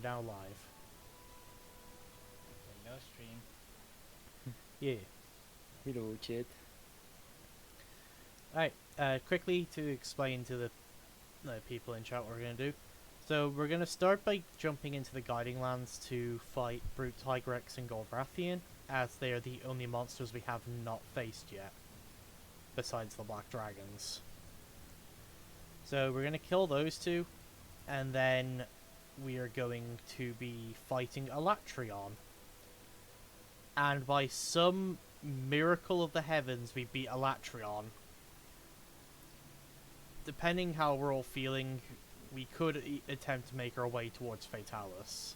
going down live. Hello, stream. Yeah. Hello, chat. Alright, quickly to explain to the people in chat what we're going to do. So we're going to start by jumping into the Guiding Lands to fight Brute Tigrex and Goldrathian, as they are the only monsters we have not faced yet, besides the Black Dragons. So we're going to kill those two, and then we are going to be fighting Elatrion. And by some miracle of the heavens, we beat Elatrion. Depending how we're all feeling, we could attempt to make our way towards Fatalis.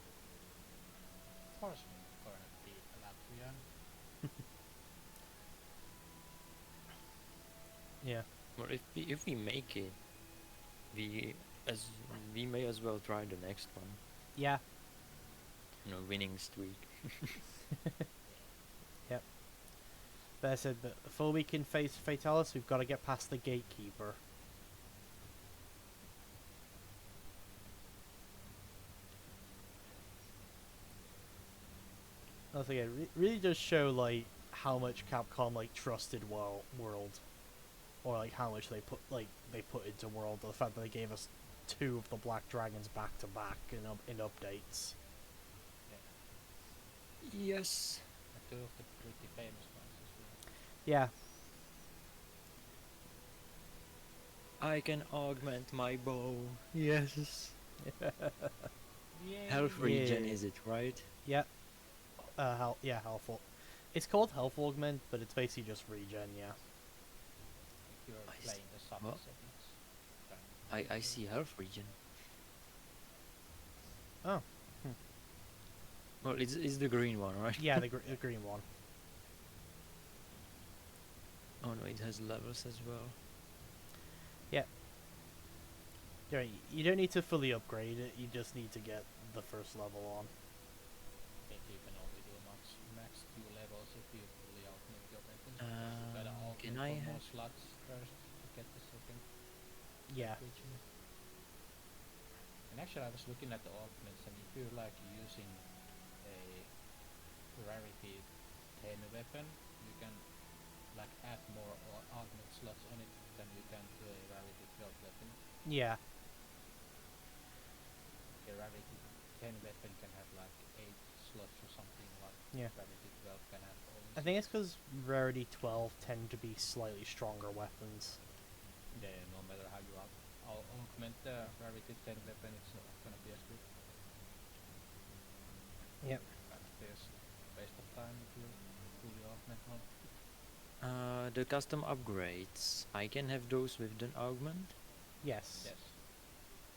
Of course, we're gonna beat Latvian. Yeah. Well, if we make it, we may as well try the next one. Yeah. Winning streak. Yep. But I said, but before we can face Fatalis, we've got to get past the Gatekeeper. Once again, it really does show like how much Capcom like trusted World, or like how much they put into World. The fact that they gave us 2 of the Black Dragons back to back in updates. Yes. And 2 of the pretty famous ones as well. Yeah. I can augment my bow. Yes. Yay! Health regen Yeah. is it, right? Yeah. Health. It's called Health Augment, but it's basically just regen. Yeah. If you're playing the sub What? settings. I see health regen. Oh. Well, it's the green one, right? Yeah, the green one. Oh no, it has levels as well. You don't need to fully upgrade it. You just need to get the first level on. I think you can only do max 2 levels if you fully augment your weapons. You gotta Can augment I for have? more slots first to get the second Yeah. region. And actually I was looking at the augments, and if you're like using a rarity 10 weapon, you can like add more augment slots on it than you can to a rarity 12 weapon. Yeah. A rarity 10 weapon can have like 8 slots or something, like Yeah. rarity 12 can have only I think it's because Rarity 12 tend to be slightly stronger weapons. Yeah, no matter how you augment the rarity 10 weapon, it's not gonna be as good. Yep. Kind of feels waste of time if you fully augment one. The custom upgrades. I can have those with the augment. Yes. Yes.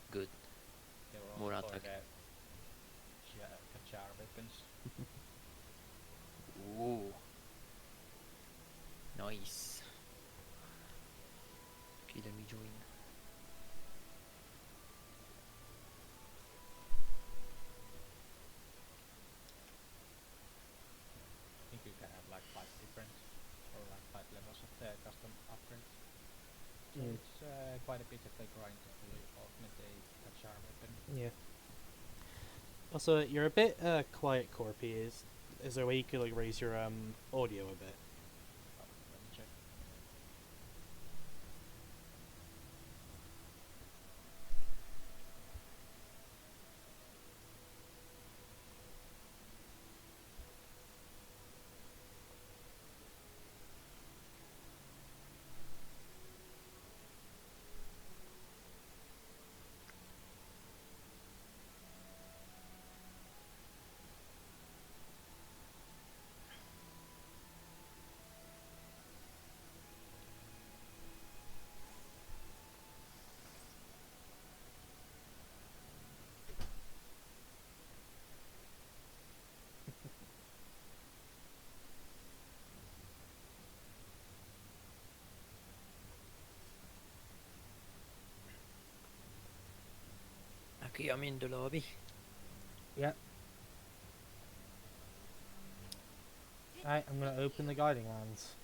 Good. They were More also for attack. the Kachar weapons. Ooh. Nice. Okay, let me join. I think you can have like 5 different or like 5 levels of the custom upgrades. So Mm. it's quite a bit of a grind to fully augment a Kachar weapon. Yeah. Also, you're a bit quiet, Corpy. Is there a way you could like raise your audio a bit? Oh, let me check. Okay, I'm in the lobby. Yeah. Alright, I'm gonna open the Guiding Lands.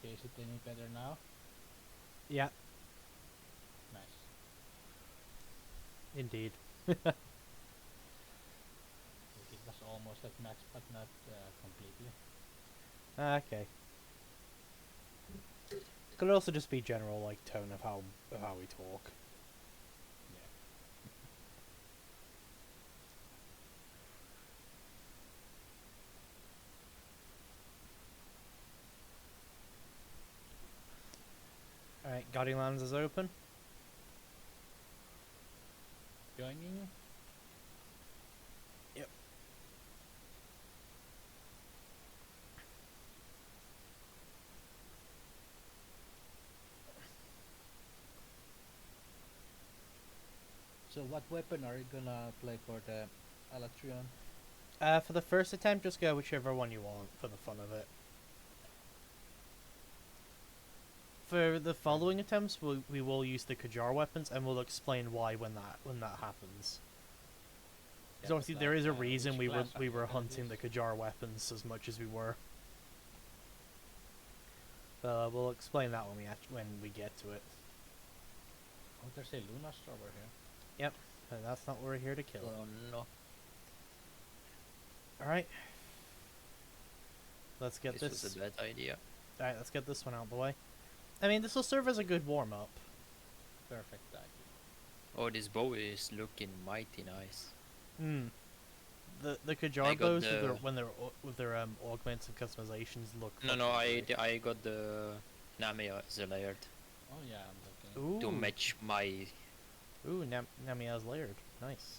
Okay, is it any better now? Yeah, Nice. indeed. It was almost at max, but not completely. Okay. Could also just be general like tone of how we talk. Yeah. Alright, Guiding Lands is open. Joining. Yep. So what weapon are you gonna play for the Alatrion? For the first attempt, just go whichever one you want for the fun of it. For the following attempts, we will use the Kajar weapons, and we'll explain why when that happens. Because obviously there is a reason we were hunting the Kajar weapons as much as we were. We'll explain that when we get to it. Oh, there's a Lunastar over here. Yep, and that's not what we're here to kill. Oh no. All right. Let's get This was a bad idea. All right, let's get this one out of the way. I mean, this will serve as a good warm up. Perfect idea. Oh, this bow is looking mighty nice. Hmm. The I Kajar got bows the- with their augments and customizations look. No, fucking great. I got the Namia layered Oh yeah, I'm looking. Ooh. to match my. Ooh, Namia's layered. Nice.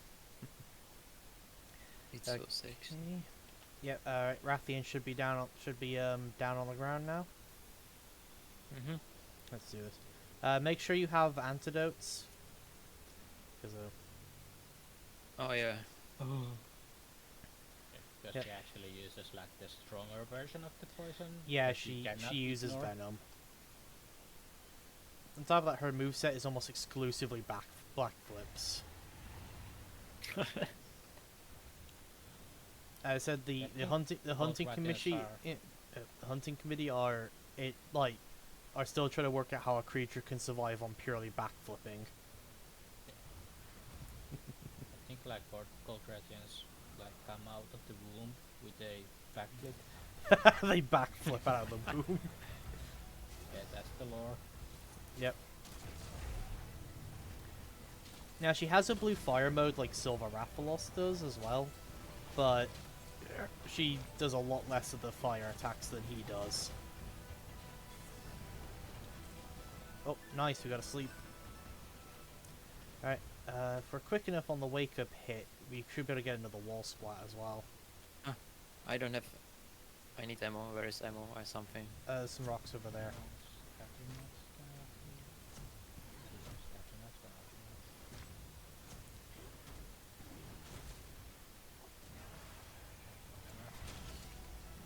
It's so sexy. Okay. Yep. Alright, Rathian should be down on the ground now. Mhm. Let's do this. Make sure you have antidotes. Because Oh yeah. Because Yep. she actually uses like the stronger version of the poison. yeah, that she cannot uses ignore. venom. On top of that, her moveset is almost exclusively black flips. I said I think the hunting Guardians committee are- the hunting committee are still trying to work out how a creature can survive on purely backflipping. I think like Gold Radiance like come out of the womb with a backflip. They backflip out of the boom. Yeah, that's the lore. Yep. Now she has a blue fire mode like Silver Rathalos does as well, but she does a lot less of the fire attacks than he does. Oh, nice, we gotta sleep. Alright, if we're quick enough on the wake up hit, we should be able to get into the wall splat as well. I don't have. I need ammo. Where is ammo or something? There's some rocks over there.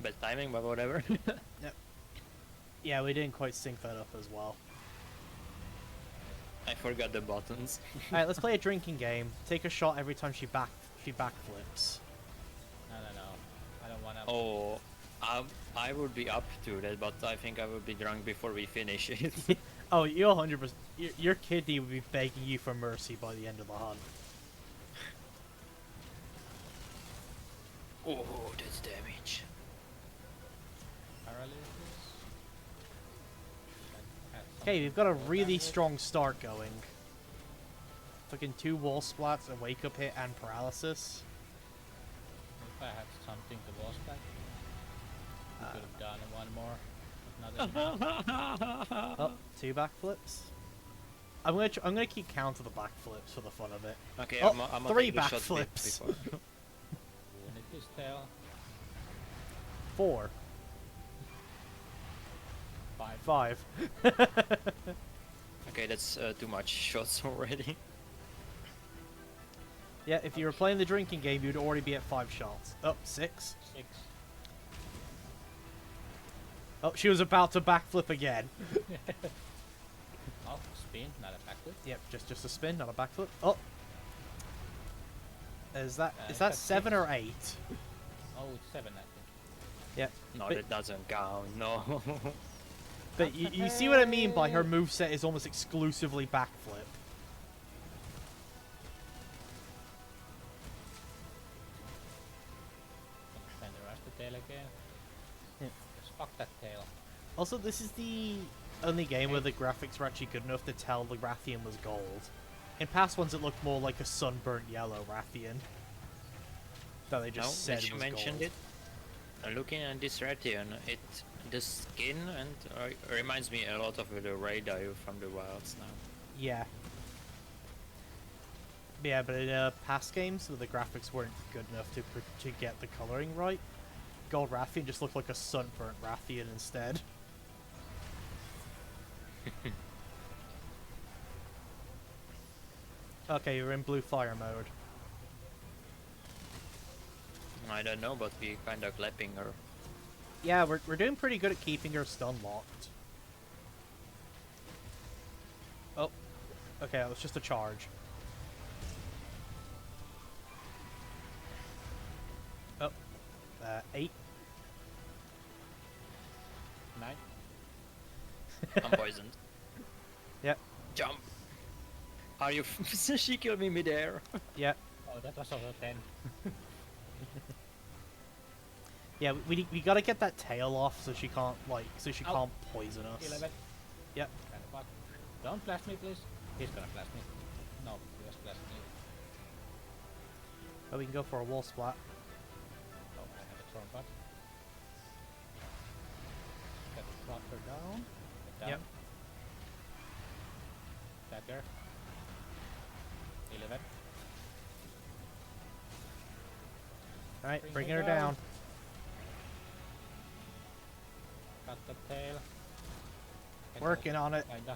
Bad timing, but whatever. Yeah, we didn't quite sync that up as well. I forgot the buttons. Alright, let's play a drinking game. Take a shot every time she backflips. No. I don't wanna. Oh, I would be up to that, but I think I would be drunk before we finish it. Oh, you're 100%. Your kiddie would be begging you for mercy by the end of the hunt. Oh, that's damage. Paralysis. Okay, we've got a really strong start going. Fucking 2 wall splats, a wake up hit, and paralysis. If I had something to was back, we could have done one more. But not enough. Oh, 2 backflips. I'm gonna keep count of the backflips for the fun of it. Okay, Oh, I'm 3 take the shot backflips. before. Unity's tail. 4, 5. 5. Okay, that's too much shots already. Yeah, if you were playing the drinking game, you'd already be at 5 shots. Oh, 6. 6. Oh, she was about to backflip again. Oh, spin, not a backward. Yep, just a spin, not a backflip. Oh. Is that Is that that 7 6? or 8? Oh, it's 7, I think. Yep. No, But- that doesn't count. No. But you see what I mean by her moveset is almost exclusively backflip. Then the rest of the tail again. Yeah. Just fuck that tail. Also, this is the only game where the graphics were actually good enough to tell the Rathian was gold. In past ones, it looked more like a sunburnt yellow Rathian. That they just said as you was mentioned gold. it, looking at this Rathian, the skin and reminds me a lot of the Radar from the wilds now. Yeah. Yeah, but in past games, the graphics weren't good enough to get the coloring right. Gold Rathian just looked like a sunburnt Rathian instead. Okay, you're in blue fire mode. I don't know, but we kind of clapping her. Yeah, we're doing pretty good at keeping her stun locked. Oh, okay, that was just a charge. Oh, 8. 9. I'm poisoned. Yep, Jump! Are you? She killed me midair. yep. Oh, that was also 10. Yeah, we gotta get that tail off so she can't can't poison us. 11. Yep. Kind of fuck. Don't blast me, please. He's gonna blast me. No, he was blasting you. Oh, we can go for a wall splat. Oh, I have a thrown butt. Got to drop her down. Get down. Yep. Dagger. 11. Alright, bringing her down. Cut the tail. Working on it. Kinda. I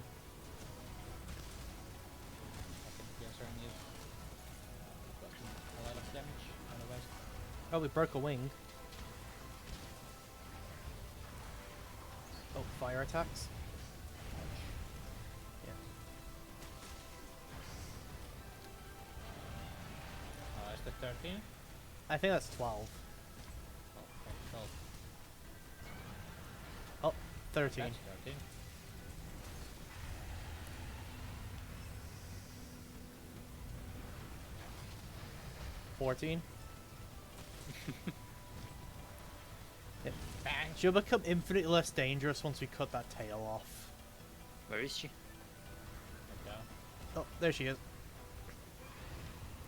can pierce you. Got a lot of damage. Otherwise, Oh, we broke a wing. Oh, fire attacks. Yeah. is that 13? I think that's 12. Oh, okay, 12. Oh, 13. That's 13. 14. Yep. Bang! She'll become infinitely less dangerous once we cut that tail off. Where is she? Get down. Oh, there she is.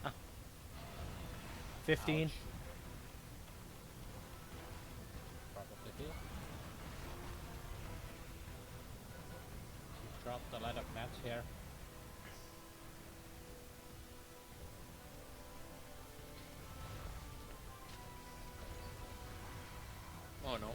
Ah. 15. Ouch. Probably do. She dropped a lot of mats here. Oh no.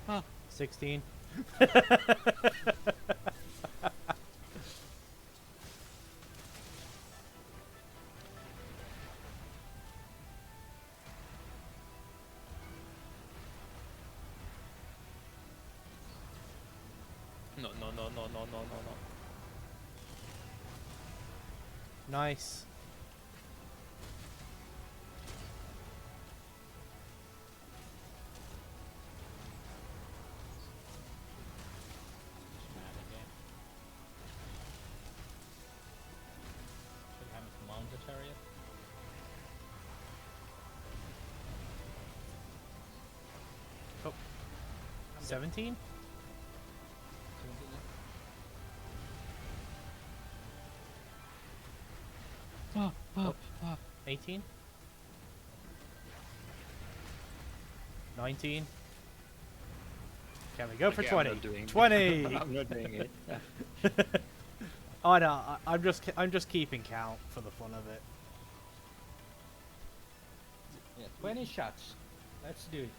Huh. 16. No, no, no, no, no, no, no, no. Nice. She's mad again. Should haven't mounted her yet. Oh. I'm dead. 17? 17. Oh. 18? 19? Can we go for Okay, 20? I'm not doing 20! I'm not doing it. Oh no, I'm just keeping count for the fun of it. Yeah, 20 shots. Let's do it.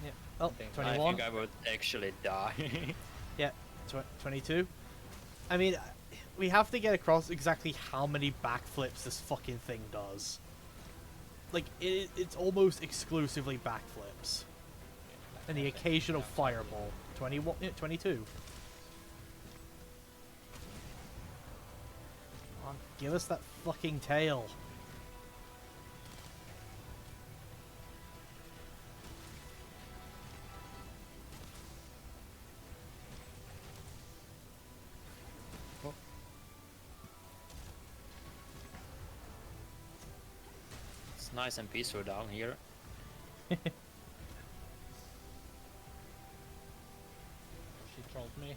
Yeah. Oh, Okay. I 21. think I would actually die. Yeah, 22. I mean, we have to get across exactly how many backflips this fucking thing does. like it's almost exclusively backflips Like and the that's a occasional jump fireball. 21, 22. Come on, give us that fucking tail. It's nice and peaceful down here. She trolled me.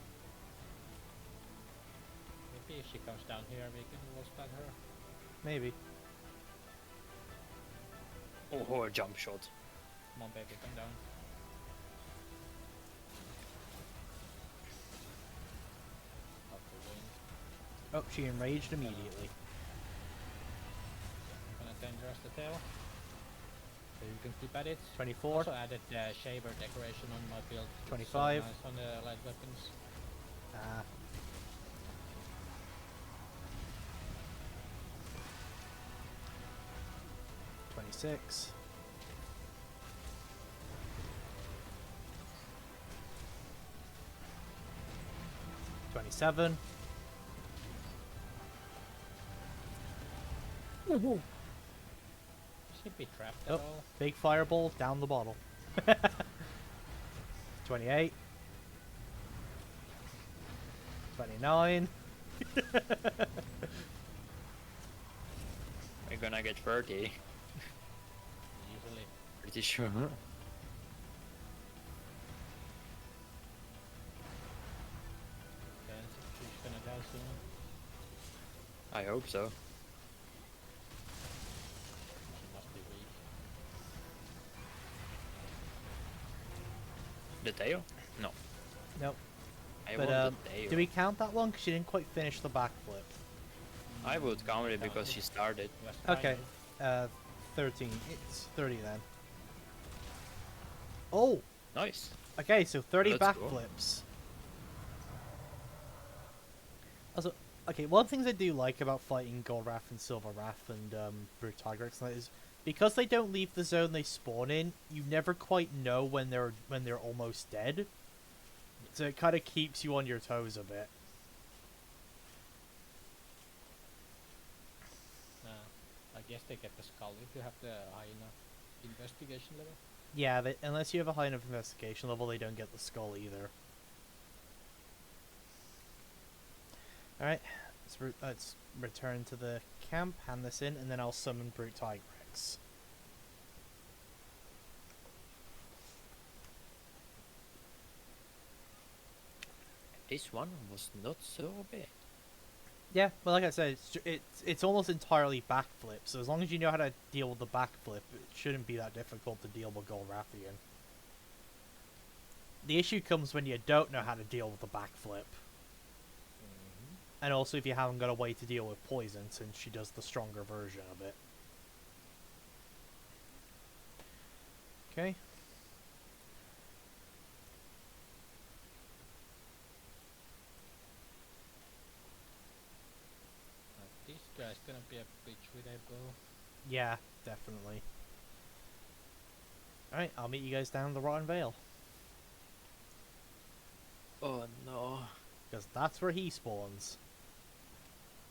Maybe if she comes down here, we can wall splat her. Maybe. Oh, a jump shot. Come on, baby, come down. Up the wing. Oh, she enraged immediately. Gonna dangerous the tail. So you can keep at it. 24. Also added shaver decoration on my build. It's 25. So nice on the light weapons. Ah. $26. $27. Should be trapped Oh. at all. Big fireball down the bottle. 28. 29. We're gonna get 30. Easily. Pretty sure. Okay, she's gonna die soon. I hope so. She must be weak. The tail? No. Nope. I But want the tail. do we count that one? Because she didn't quite finish the backflip. I would count it because she started. Yes, Okay. kind of. 13. It's 30 then. Oh! Nice. Okay, so 30 That's cool. backflips. Also, okay, one of the things I do like about fighting Gold Wrath and Silver Wrath and Brute Tigrex is because they don't leave the zone they spawn in, you never quite know when they're almost dead. So it kind of keeps you on your toes a bit. I guess they get the skull if you have the high enough investigation level. Yeah, unless you have a high enough investigation level, they don't get the skull either. Alright, let's return to the camp, hand this in, and then I'll summon Brute Tigrex. This one was not so bad. Yeah, but like I said, it's almost entirely backflip, so as long as you know how to deal with the backflip, it shouldn't be that difficult to deal with Golrathian. The issue comes when you don't know how to deal with the backflip. And also if you haven't got a way to deal with poison, since she does the stronger version of it. Okay. This guy's gonna be a bitch with a bow. Yeah, definitely. Alright, I'll meet you guys down the Rotten Vale. Oh no. Because that's where he spawns.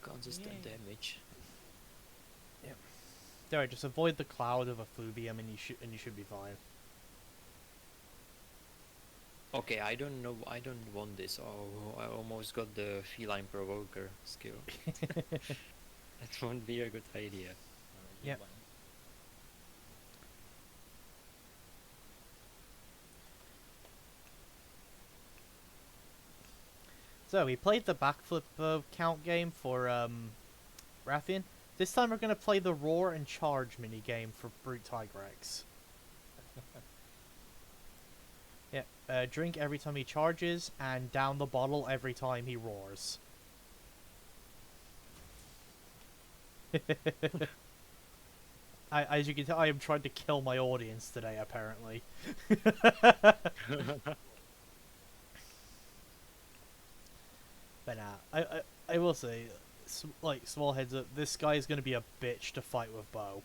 Consistent Yay. damage. Alright, just avoid the cloud of effluvium and you should be fine. Okay, I don't know. I don't want this. Oh, I almost got the feline provoker skill. That won't be a good idea. You Yep. won. So, we played the backflip count game for Rathian. This time we're going to play the roar and charge minigame for Brute Tigrex. Yeah, drink every time he charges, and down the bottle every time he roars. As you can tell, I am trying to kill my audience today, apparently. But I will say, like, small heads up, this guy is going to be a bitch to fight with bow.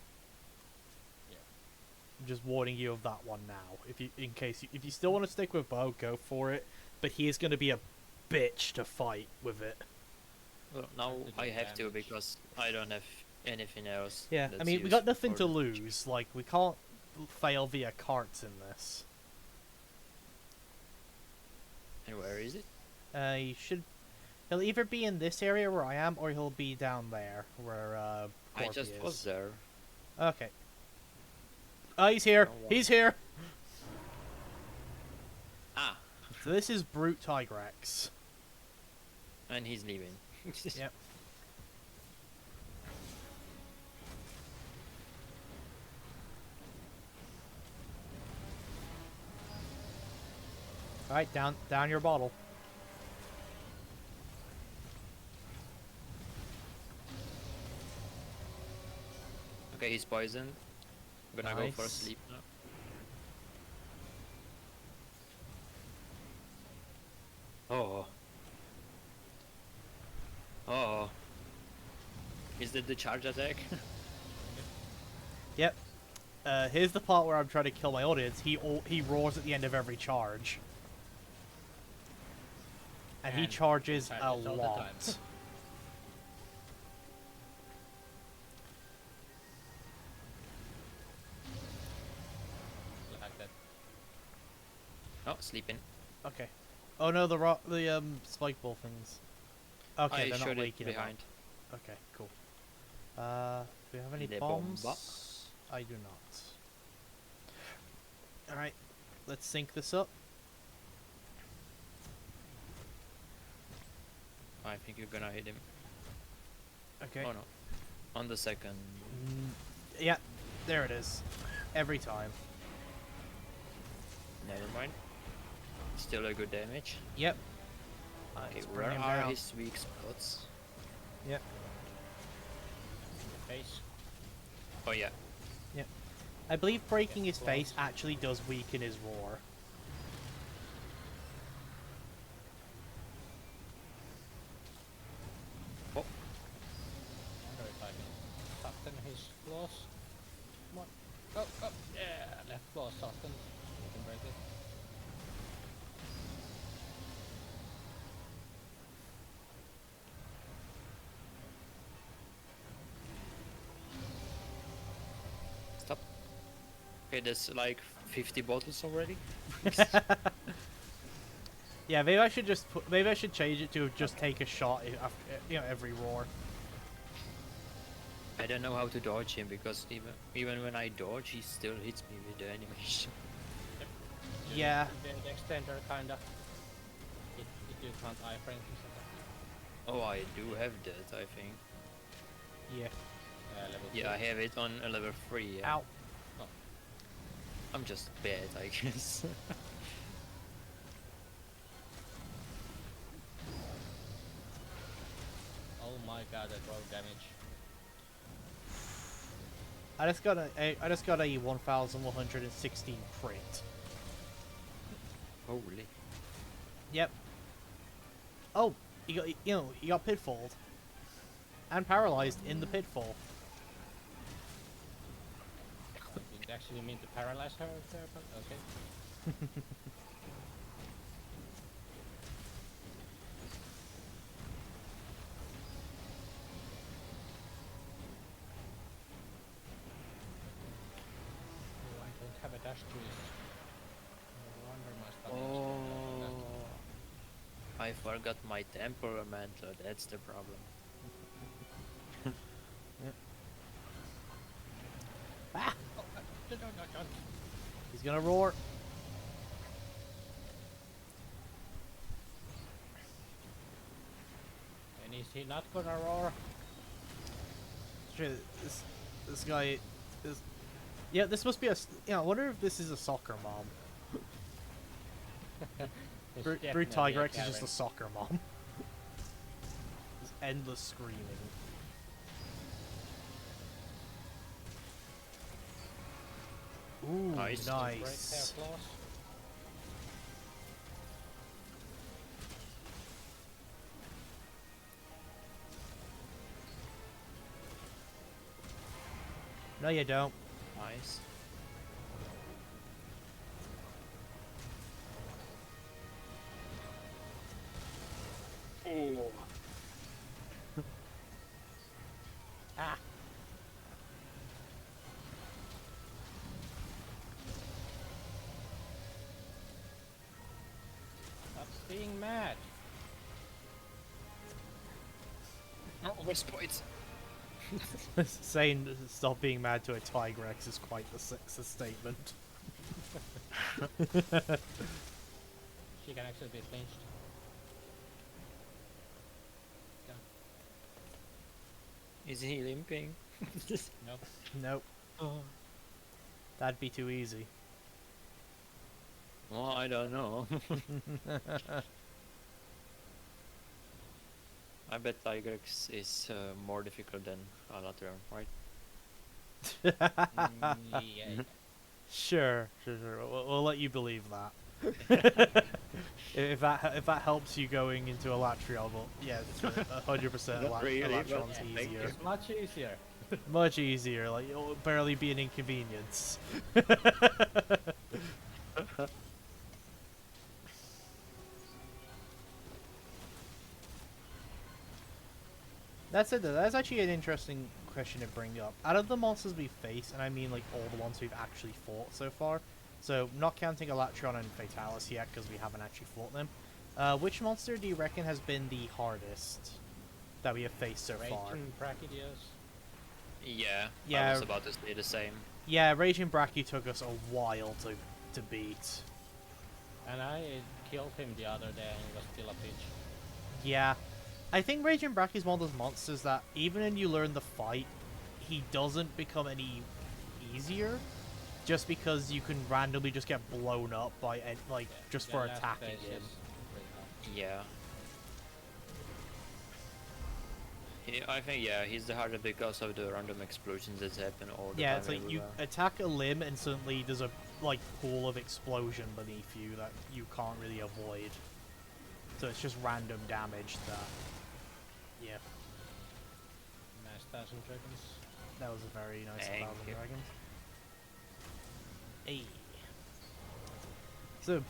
I'm just warning you of that one now. If you still want to stick with bow, go for it. But he is going to be a bitch to fight with it. Well, now to do I have to damage. because I don't have anything else. Yeah, I that's mean, we got useful nothing for to damage. lose. Like, we can't fail via carts in this. And where is it? He should. He'll either be in this area where I am, or he'll be down there where I Corby just is. was there. Okay. Oh, he's here. Oh, wow. He's here. Ah, So this is Brute Tigrex. and he's leaving. Yep. All right, down your bottle. Okay, he's poisoned. I'm gonna go for Nice. sleep now. Oh. Oh. Is that the charge attack? Yep. Here's the part where I'm trying to kill my audience. He roars at the end of every charge. And he And charges a charges all the lot. time. Like that. Oh, sleeping. Okay. Oh no, the spike ball things. Okay, I they're not shot it waking him behind. up. Okay, cool. Do we have any Le bombs? bomba. I do not. Alright, let's sync this up. I think you're gonna hit him. Okay. Oh no. On the second. Yeah, there it is. Every time. Never mind. Still a good damage. Yep. Okay, Let's where bring him are down. his weak spots? Yep. The face. Oh yeah. I believe breaking his Yes, face well. actually does weaken his roar. Oh, Wonder if I can soften his claws. Come on. Go, go. Yeah, left claw softened. You can break it. stop. Okay, there's like 50 bottles already. Yeah, maybe I should maybe I should change it to just take a shot after every roar. I don't know how to dodge him because even when I dodge, he still hits me with the animation. Yeah. The extender kinda. It do count iframes and stuff. Oh, I do have that, I think. Yeah. Level Yeah, I have it on a level 3. Yeah. Ow. I'm just bad, I guess. Oh my god, that roll damage. I just got a 1116 crit. Holy. Yep. Oh, he got pitfalled. And paralyzed in the pitfall. I didn't actually mean to paralyze her there, but okay. Oh, I don't have a dash juice. No wonder my stomach is Oh, I forgot my temperament, so that's the problem. Ah! no. He's gonna roar. And is he not gonna roar? Shit, this guy is. Yeah, this must be I wonder if this is a soccer mom. It's Brute definitely a Tigrex is just Karen. a soccer mom. Just endless screaming. Ooh, Nice. Break their nice. claws. No, you don't. Nice. being mad. Oh, where's points? Saying stop being mad to a Tigrex is quite the sexist statement. She can actually be flinched. Is he limping? Nope. Nope, Oh. that'd be too easy. Well, I don't know. I bet Tigrex is more difficult than Alatron, right? Yeah. Sure. We'll let you believe that. if that helps you going into Elatrion, well, yeah, 100% Not really, but Elatron's thank easier. you. It's much easier. Much easier. Like it'll barely be an inconvenience. That's it though. That's actually an interesting question to bring up. Out of the monsters we face, and I mean like all the ones we've actually fought so far, so not counting Elatron and Fatalis yet because we haven't actually fought them, which monster do you reckon has been the hardest that we have faced so far? Raging Brachydios. Yeah, Yeah. I was about to say the same. Yeah, Raging Brachy took us a while to beat. And I killed him the other day and it was still a bitch. Yeah. I think Raging Brachy is one of those monsters that even when you learn the fight, he doesn't become any easier. Just because you can randomly just get blown up by, like, Yeah, just the for last attacking phase him. is pretty hard. Yeah. I think, yeah, he's the harder because of the random explosions that happen all the Yeah, time. it's like you everywhere. attack a limb and suddenly there's a, like, pool of explosion beneath you that you can't really avoid. So it's just random damage that... Yeah, Nice Thousand Dragons. that was a very nice Thank 1,000 you. dragons. Hey. So,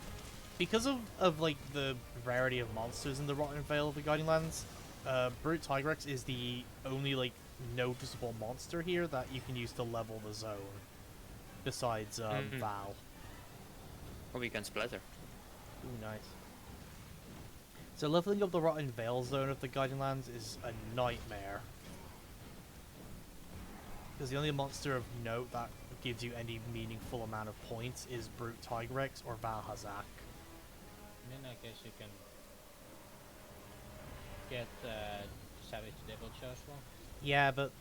because of like the rarity of monsters in the Rotten Vale of the Guiding Lands, Brute Tigrex is the only like noticeable monster here that you can use to level the zone. Besides Mhm. Val. Oh, we can splatter. Ooh, nice. So leveling up the Rotten Vale zone of the Guiding Lands is a nightmare. Because the only monster of note that gives you any meaningful amount of points is Brute Tigrex or Valhazak. And then I guess you can get Savage Devil Jaw as well. Yeah, but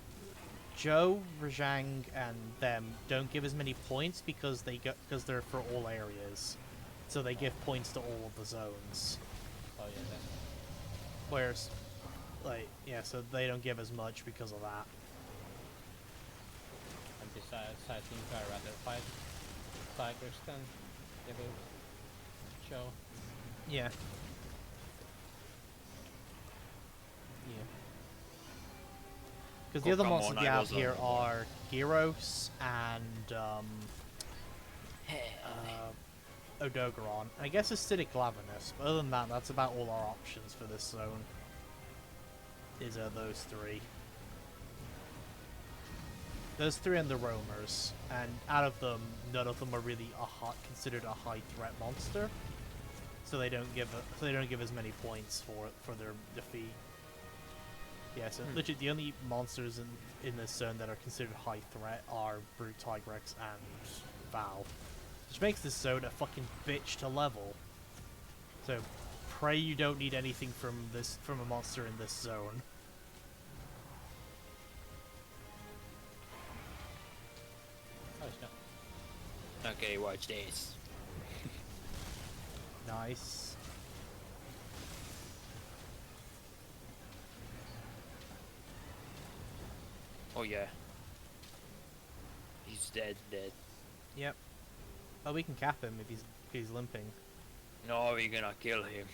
Joe, Rajang, and them don't give as many points because they're for all areas, so they give points to all of the zones. Oh yeah, that's Whereas, like, yeah, so they don't give as much because of that. and besides I think I rather fight Tigers than Devil Jaw. Yeah. Yeah. Because the Oh, other come monsters on, we I have was on here the are Gyros and Odogaron. I guess Acidic Lavinus. But other than that, that's about all our options for this zone. Is those three. Those three and the roamers, and out of them, none of them are really considered a high threat monster. So they don't give as many points for their defeat. Yeah, so legit the only monsters in this zone that are considered high threat are Brute Tigrex and Val, which makes this zone a fucking bitch to level. So pray you don't need anything from a monster in this zone. Oh, it's not. Okay, watch this. Nice. Oh yeah. He's dead. Yep. Oh, we can cap him if he's limping. No, we're gonna kill him.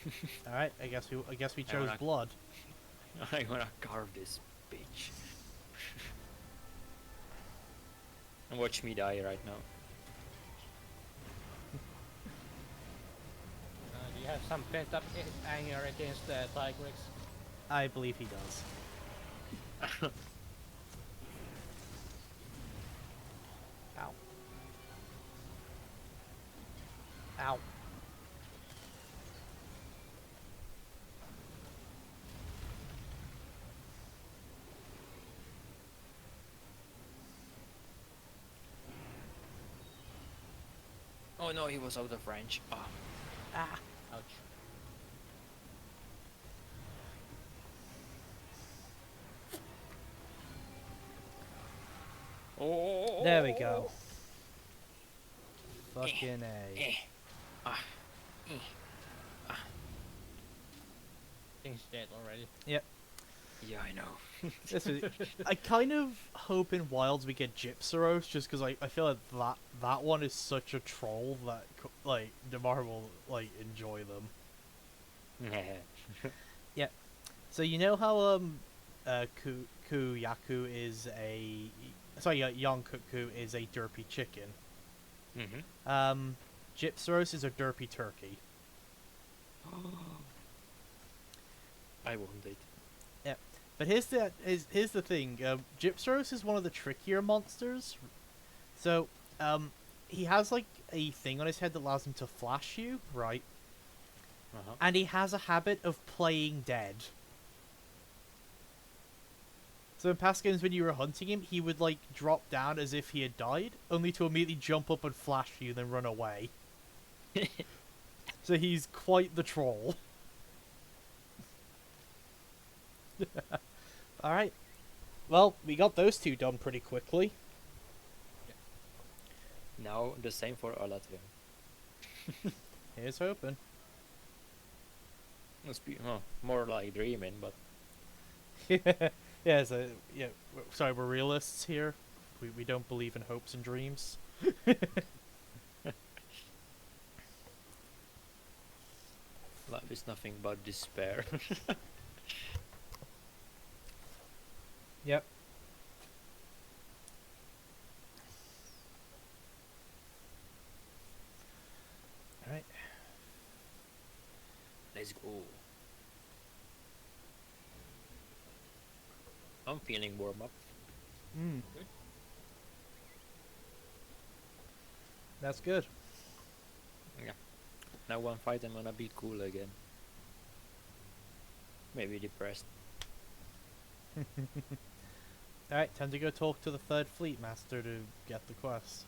All right, I guess we chose wanna- blood. I'm gonna carve this bitch. And watch me die right now. Do you have some pent up anger against Tigrex? I believe he does. Ow. Ow. Oh no, he was out of range. Ah. Ah. Ouch. Oh. There we go. Fucking A. Eh. Ah. Eh. Thing's dead already. Yep. Yeah, I know. This is, I kind of hope in Wilds we get Gypsaros, just because I feel like that one is such a troll that like Demar will like enjoy them. Yep. So you know how Yaku is a Yonkuku is a derpy chicken. Mm-hmm. Gypsaros is a derpy turkey. I want it. Yeah. But here's the thing. Gypsaros is one of the trickier monsters. So, he has like a thing on his head that allows him to flash you, right? Uh-huh. And he has a habit of playing dead. So in past games when you were hunting him, he would like drop down as if he had died, only to immediately jump up and flash you, then run away. So he's quite the troll. Alright. Well, we got those two done pretty quickly. Now the same for Alatrian. Here's hoping. Must be more like dreaming, but Yeah, so, yeah, sorry, we're realists here. We don't believe in hopes and dreams. life is nothing but despair. Yep. Alright. Let's go. I'm feeling warm up. Mm. Good. That's good. Now one fight I'm gonna be cool again. Maybe depressed. Alright, time to go talk to the third fleet master to get the quest.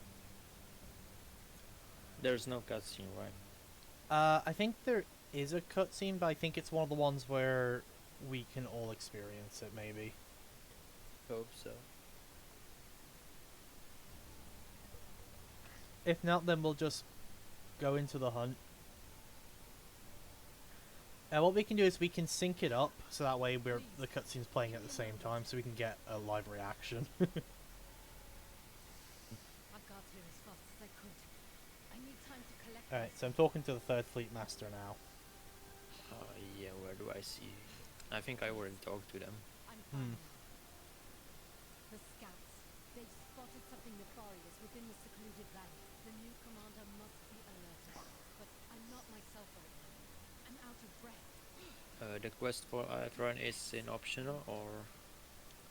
There's no cutscene, right? I think there is a cutscene, but I think it's one of the ones where we can all experience it, maybe. Hope so. If not, then we'll just go into the hunt. What we can do is we can sync it up, so that way the cutscene's playing at the same time, so we can get a live reaction. I got here as fast as I could. I need time to collect. Alright, so I'm talking to the third fleet master now. Yeah, where do I see? I think I already talked to them. I'm Hmm. fine. The scouts. They've spotted something nefarious within the secluded valley. The new commander must be alerted. But I'm not myself right now. I'm out of breath. The quest for Alatrian is in optional or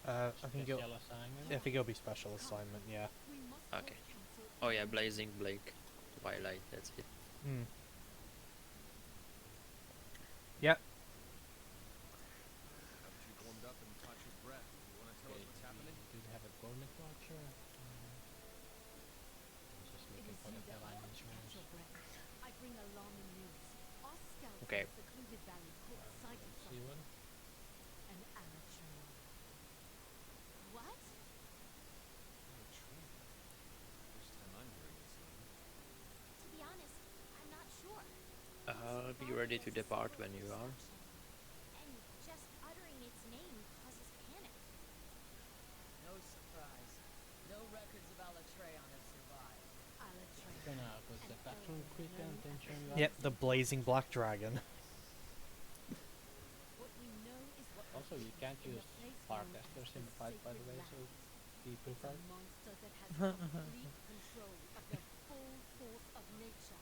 I think it'll, Special assignment. I think it'll be special assignment, yeah. We must Okay. both cancel oh yeah, any- Blazing Blake, Twilight. That's it. Hmm. Yep. Haven't you warmed up and caught your breath? You want to tell us what's happening? Do you have a Golden Watcher? I'm just It looking is for the you that Feline wants to catch insurance. your breath. I bring alarming news. Our scouts Okay. in the secluded valley caught sight of See something. one? An amateur. What? Oh, true. First time I'm hearing this name. To be honest, I'm not sure. I'll be ready to depart when you are. And just uttering its name causes panic. No surprise. No records of Alatreon have survived. Gonna go step back real quick and then turn you Yep, the blazing black dragon. What we know is what Also, you can't use Farcasters in the fight, by the way, so be it's a prepared. monster that has complete control of the full force of nature.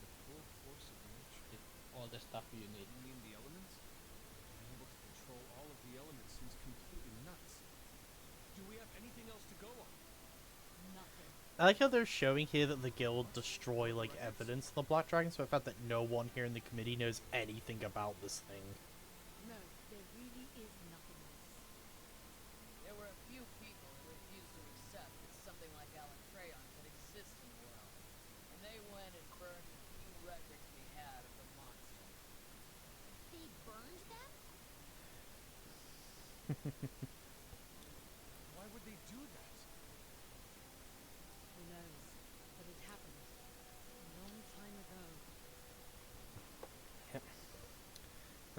The full force of nature. All the stuff you need. You mean the elements? Being able to control all of the elements seems completely nuts. Do we have anything else to go on? Nothing. I like how they're showing here that the guild destroy like evidence of the black dragon, so I fact that no one here in the committee knows anything about this thing. No, there really is nothing else. There were a few people who refused to accept that something like Alatreon could exist in the world. And they went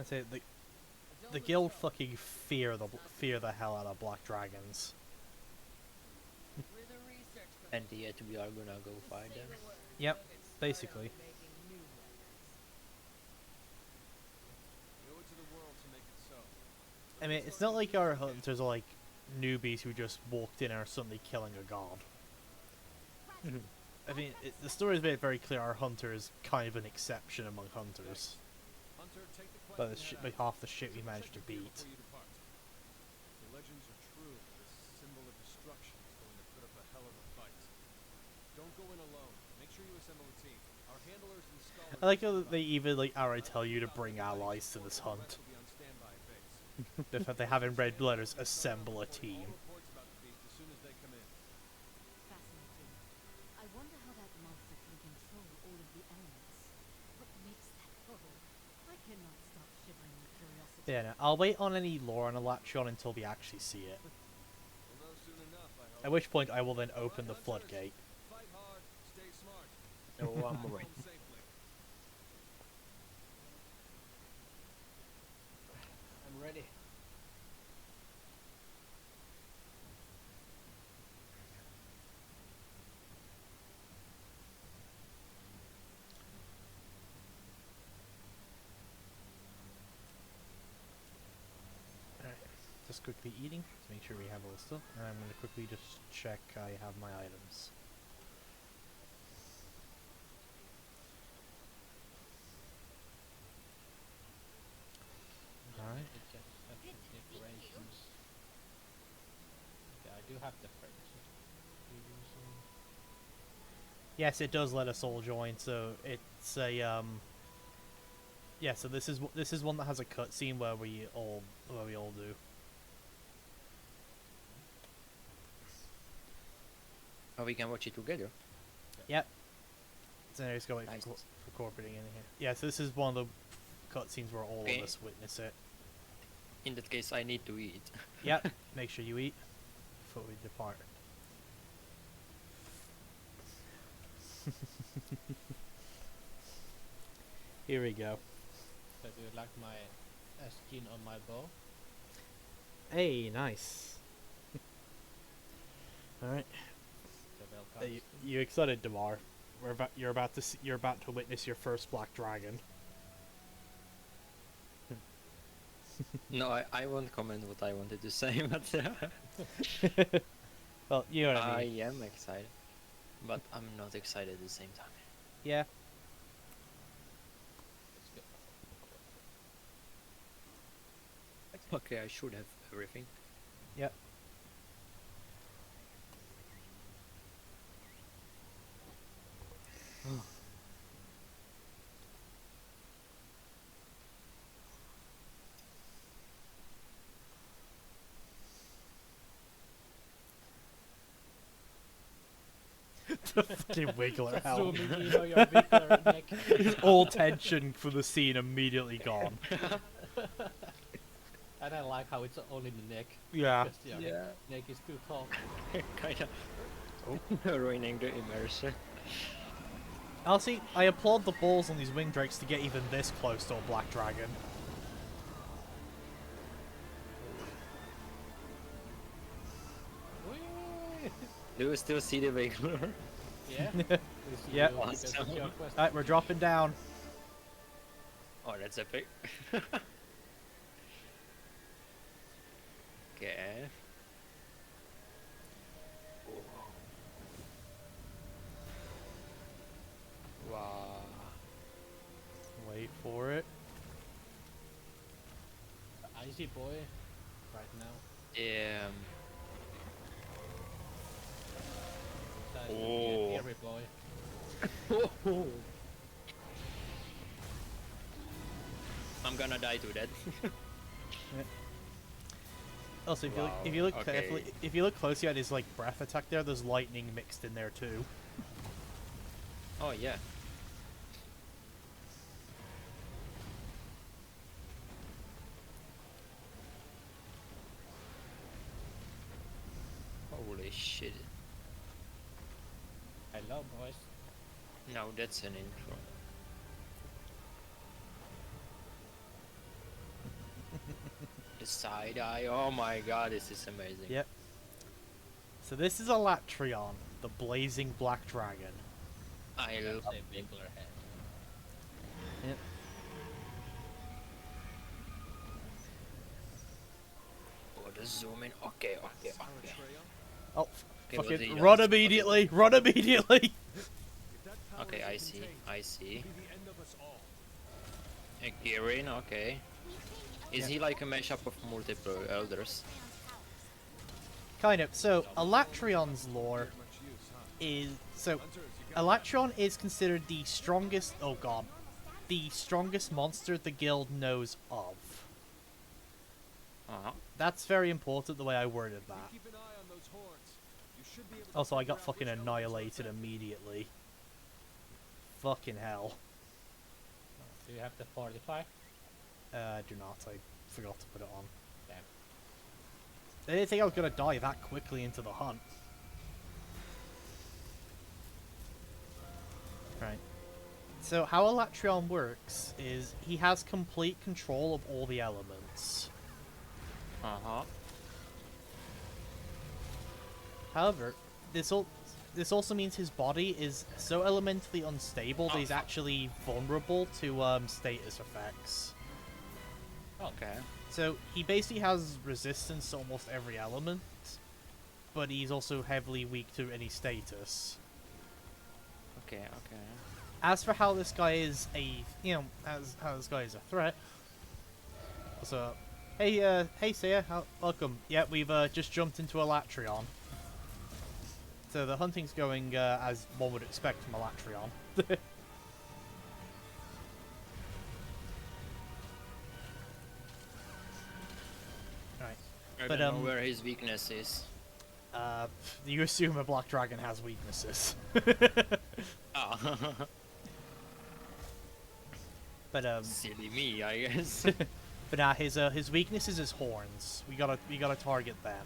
I say Don't the look guild sharp. fucking fear the hell out of black dragons. We're the research And committee. yet we are gonna go Just fight say them. the word. Yep, They'll get started basically. on making new records. We owe it to the world to make it so. I mean, it's not like our hunters are like newbies who just walked in and are suddenly killing a god. I mean, the story is made very clear our hunter is kind of an exception among hunters. Hunter, take the By, quest and by head out. half the shit we managed to Check your gear beat. before you depart. If the legends are true, this symbol of destruction is going to put up a hell of a fight. Don't go in alone. Make sure you assemble a team. Our handlers and scholars. I like how they even like outright tell you to bring allies to this hunt. Will be on standby at base. The fact they have in red letters, assemble a team. All reports about the beast as soon as they come in. Fascinating. I wonder how that monster can control all of the elements. What makes that go? I cannot stop shivering with curiosity. Yeah, no, I'll wait on any lore on Electron until we actually see it. We'll know soon enough, I hope. At which point I will then open the Hunters, floodgate. Fight hard, stay smart. Oh, I'm Home ready. safely. I'm ready. Alright, just quickly eating to make sure we have all the stuff, and I'm going to quickly just check I have my items. Alright. It just has the decorations. Okay, I do have the frames. Using. Yes, it does let us all join, so it's a yeah, so this is one that has a cutscene where we all do. Oh, we can watch it together. Yep. So now just go wait Nice. for corporating in here. Yeah, so this is one of the cutscenes where all Okay. of us witness it. In that case, I need to eat. Yep. Make sure you eat before we depart. Here we go. So do you like my skin on my bow? Hey, nice. All right. So welcome. You excited, Damar? You're about to witness your first black dragon. No, I won't comment what I wanted to say, but Well, you know what I I mean. am excited. But I'm not excited at the same time. Yeah. Let's go. Okay, I should have everything. Yep. The fucking wiggler help. Zooming in on your wiggler neck. All tension for the scene immediately gone. And I like how it's only the neck. Yeah. Just the neck is too tall. Kinda ruining the immersion. Honestly, I applaud the balls on these wing drakes to get even this close to a black dragon. Whee! Do you still see the wiggler? Yeah. Yep. Because it's your quest. Alright, we're dropping down. Oh, that's epic. Okay. Wow. Wait for it. Icy boy. Right now. Yeah. Besides, Oh. Every boy. I'm gonna die to that. Also, if Wow, you look okay. carefully, if you look closely at his like breath attack there, there's lightning mixed in there too. Oh yeah. Holy shit. Hello, boys. Now that's an intro. The side eye. Oh my god, this is amazing. Yep. So this is a Latreon, the blazing black dragon. I That's love a bigger head. Yep. Oh, the zoom in. Okay, okay, Our okay. Atreya? Oh, Okay, what do fucking you run guys- immediately! Run immediately! If that power Okay, is I see. contained, I it'll see. be the end of us all. Kirin, okay. Is he like a mashup of multiple elders? Kind of. So, Alatreon's lore Not much use, huh? is... So, Hunters, you got that? Alatreon is considered the strongest... Oh god. The strongest monster the guild knows of. Uh-huh. That's very important, the way I worded You that. keep an eye on those horns. You should be able to Also, I figure got out fucking which elements are annihilated affected. immediately. Fucking hell. Do you have the 45? Do not. I forgot to put it on. Damn. I didn't think I was gonna die that quickly into the hunt. Right. So how Alatreon works is he has complete control of all the elements. Uh-huh. However, this also means his body is so elementally unstable that he's actually vulnerable to status effects. Okay. So he basically has resistance to almost every element, but he's also heavily weak to any status. Okay, okay. As for how this guy is how this guy is a threat. So, hey Sia, welcome. Yeah, we've just jumped into Alatreon. So the hunting's going as one would expect from Alatreon. Right. I But, don't know where his weakness is. You assume a black dragon has weaknesses. Ah. But Silly me, I guess. but nah, his weakness is his horns. We gotta target them.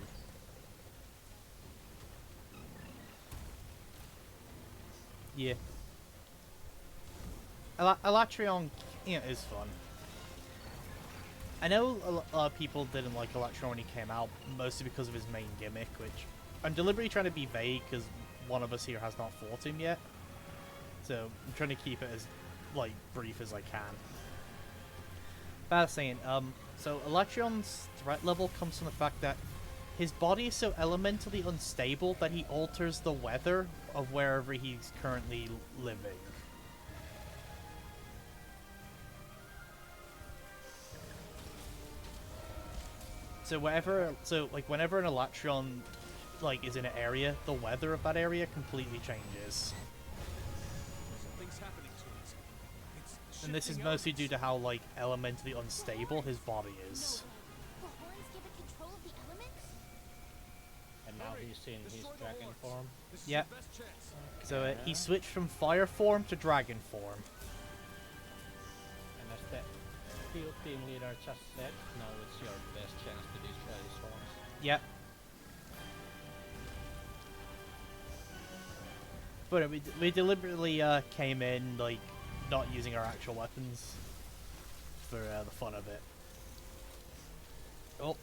Yeah. Alatreon, is fun. I know a lot of people didn't like Alatreon when he came out, mostly because of his main gimmick, which I'm deliberately trying to be vague because one of us here has not fought him yet. So I'm trying to keep it as brief as I can. But I was saying, so Alatreon's threat level comes from the fact that his body is so elementally unstable that he alters the weather of wherever he's currently living. So whenever an Alatreon is in an area, the weather of that area completely changes. Something's happening to us. It's And this is shifting mostly due elements. to how elementally unstable his body is. The horns give it control of the elements? And now Hurry, he's in his destroy the dragon horns. form. This is Yep. your best chance. So he switched from fire form to dragon form. And as the field team leader just said, now it's your best chance to destroy his horns. Yep. But we deliberately came in not using our actual weapons for the fun of it. Oh.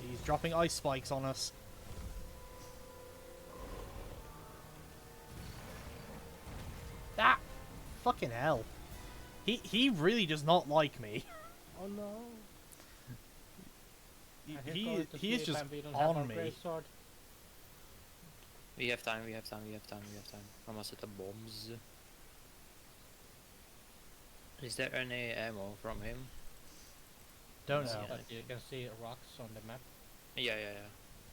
He's dropping ice spikes on us. Ah! Fucking hell. He really does not like me. Oh no! He is just on me. Sword. We have time, we have time, we have time, we have time. I must set the bombs. Is there any ammo from him? Don't No. know. But you can see rocks on the map. Yeah, yeah,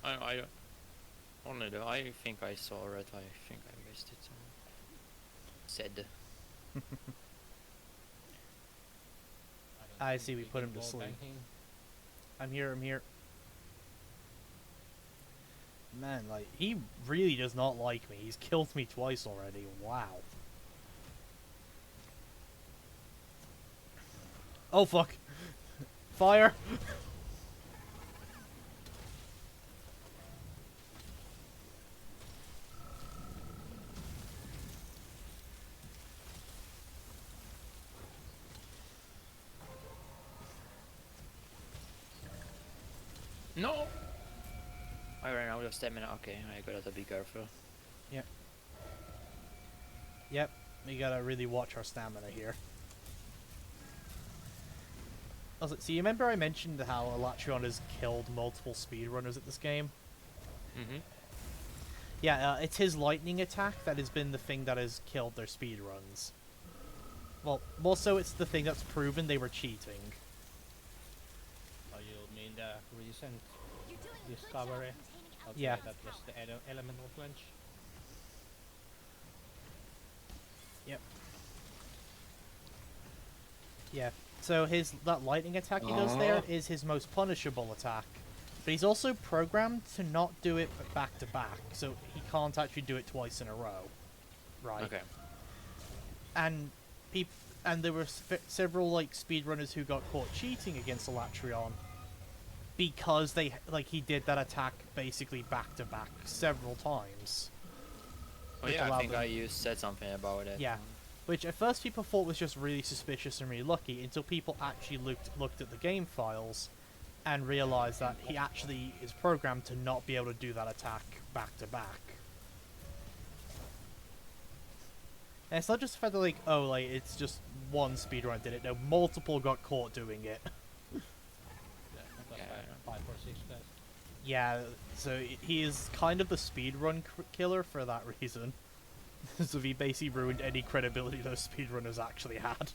yeah. I only though, I think I saw it, I think I missed it somewhere. Said. don't I think see, we put can him to wall sleep. banking. I'm here. Man, he really does not like me. He's killed me twice already. Wow. Oh, fuck. Fire! No! I ran out of stamina. Okay, I gotta be careful. Yep, we gotta really watch our stamina here. So you remember I mentioned how Elatrion has killed multiple speedrunners at this game? Mm-hmm. Yeah, it's his lightning attack that has been the thing that has killed their speedruns. Well, also it's the thing that's proven they were cheating. Oh, you mean the recent You're doing a good job discovery? containing Okay, Yeah. that was the elemental flinch. Yep. Yeah. So that lightning attack he does there is his most punishable attack. But he's also programmed to not do it back to back, so he can't actually do it twice in a row. Right. Okay. And there were several like speedrunners who got caught cheating against Elatrion because he did that attack basically back to back several times. Oh Which yeah, I allowed think them- I said something about it. Yeah. Which at first people thought was just really suspicious and really lucky until people actually looked at the game files and realized that he actually is programmed to not be able to do that attack back to back. And it's not just the fact that it's just one speedrun did it. No, multiple got caught doing it. Yeah, that was Yeah, like 5 or 6 guys. Yeah, so he is kind of the speedrun killer for that reason. So he basically ruined any credibility those speedrunners actually had.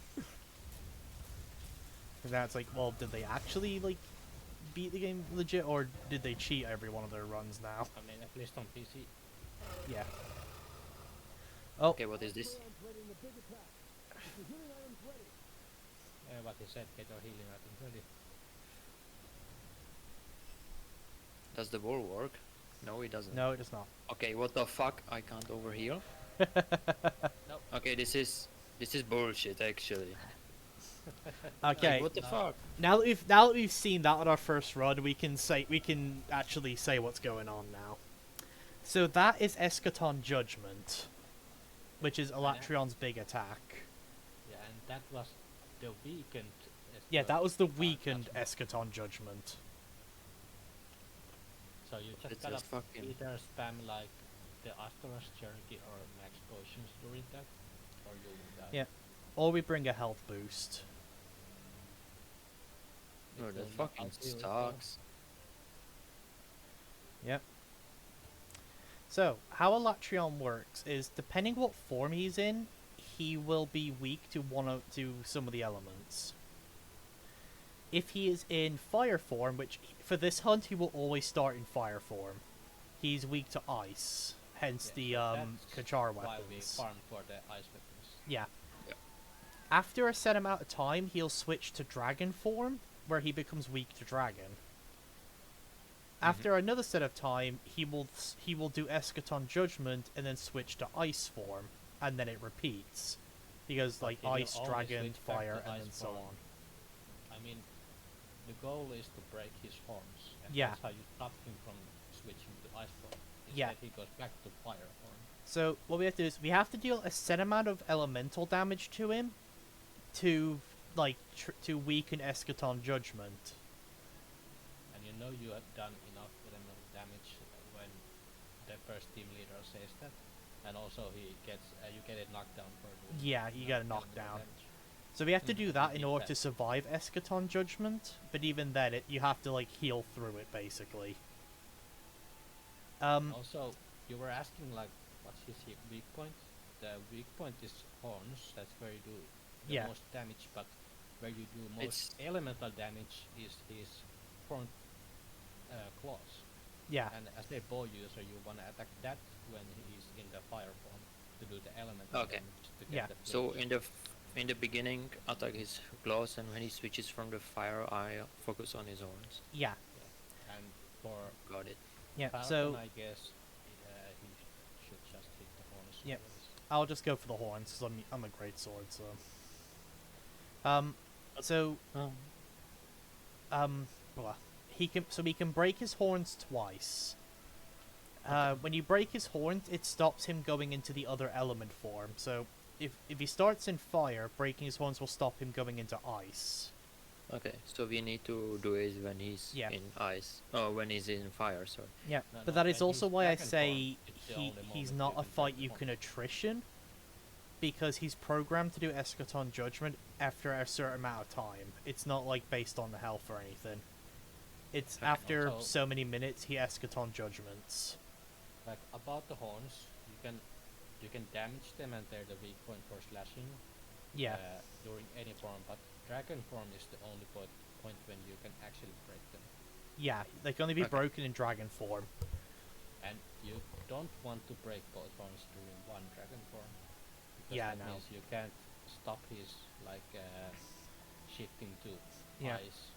And now it's like, well, did they actually beat the game legit, or did they cheat every one of their runs now? I mean, at least on PC. Yeah. Oh, Okay, what is this? What he said, get your healing items ready. Does the wall work? No, it doesn't. no, it does not. Okay, what the fuck? I can't overheal. Nope. Okay, this is bullshit actually. Okay. Like, what the fuck? Now that we've seen that on our first run, we can actually say what's going on now. So that is Eschaton Judgment, which is Elatrion's big attack. Yeah, and that was the weakened. Yeah, that was the attack, weakened that's Eschaton Judgment. So you just It's gotta just fucking- either spam like the Astoros Cherokee or max potions during that, or you will die. Yeah. Or we bring a health boost. It No, will that not fucking outdo it all. sucks. Yep. So, how Elatrion works is, depending what form he's in, he will be weak to some of the elements. If he is in fire form, which for this hunt he will always start in fire form, he's weak to ice. Hence the Yeah, so that's Kachar why we weapons. farm for the ice weapons. Yeah. Yeah. After a set amount of time, he'll switch to dragon form, where he becomes weak to dragon. After another set of time, he will do Eschaton Judgment and then switch to ice form, and then it repeats. He goes But like he will ice, only dragon, switch back fire, to and then ice so form. on. I mean, the goal is to break his horns, and Yeah. that's how you stop him from switching to ice form. Yeah. Instead, he goes back to fire form. So what we have to do is we have to deal a set amount of elemental damage to him to to weaken Eschaton Judgment. And you know you have done enough elemental damage when the first team leader says that, and also you get it knocked down for doing Yeah, you got a elemental knockdown. damage. So we have to do that in Indeed, order to that. survive Eschaton Judgment, but even then, you have to heal through it basically. Also, you were asking what's his weak point? The weak point is horns. That's where you do the Yeah. most damage, but where you do most It's- elemental damage is his front claws. Yeah, And as a bow user, you wanna attack that when he's in the fire form to do the elemental Okay. damage to get Yeah. the So flinch. in the beginning, attack his claws, and when he switches from the fire, I focus on his horns. yeah, And for Got it. yeah. Falcon, So I guess he should just hit the horns. Yep. always. I'll just go for the horns because I'm a great sword. So, blah. He can break his horns twice. When you break his horns, it stops him going into the other element form. So if he starts in fire, breaking his horns will stop him going into ice. Okay, so we need to do it when he's Yeah. in ice. Oh, when he's in fire, sorry. Yeah, No, but no, that is when also he's why I dragon form, say it's the he's only moment not you a can fight dragon you form. can attrition, because he's programmed to do Eschaton Judgment after a certain amount of time. It's not like based on the health or anything. It's Okay. after Also- so many minutes he Eschaton Judgments. Like about the horns, you can damage them and they're the weak point for slashing. Yeah, During any form, but dragon form is the only point when you can actually break them. yeah, they can only be Okay. broken in dragon form. And you don't want to break both forms during one dragon form. Because Yeah, that no. means you can't stop his shifting to Yeah. ice.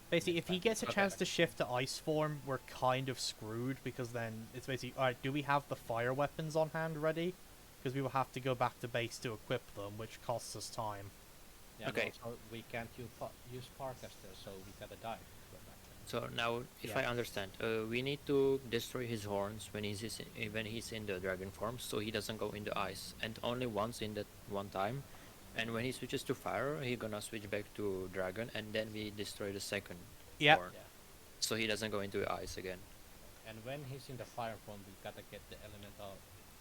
Basically, Next if he time. gets a Okay. chance to shift to ice form, we're kind of screwed, because then it's basically, alright, do we have the fire weapons on hand ready? Because we will have to go back to base to equip them, which costs us time. Yeah, Okay. So we can't use Farcaster, so we gotta die. to go back then. So now, if Yeah. I understand, we need to destroy his horns when he's in the dragon form, so he doesn't go into ice, and only once in that one time. And when he switches to fire, he gonna switch back to dragon, and then we destroy the second Yep. horn, Yeah. so he doesn't go into ice again. And when he's in the fire form, we gotta get the elemental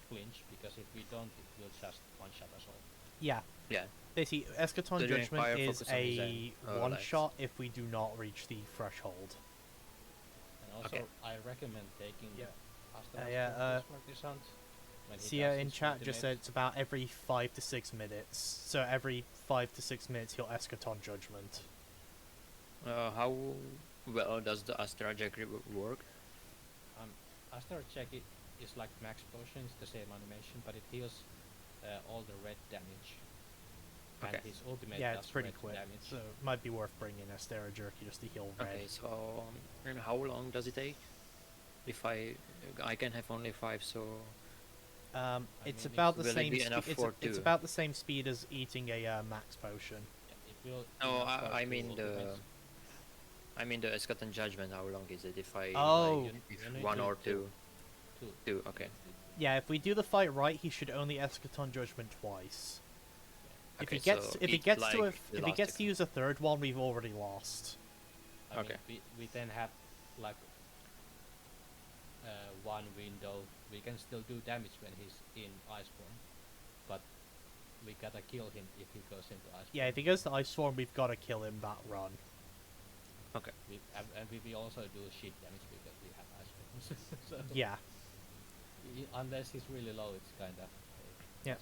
flinch, because if we don't, it will just one-shot us all. Yeah. Yeah. Basically, Eschaton So during Judgment fire, is focus on his a own, one-shot if we do not reach the threshold. And also, Okay. I recommend taking Yeah. the Astaroth yeah, Partisan. When he Sia does in his chat just said ultimate. it's about every 5 to 6 minutes. So every 5 to 6 minutes he'll Eschaton Judgment. How well does the Astra Jack work? Astaroth check is like max potions, the same animation, but it heals all the red damage. Okay. And his ultimate Yeah, does it's pretty red quick. damage. So it might be worth bringing Astera Jerky just to heal red. Okay, so and how long does it take? If I can have only 5, so It's mean, about the will it same. be enough It's, for it's two? about the same speed as eating a max potion. Yeah, it will No, enough for I two mean the ultimates. Eschaton Judgment. How long is it? If I Oh. like, You if need 1 to or do 2? Two. 2. Okay. Yeah, if we do the fight right, he should only Eschaton Judgment twice. If Okay, he gets so if he it's gets to like the if he last gets to account. use a third one, we've already lost. I Okay. mean, we then have like one window. We can still do damage when he's in iceborn, but we gotta kill him if he goes into iceborn. Yeah, if he goes to ice form, we've got to kill him that run. Okay. We also do shit damage because we have iceborns. So Yeah. Unless he's really low, it's kind of Yeah.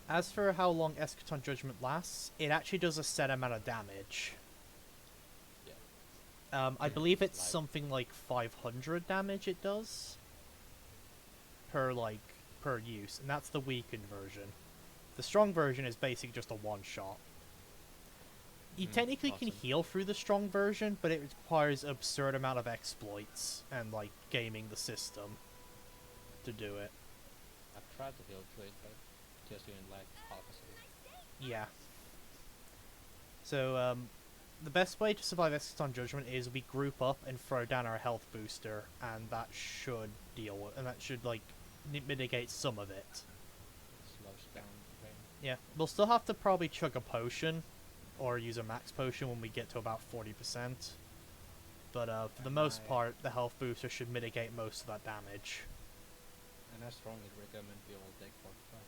As for how long Eschaton Judgment lasts, it actually does a set amount of damage. I believe it's Like- something like 500 damage it does per use, and that's the weakened version. The strong version is basically just a one shot. You technically can awesome. heal through the strong version, but it requires absurd amount of exploits and like gaming the system to do it. I've tried to heal through it, but just doing like half a second. Yeah. So, the best way to survive Eschaton Judgment is we group up and throw down our health booster, and that should like mitigate some of it. It slows down the pain. Yeah, we'll still have to probably chug a potion, or use a max potion when we get to about 40%. But for the most Right. part, the health booster should mitigate most of that damage. And I strongly recommend we all take 45.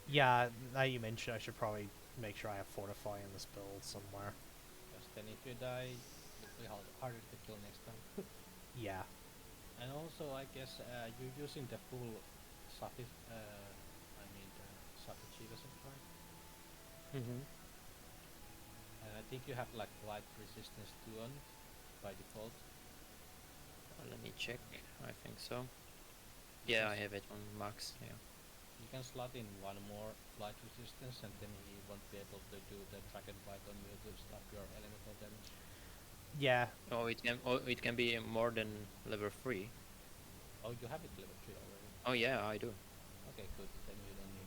Yeah, now you mention, I should probably make sure I have Fortify in this build somewhere. Because then if you die, it'll be harder to kill next time. Yeah. And also, I guess you're using the full Safi, the Safi Chiva supply. Mm-hmm. And I think you have like light resistance 2 on it by default. Let me check. I think so. Yeah, I have it on max. Yeah. You can slot in one more light resistance, and then he won't be able to do the dragon bite on you to stop your elemental damage. Yeah. It can be more than level 3. Oh, you have it level 3 already. Oh yeah, I do. Okay, good. Then you don't need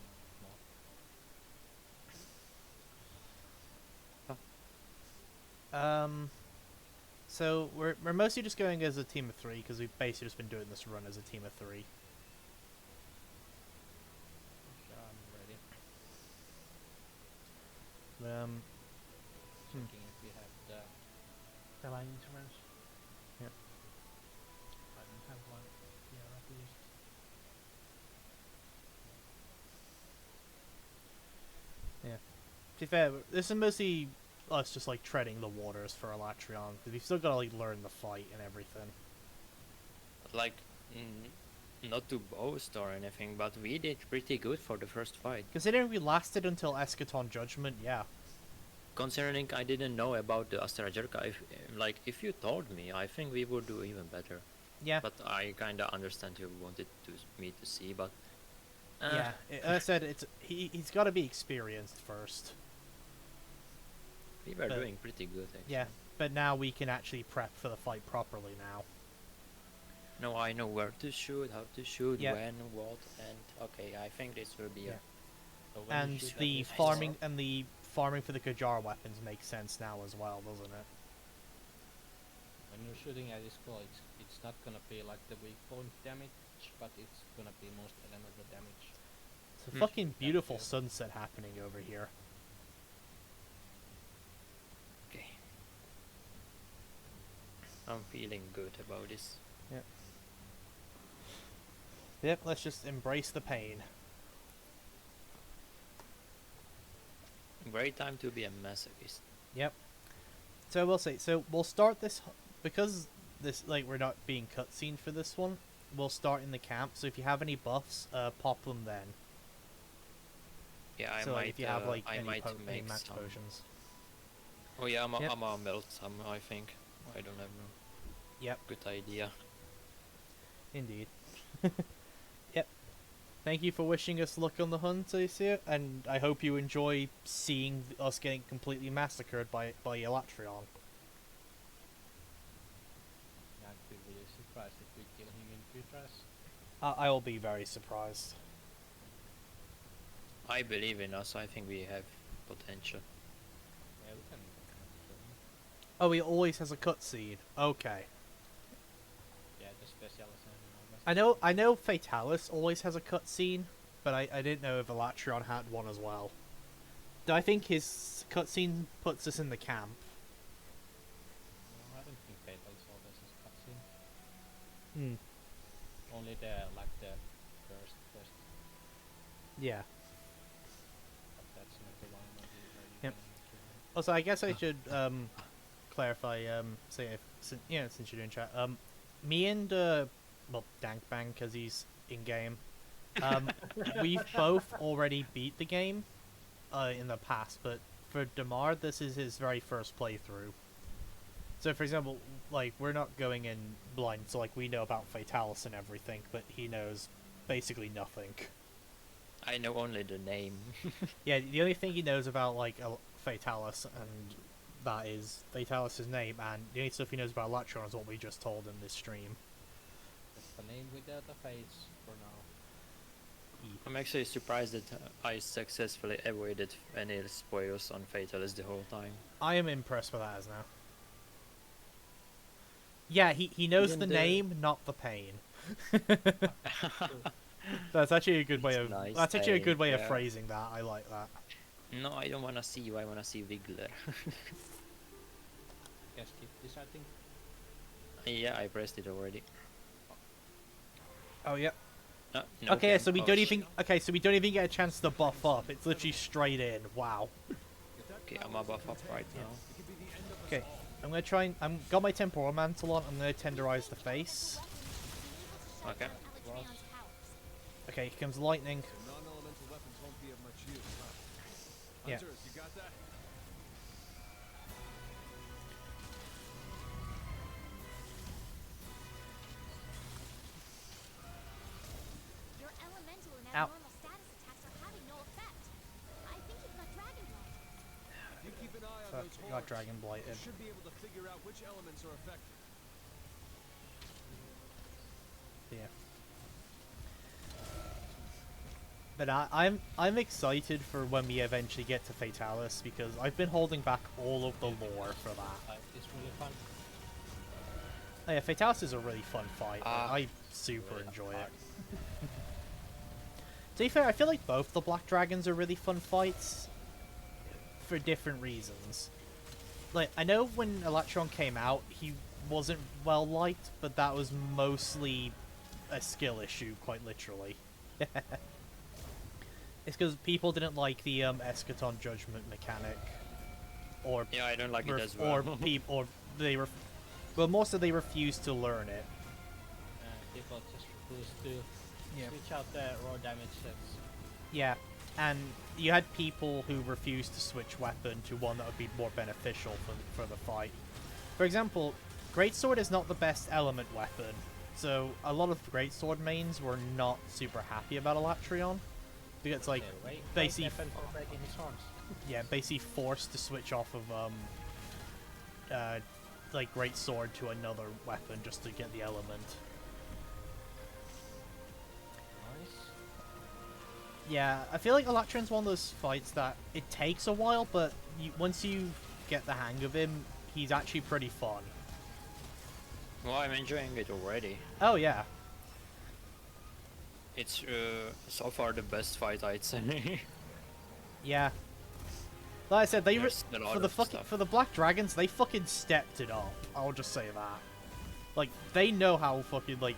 more. So we're mostly just going as a team of 3 because we've basically just been doing this run as a team of 3. Okay, I'm ready. Um, Checking if we feline instruments. Yep. I don't have one here at least. To be fair, this is mostly us just like treading the waters for Elatrion, because we've still got to like learn the fight and everything. Like, not to boast or anything, but we did pretty good for the first fight. Considering we lasted until Eschaton Judgment, yeah. Concerning I didn't know about the Astrajerka, if you told me, I think we would do even better. Yeah. But I kinda understand you wanted me to see, but Yeah, as I said, he's got to be experienced first. we were but- doing pretty good actually. Yeah, but now we can actually prep for the fight properly now. No, I know where to shoot, how to shoot, Yeah. when, what, and okay, I think this will be Yeah. So when you And shoot at the this farming door, and the farming for the Kajar weapons makes sense now as well, doesn't it? when you're shooting at this core, it's not gonna be like the weak point damage, but it's gonna be most elemental damage. It's a Hmm. fucking beautiful Yeah. sunset happening over here. Okay. I'm feeling good about this. Yep, let's just embrace the pain. Great time to be a masochist. Yep. So we'll say, so we'll start this, because this, like, we're not being cutscene for this one, we'll start in the camp, so if you have any buffs, pop them then. Yeah, I So might. like, if you have, like, I any, might any make max some. potions. Oh yeah, Yep. I'm gonna melt some. I think. I don't have no Yep, good idea. indeed. Yep. Thank you for wishing us luck on the hunt, Aesir, and I hope you enjoy seeing us getting completely massacred by Elatrion. I'd be really surprised if we kill him in 3 tries. I will be very surprised. I believe in us. I think we have potential. Yeah, we can kill him. Oh, he always has a cutscene. Okay. Yeah, the special and I know Fatalis always has a cutscene, but I didn't know if Elatrion had one as well. Do I think his cutscene puts us in the camp? No, I don't think Fatal saw this as cutscene. Hmm. Only the first quest, Yeah. but that's not the one where you Yep. can kill him. Also, I guess I should clarify. Say if since you're doing chat. Me and well, Dankbang, because he's in game. We've both already beat the game in the past, but for Damar, this is his very first playthrough. So, for example, like, we're not going in blind, so, like, we know about Fatalis and everything, but he knows basically nothing. I know only the name. Yeah, the only thing he knows about, like, Fatalis, and that is Fatalis' name, and the only stuff he knows about Latron is what we just told in this stream. That's the name without a face for now. I'm actually surprised that I successfully avoided any spoils on Fatalis the whole time. I am impressed with that as now. Yeah, he knows the Even the- name, not the pain. That's actually a good way It's of nice that's actually a saying, good way of yeah. phrasing that. I like that. No, I don't wanna see you. I wanna see Wiggler. Can skip this, I think. Yeah, I pressed it already. Oh yeah. No, Okay, so we oh, don't even so we don't even get a chance to buff up. It's literally straight in. Wow. Okay, I'm a buff up right now. Okay, I'm gonna try and got my temporal mantle on. I'm gonna tenderize the face. Okay. Elatrion's powers. Okay, here comes lightning. The non-elemental weapons won't be of much use, huh? Yeah. Hunters, you got that? Your elemental and Ow. abnormal status attacks are having no effect. I think you've got dragon blood. If you keep an eye on Fuck, those I got horns, dragon you blighted. should be able to figure out which elements are affected. Yeah. But I'm excited for when we eventually get to Fatalis, because I've been holding back all of the lore for that. It's really fun. Oh, yeah, Fatalis is a really fun fight. Ah, I super really enjoy hard. it. To be fair, I feel like both the Black Dragons are really fun fights for different reasons. like, I know when Electron came out, he wasn't well liked, but that was mostly a skill issue, quite literally. It's because people didn't like the Eschaton Judgment mechanic, or Yeah, I don't like it as well. or they were, well, most of they refused to learn it. People just refuse to Yeah. switch out the raw damage sets. Yeah, and you had people who refused to switch weapon to one that would be more beneficial for the fight. For example, Greatsword is not the best element weapon, so a lot of Greatsword mains were not super happy about Elatrion. Because it's like, basically, Weapon for breaking his arms. yeah, basically forced to switch off of like Greatsword to another weapon just to get the element. Nice. Yeah, I feel like Electrion's one of those fights that it takes a while, but once you get the hang of him, he's actually pretty fun. Well, I'm enjoying it already. Oh yeah, It's so far the best fight, I'd say. yeah. Like I said, they There's a lot for the of fucking stuff. for the Black Dragons, they fucking stepped it up. I'll just say that. Like they know how fucking like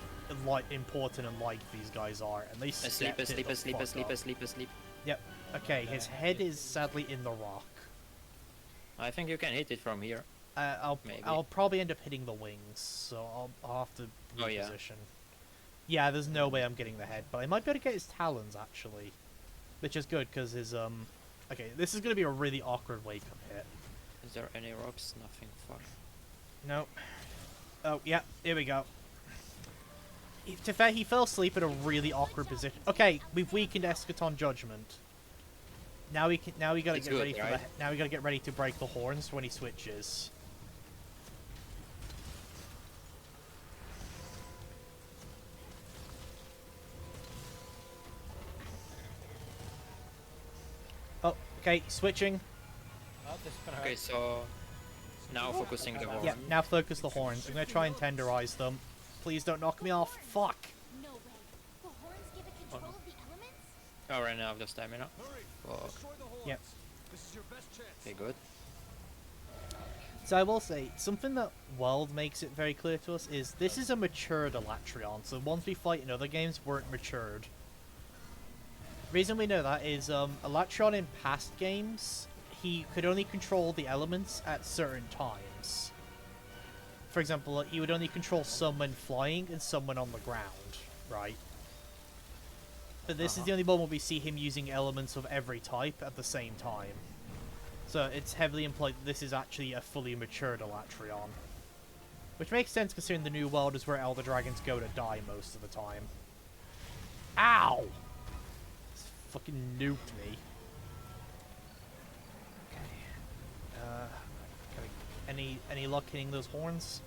important and liked these guys are, and they Asleep, stepped it asleep, the asleep, fuck asleep, up. asleep, asleep. Yep. Okay, his head is sadly in the rock. I think you can hit it from here. Maybe. I'll probably end up hitting the wings, so I'll have to Oh, yeah. reposition. Yeah, there's no way I'm getting the head, but I might be able to get his talons actually, which is good because his Okay, this is gonna be a really awkward wake up hit. Is there any rocks? Nothing. Fuck. Nope. Oh yeah, here we go. To be fair, he fell asleep in a really awkward position. Okay, we've weakened Eschaton Judgment. Now we can. Now we gotta It's get good, ready for right? the. Now we gotta get ready to break the horns when he switches. Oh, okay, switching. Oh, this is gonna Okay, hurt. so now focusing the horn. Yeah, now focus the horns. I'm gonna try and tenderize them. Please don't knock me off. Fuck. No way. The horns give it control of the elements? Oh, right now I have the stamina. Hurry! Fuck. Destroy the horns. Yep. This is your best chance. Okay, good. So I will say, something that World makes it very clear to us is this is a matured Elatrion, so the ones we fight in other games weren't matured. Reason we know that is, Elatrion in past games, he could only control the elements at certain times. For example, he would only control some when flying and some when on the ground, right? But this is the only one where we see him using elements of every type at the same time. So it's heavily implied that this is actually a fully matured Elatrion. Which makes sense considering the new world is where Elder Dragons go to die most of the time. Ow! This fucking nuked me. Okay. Any luck hitting those horns?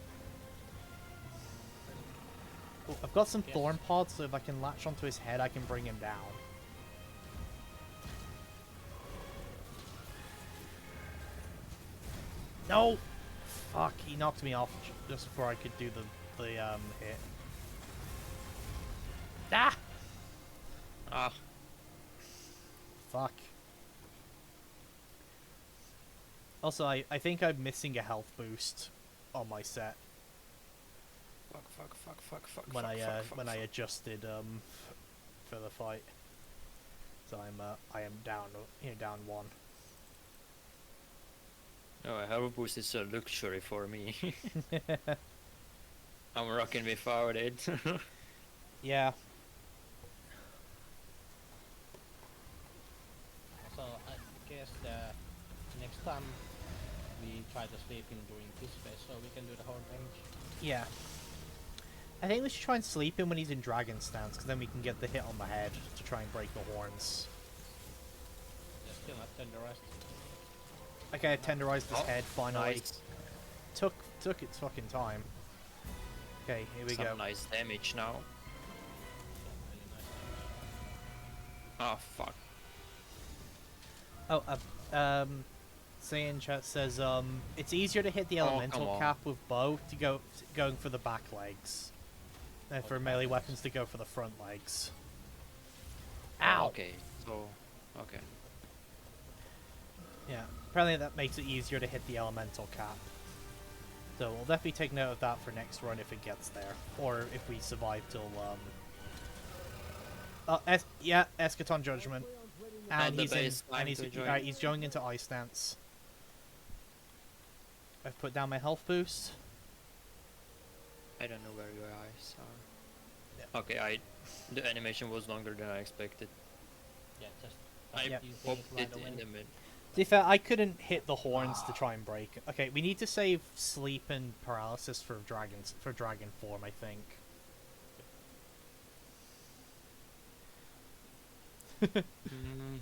Oh, I've got some Yes. thorn pods, so if I can latch onto his head, I can bring him down. No! Fuck, he knocked me off just before I could do the hit. Ah! Ah, Fuck. Also, I think I'm missing a health boost on my set fuck. when fuck, I adjusted for the fight. So I am down down one. No, a health boost is a luxury for me. I'm rocking without it. Yeah. So I guess the next time we try to sleep in during this phase, so we can do the horn range. Yeah. I think we should try and sleep him when he's in dragon stance, because then we can get the hit on the head to try and break the horns. They're still not tenderized. Okay, I tenderized his Oh, head finally. Nice. Took its fucking time. Okay, here we Some go. nice damage now. Really nice. Oh fuck. Oh, Saiyan chat says it's easier to hit the Oh, elemental come on. cap with bow to going for the back legs, than for melee weapons to go for the front legs. Ow! Okay, so okay. Yeah, apparently that makes it easier to hit the elemental cap. So we'll definitely take note of that for next run if it gets there, or if we survive till Eschaton Judgment, and the he's in, base time and to join. alright, he's going into Ice Stance. I've put down my health boost. I don't know where your eyes are. Yeah. Okay, the animation was longer than I expected. Yeah, just I Yep. you see popped right it away. in the mid. To be fair, I couldn't hit the horns to try and break. Okay, we need to save sleep and paralysis for dragon form, I think. Mm,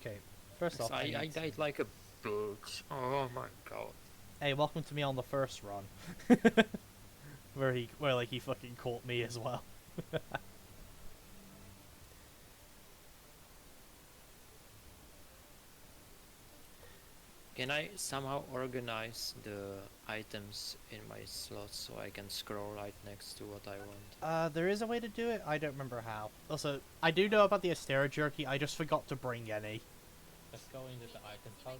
Okay, first off, I need to- died like a bitch. Oh my god. Hey, welcome to me on the first run, where he fucking caught me as well. Can I somehow organize the items in my slots so I can scroll right next to what I want? There is a way to do it. I don't remember how. Also, I do know about the Astera jerky. I just forgot to bring any. Just go into the item pouch,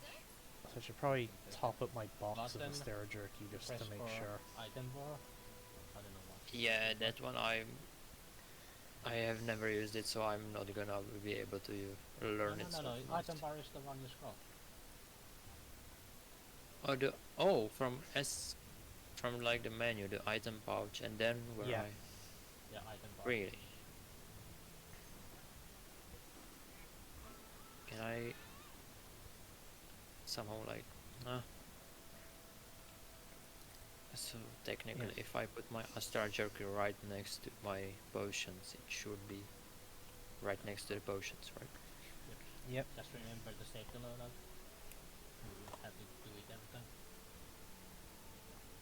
So I should probably top up my box of Button, Astera jerky just press to make for sure. item bar. I don't know what. Yeah, that one I have never used it, so I'm not gonna be able to learn it. No, so item fast. bar is the one you scroll. From like the menu, the item pouch, and then where Yeah. Yeah, item bar. really can I somehow like so technically if I put my Astar Jerky right next to my potions, it should be right next to the potions, right? Yep. Just remember the safety loadout. You have to do it every time.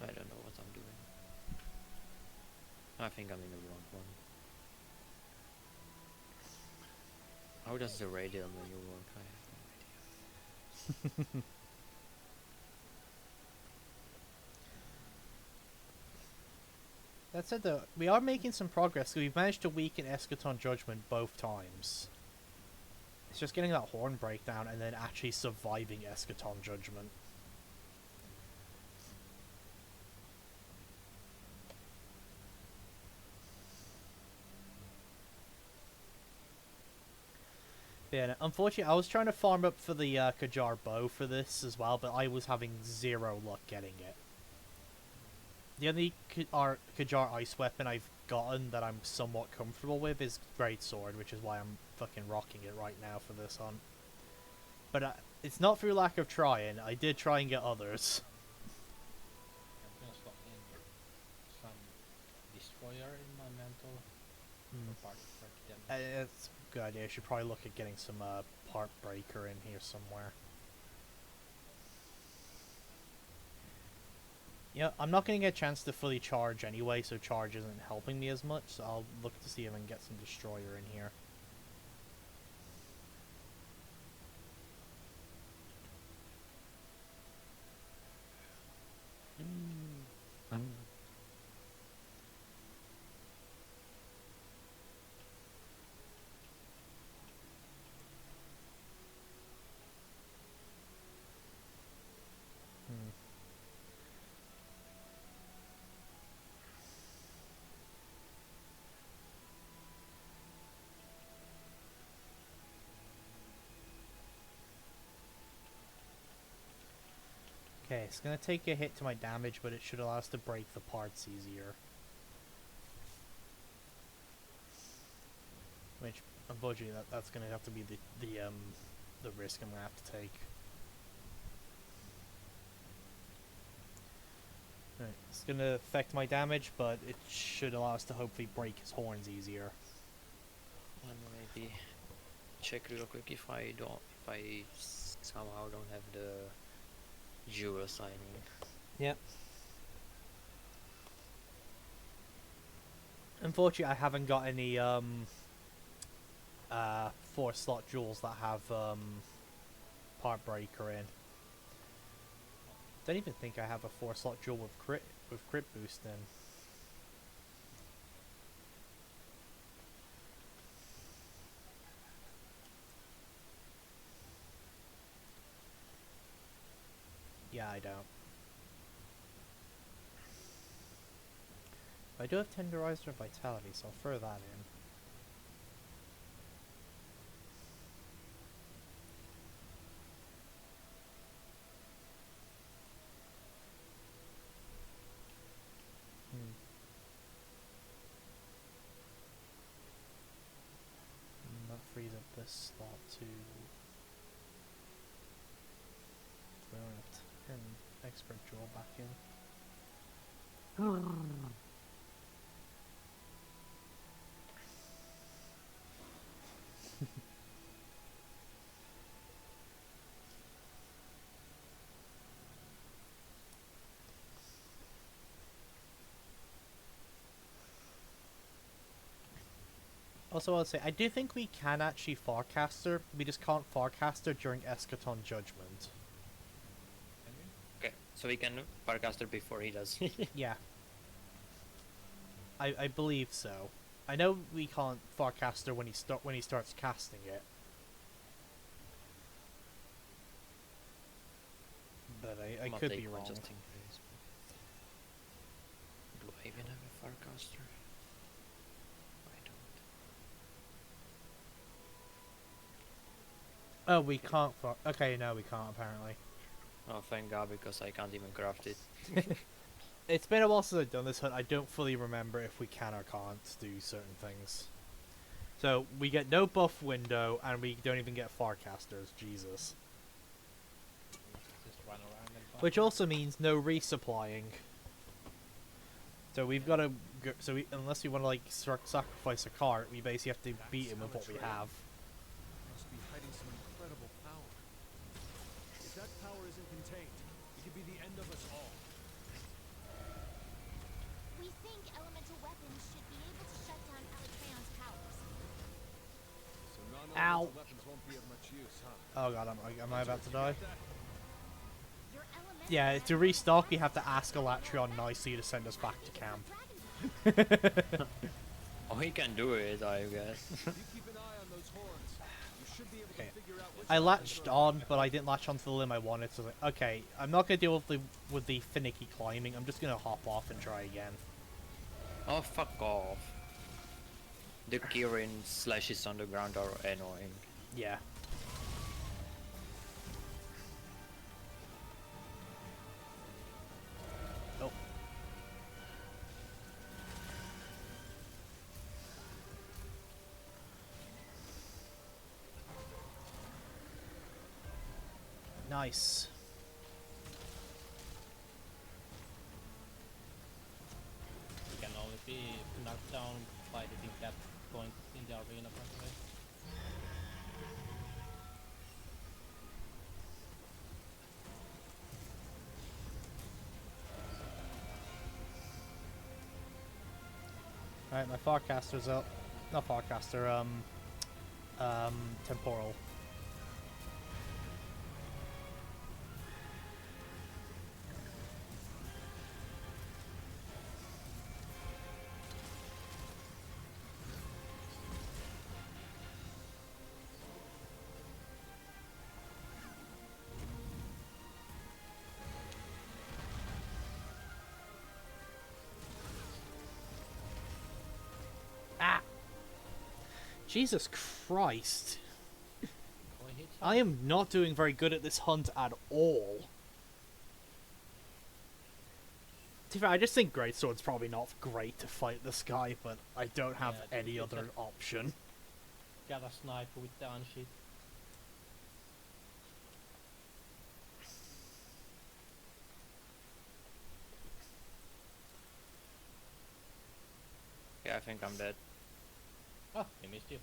I don't know what I'm doing. I think I'm in the wrong one. How does the radial menu work? I have no idea. That said, though, we are making some progress. We've managed to weaken Eschaton Judgment both times. It's just getting that horn breakdown and then actually surviving Eschaton Judgment. Yeah, unfortunately, I was trying to farm up for the Kajar bow for this as well, but I was having zero luck getting it. The only Kajar ice weapon I've gotten that I'm somewhat comfortable with is Greatsword, which is why I'm fucking rocking it right now for this hunt. But it's not through lack of trying. I did try and get others. I'm gonna swap in some destroyer in my mantle. Part break them. It's a good idea. I should probably look at getting some part breaker in here somewhere. Yeah, I'm not going to get a chance to fully charge anyway, so charge isn't helping me as much, so I'll look to see if I can get some destroyer in here. Okay, it's going to take a hit to my damage, but it should allow us to break the parts easier. Which, unfortunately, that's going to have to be the risk I'm going to have to take. Right, it's going to affect my damage, but it should allow us to hopefully break his horns easier. And maybe check real quick if I somehow don't have the jewel signing. Yep. Unfortunately, I haven't got any 4-slot jewels that have part breaker in. Don't even think I have a 4-slot jewel with crit boost in. don't. I do have Tenderizer and Vitality, so I'll throw that in. That frees up this slot to... We don't have to turn Expert Draw back in. Also, I'll say, I do think we can actually Farcaster. We just can't Farcaster during Eschaton Judgment. Okay, so we can Farcaster before he does. Yeah. I believe so. I know we can't Farcaster when he starts casting it. But I I'll could take be one wrong. just in case. Do I even have a Farcaster? I don't. Oh, we can't okay, no, we can't apparently. Oh, thank God, because I can't even craft it. It's been a while since I've done this hunt. I don't fully remember if we can or can't do certain things. So, we get no buff window, and we don't even get Farcasters. Jesus. Just run around and fight. Which also means no resupplying. So we've got to... unless we want to, like, sacrifice a cart, we basically have to beat him with what we have. Must be hiding some incredible power. If that power isn't contained, it could be the end of us all. We think elemental weapons should be able to shut down Alatreon's powers. So Ow. non-elemental weapons won't be of much use, huh? Oh god, am I about to You die? got that? Your elemental Yeah, to weapons restock, are we have to ask Alatreon nicely to send us back to camp. Oh, he can do it, I guess. You keep an eye on those horns. You should be able Okay. to figure out which I weapons latched are on, but I didn't latch onto the limb I wanted, so I was like, okay, I'm not going to deal with the finicky climbing, I'm just going to hop off and try again. Oh, fuck off. The Kirin slashes on the ground are annoying. Yeah. Oh. Nice. You can only be knocked down by hitting that point in the arena, probably. Alright, my Farcaster's up. Not Farcaster, Temporal. Ah! Jesus Christ. Only hit I am not doing very good at this hunt at all. To be fair, I just think Greatsword's probably not great to fight this guy, but I don't have Yeah, any it's other a- option. got a sniper with down shit. Yeah, I think I'm dead. Oh, he missed you.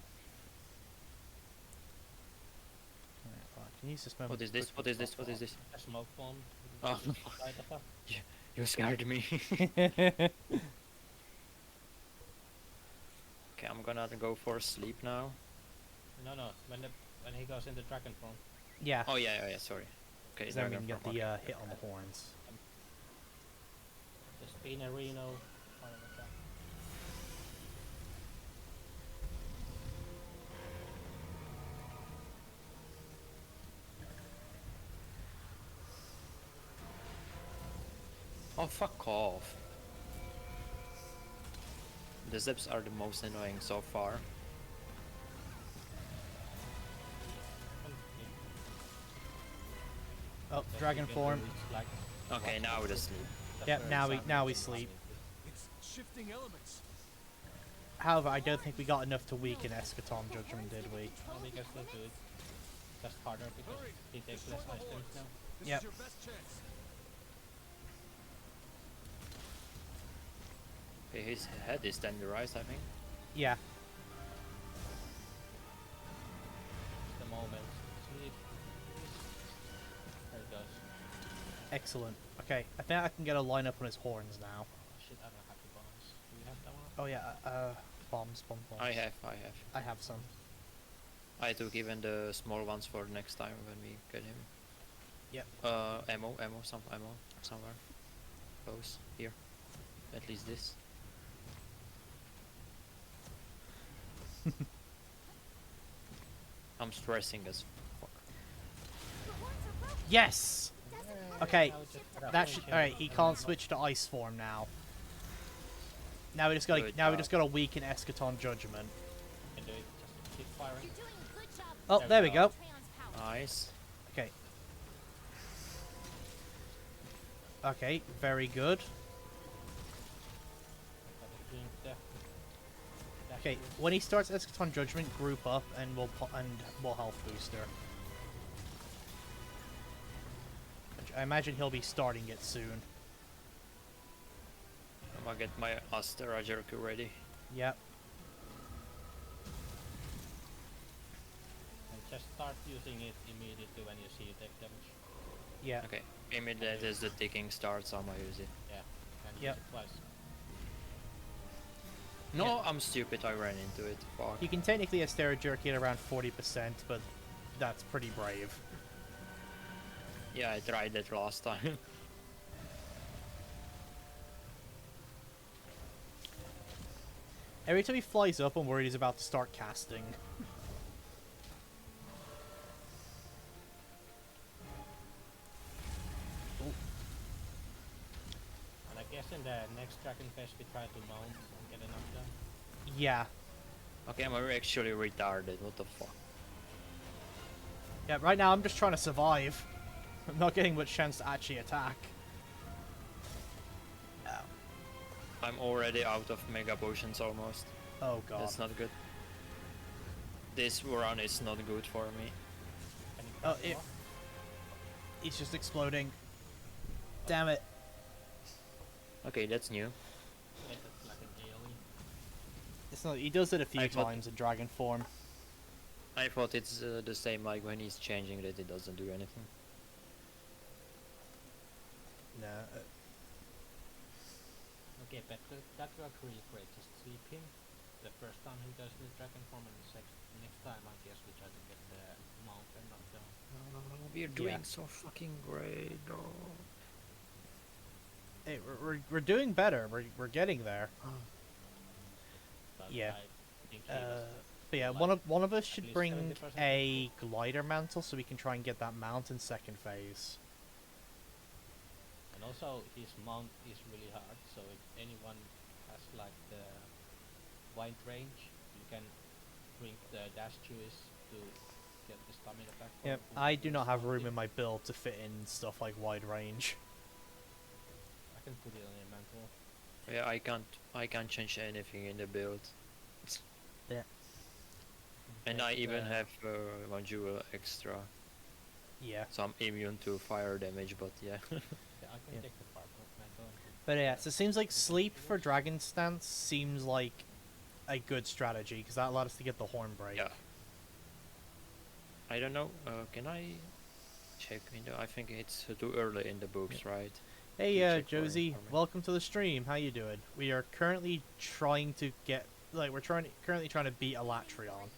Alright, fine. Can you use this moment What is to this? quickly What is this? pop What is off? this? A smoke bomb. Oh, no. Right at her. You scared me. Okay, I'm gonna go for sleep now. No, when he goes into dragon form. Yeah, Oh yeah, sorry. Okay, 'cause then we dragon can get form, the okay. hit on the horns. The Spinnerino. Oh, fuck off. The zips are the most annoying so far. Oh, dragon form. Okay, now it is sleep. Yep, now we sleep. It's shifting elements. However, I don't think we got enough to weaken Eschaton Judgment, did we? We can still do it. Just harder because Hurry, he takes destroy less the ice damage hordes. now. This Yep. is your best chance. Okay, his head is tenderized, I think. Yeah. The moment. Sleep. There it goes. Excellent. Okay, I think I can get a line up on his horns now. Oh shit, I don't have the bombs. Do you have that one? Oh yeah, bombs. I have. I have some. I took even the small ones for next time when we get him. Yep. Ammo somewhere. Close here. At least this. I'm stressing as fuck. Yes! Okay, Now just that should. Alright, he can't switch to ice form now. Now we just gotta. Good Now we job. just gotta weaken Eschaton Judgment. can do it. Just keep firing. You're doing a good job. Oh, there we go. Trayon's power. Nice. Okay. Okay, very good. Okay, when he starts Eschaton Judgment, group up and we'll health booster. Which I imagine he'll be starting it soon. I'm gonna get my Astera Jerku ready. Yep. And just start using it immediately when you see you take damage. Yeah. Okay. Immediately as the ticking starts, I'm gonna use it. Yeah. And Yep. use it twice. No, Yeah. I'm stupid. I ran into it. Fuck. You can technically Astera Jerky at around 40%, but that's pretty brave. Yeah, I tried that last time. Every time he flies up, I'm worried he's about to start casting. And I guess in the next Dragon Fest we try to mount and get a knockdown. Yeah. Okay, I'm actually retarded. What the fuck? Yeah, right now I'm just trying to survive. I'm not getting much chance to actually attack. I'm already out of mega potions almost. Oh god. That's not good. This run is not good for me. Can you Oh, press the it- lock? He's just exploding. Damn it. Okay, that's new. Make it like an AoE. It's not. He does it a few I thought- times in dragon form. I thought it's the same like when he's changing that it doesn't do anything. No. Okay, but that worked really great. Just sweep him the first time he does the Dragon form, and the next time I guess we try to get the mount and knockdown. We're doing doing so fucking great, though. Hey, we're doing better. We're getting there. But Yeah. I think he was But yeah, like one of us at should least bring 70%. a glider mantle so we can try and get that mount in second phase. And also his mount is really hard, so if anyone has like the wide range, you can drink the dash juice to get the stamina back. for Yep, boosting I do your not have stamina. room in my build to fit in stuff like wide range. I can put it on your mantle. Yeah, I can't change anything in the build. Yeah. And I even have 1 jewel extra, Yeah. so I'm immune to fire damage. But yeah, Yeah, I can Yeah. take the part of mantle. and put But yeah, the- so it seems like sleep for dragon stance seems like a good strategy because that allowed us to get the horn break. yeah. I don't know. Can I check? I think it's too early in the books, right? Hey, Can you check for Josie, me? welcome to the stream. How you doing? We are currently trying to get, like, currently trying to beat Alatreon.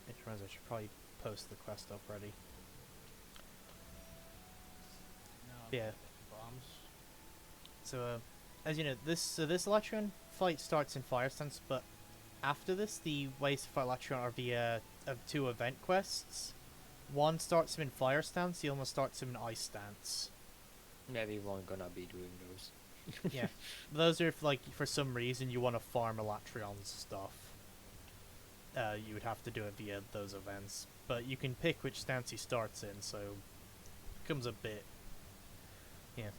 It turns out I should probably post the quest up ready. Now Yeah. the bombs. So, as you know, this Alatreon fight starts in Fire Stance, but after this, the ways to fight Alatreon are via of 2 event quests. One starts him in Fire Stance, the other one starts him in Ice Stance. Yeah, we weren't gonna be doing those. Yeah, those are if, like, for some reason you want to farm Elatrion's stuff. You would have to do it via those events, but you can pick which stance he starts in, so it becomes a bit, yeah.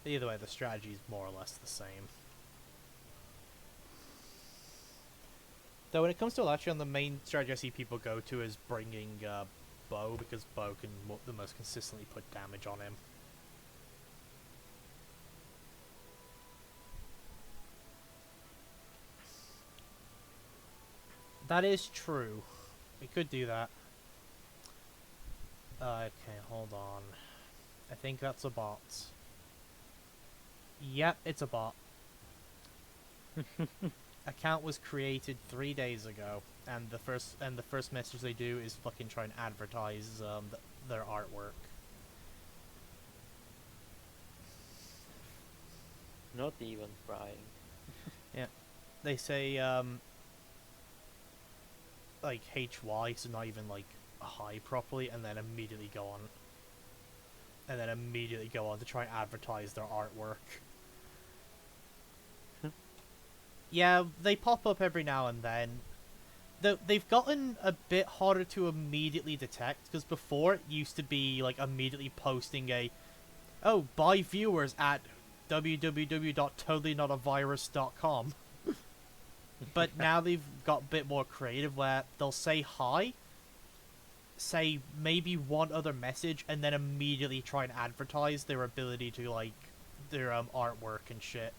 Either way, the strategy is more or less the same. Though when it comes to Elatrion, the main strategy I see people go to is bringing Bow, because Bow can the most consistently put damage on him. That is true. We could do that. Okay, hold on. I think that's a bot. Yep, it's a bot. Account was created 3 days ago, and the first message they do is fucking try and advertise their artwork. Not even trying. Yeah, they say like HY, so not even like high properly, and then immediately go on to try and advertise their artwork. Yeah, they pop up every now and then. They've gotten a bit harder to immediately detect, because before it used to be like immediately posting oh, buy viewers at www.totallynotavirus.com. But now they've got a bit more creative where they'll say hi, say maybe one other message, and then immediately try and advertise their ability to, like, their artwork and shit.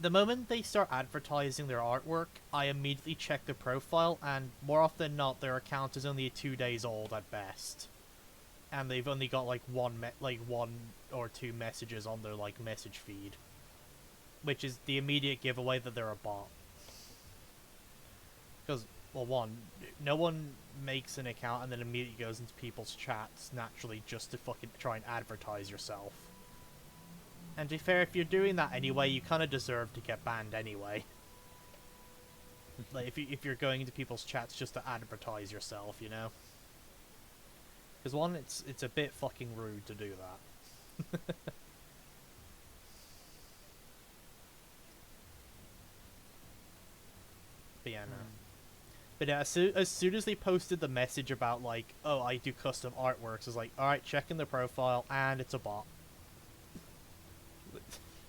The moment they start advertising their artwork, I immediately check their profile, and more often than not, their account is only 2 days old at best, and they've only got like one or two messages on their like message feed, which is the immediate giveaway that they're a bot. Because, well, one, no one makes an account and then immediately goes into people's chats naturally just to fucking try and advertise yourself. And to be fair, if you're doing that anyway, you kind of deserve to get banned anyway. Like, if you're going into people's chats just to advertise yourself, you know? Because one, it's a bit fucking rude to do that. But yeah, no. But yeah, as soon as they posted the message about, like, oh, I do custom artworks, I was like, alright, checking the profile, and it's a bot.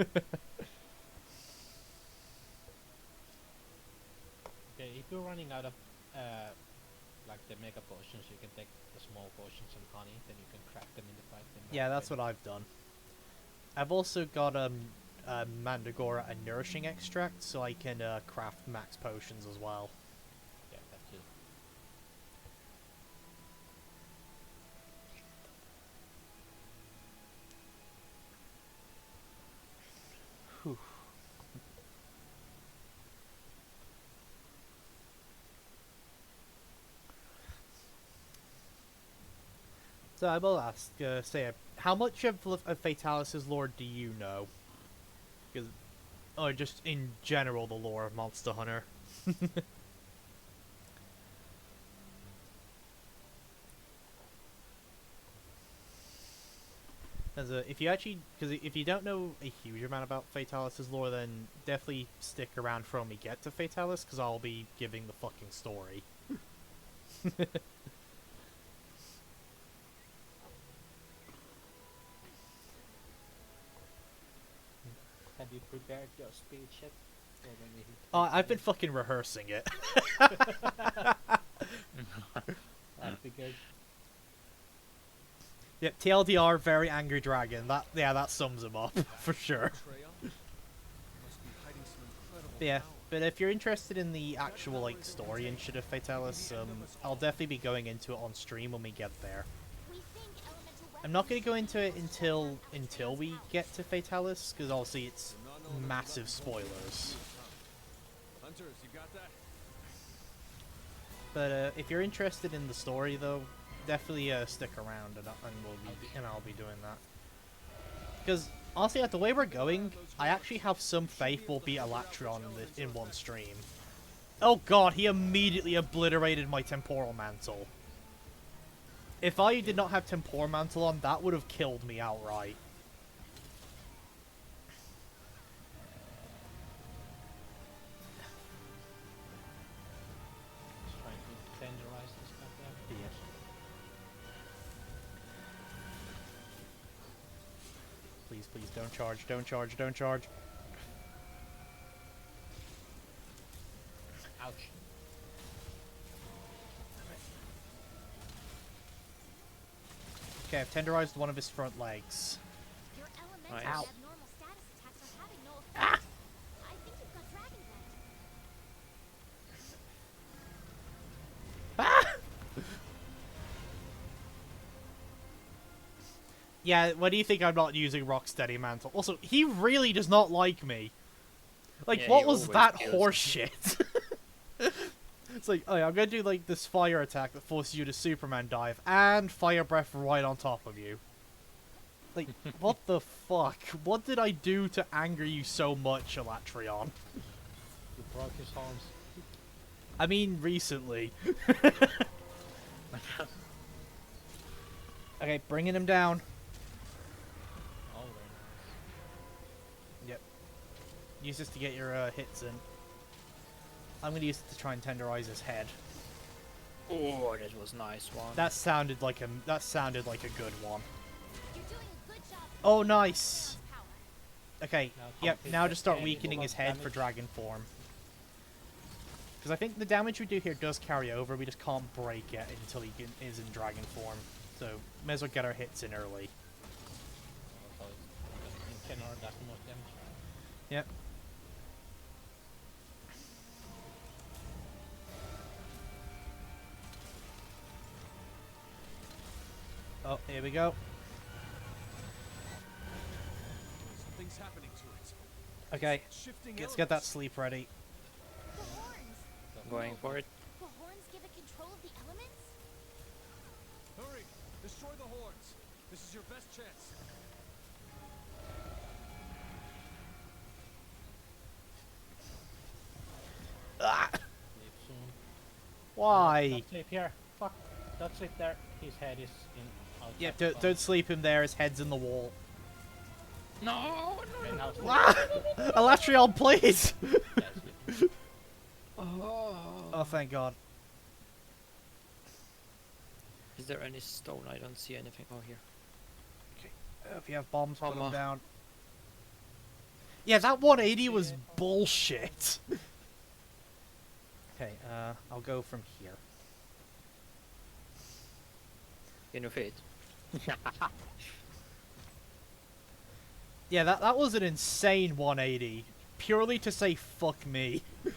Okay, if you're running out of like the mega potions, you can take the small potions and honey, then you can crack them in the fight. Yeah, that's what I've done. I've also got Mandragora and Nourishing Extract, so I can craft max potions as well. Yeah, that too. Whew. So I will ask, how much of Fatalis' lore do you know? Or just in general the lore of Monster Hunter? If you don't know a huge amount about Fatalis' lore, then definitely stick around for when we get to Fatalis, because I'll be giving the fucking story. Have you prepared your speech yet? I've been fucking rehearsing it. I figured. Yep, TLDR, very angry dragon. That sums him up for sure. But yeah, but if you're interested in the actual like story and shit of Fatalis, I'll definitely be going into it on stream when we get there. I'm not going to go into it until we get to Fatalis, because obviously it's massive spoilers. Hunters, you got that? But if you're interested in the story, though, definitely stick around, and I'll be doing that. Because honestly, at the way we're going, I actually have some faith we'll beat Elatrion in one stream. Oh god, he immediately obliterated my temporal mantle. If I did not have Tempor Mantle on, that would have killed me outright. Just trying to tenderize this goddamn. Yes. Please, please, don't charge, don't charge, don't charge. Ouch. Okay, I've tenderized one of his front legs. Your elemental Nice. and Ow. abnormal status attacks are having no effect. I think you've got dragon vent. Yeah, why do you think I'm not using Rocksteady Mantle? Also, he really does not like me. Like, Yeah, what he was always that kills. horseshit? It's like, oh yeah, I'm gonna do like this fire attack that forces you to Superman dive and fire breath right on top of you. Like, what the fuck? What did I do to anger you so much, Elatrion? You broke his horns. I mean, recently. Okay, bringing him down. Oh, very nice. Yep. Use this to get your hits in. I'm gonna use it to try and tenderize his head. Oh, that was nice one. That sounded like a good one. You're doing a good job. Oh, nice. Power. Okay, Now yep, complete now that just start and weakening roll his up head for damage. dragon form. Because I think the damage we do here does carry over, we just can't break it until he is in dragon form. So, may as well get our hits in early. So it's in 10 or that's the most damage. Yep. Oh, here we go. Something's happening to it. Okay, Shifting let's get that elements. sleep ready. The horns. Going for it. The horns give it control of the elements? Hurry! Destroy the horns. This is your best chance. Ah! Leave soon. Why? Don't sleep here. Fuck. Don't sleep there. His head is in outside. Yeah, the don't sleep him there, his head's in the wall. No, Okay, now sleep. Ah! Elatrion, please! Yeah, sleep. Oh, thank God. Is there any stone? I don't see anything. Oh, here. If you have bombs, put them Mama. down. Yeah, that 180 was bullshit. Okay, I'll go from here. Can you fit? Yeah, that was an insane 180. Purely to say fuck me. The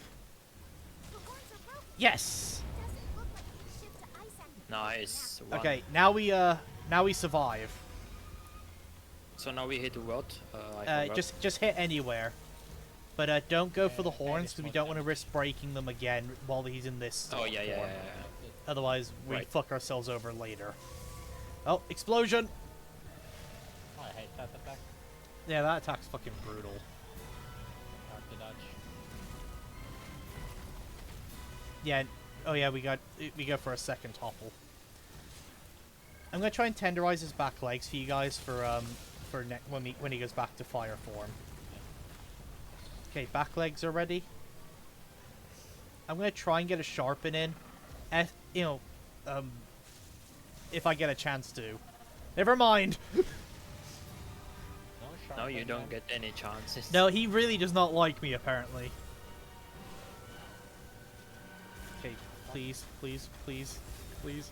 horns are broken. Yes! Doesn't look like we can shift to ice active Nice. One. Okay, now we survive. So now we hit what? I forgot. Just hit anywhere. But don't go for the head horns is because we more don't want to damage. risk breaking them again while he's in this Oh yeah, yeah, form. yeah. Otherwise, we Right. fuck ourselves over later. Oh, explosion! I hate that attack. Yeah, that attack's fucking brutal. Hard to dodge. Yeah. Oh yeah, we go for a second topple. I'm gonna try and tenderize his back legs for you guys for when he goes back to fire form. Okay, back legs are ready. I'm gonna try and get a sharpen in, if I get a chance to. Never mind. No, No, you sharpen don't them. get any chances. No, he really does not like me apparently. Okay, please, please, please, please.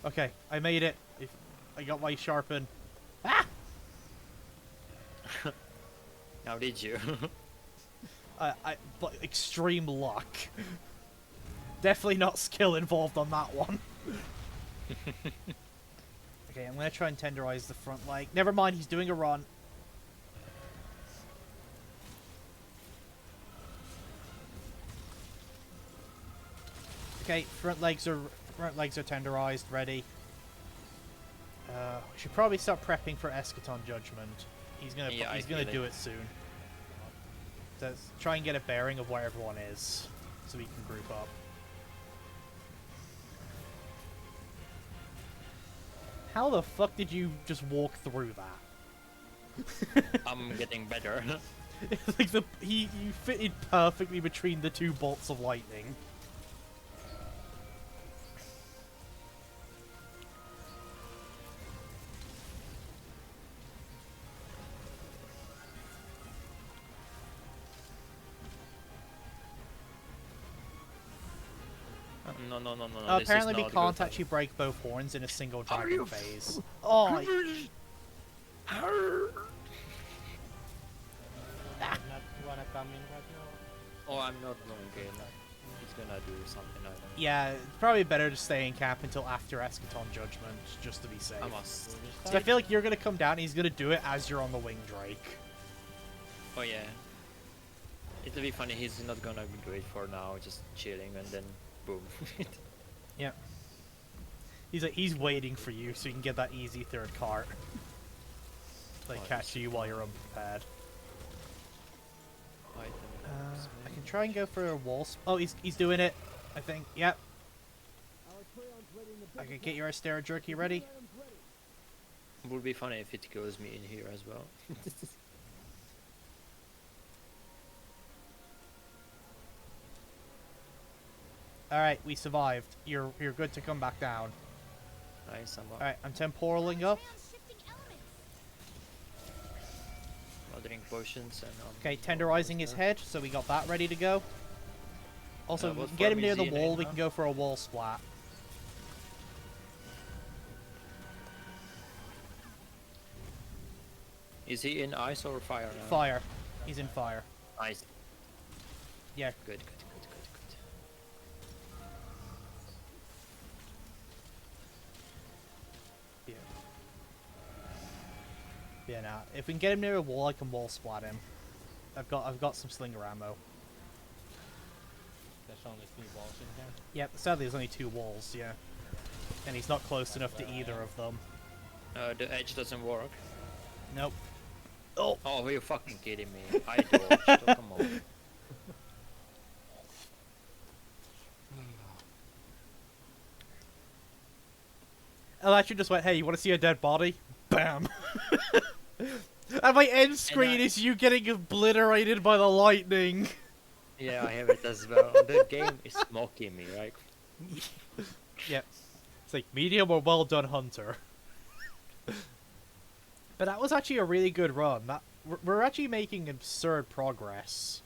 Okay, I made it. If I got my sharpen. Ah! How did you? But extreme luck. Definitely not skill involved on that one. Okay, I'm gonna try and tenderize the front leg. Never mind, he's doing a run. Okay, front legs are tenderized, ready. We should probably start prepping for Eschaton Judgment. He's gonna Yeah, I he's gonna feel do it. it soon. So let's try and get a bearing of where everyone is, so we can group up. How the fuck did you just walk through that? I'm getting better. It's like you fitted perfectly between the two bolts of lightning. No. Apparently this we is not can't good. actually break both horns in a single dragon phase. Oh, I'm not wanna come in right now. Oh, I'm not going in. He's gonna do something. I don't know. yeah, it's probably better to stay in camp until after Eschaton Judgment, just to be safe. I must. So I feel like you're gonna come down and he's gonna do it as you're on the Wing Drake. Oh yeah. It'll be funny. He's not gonna do it for now. Just chilling and then boom. Yeah. He's waiting for you so you can get that easy third cart. Like Oh, catch you while you're unprepared. Item I can try and go for a wall. Oh, he's doing it. I think. Yep. I can get your Astera jerky ready. Would be funny if it kills me in here as well. All right, we survived. You're good to come back down. Nice, I'm All right, I'm temporaling up. Alatreon's shifting elements. I'll drink potions and Okay, tenderizing his head, so we got that ready to go. Also, if we what can get him form near is the he in wall, right we now? can go for a wall splat. Is he in ice or fire now? Fire. He's in fire. Ice. Yeah. Good. Yeah. Yeah, nah. If we can get him near a wall, I can wall splat him. I've got some slinger ammo. There's only 3 walls in here. Yep, sadly there's only 2 walls, yeah. And he's not close enough to either of them. The edge doesn't work. Nope. Oh! Oh, you're fucking kidding me. I dodged. Oh, come on. Electra just went, hey, you want to see a dead body? Bam! And my end screen is you getting obliterated by the lightning! Yeah, I have it as well. The game is mocking me, right? Yep. It's like, medium or well done, Hunter. But that was actually a really good run. We're actually making absurd progress.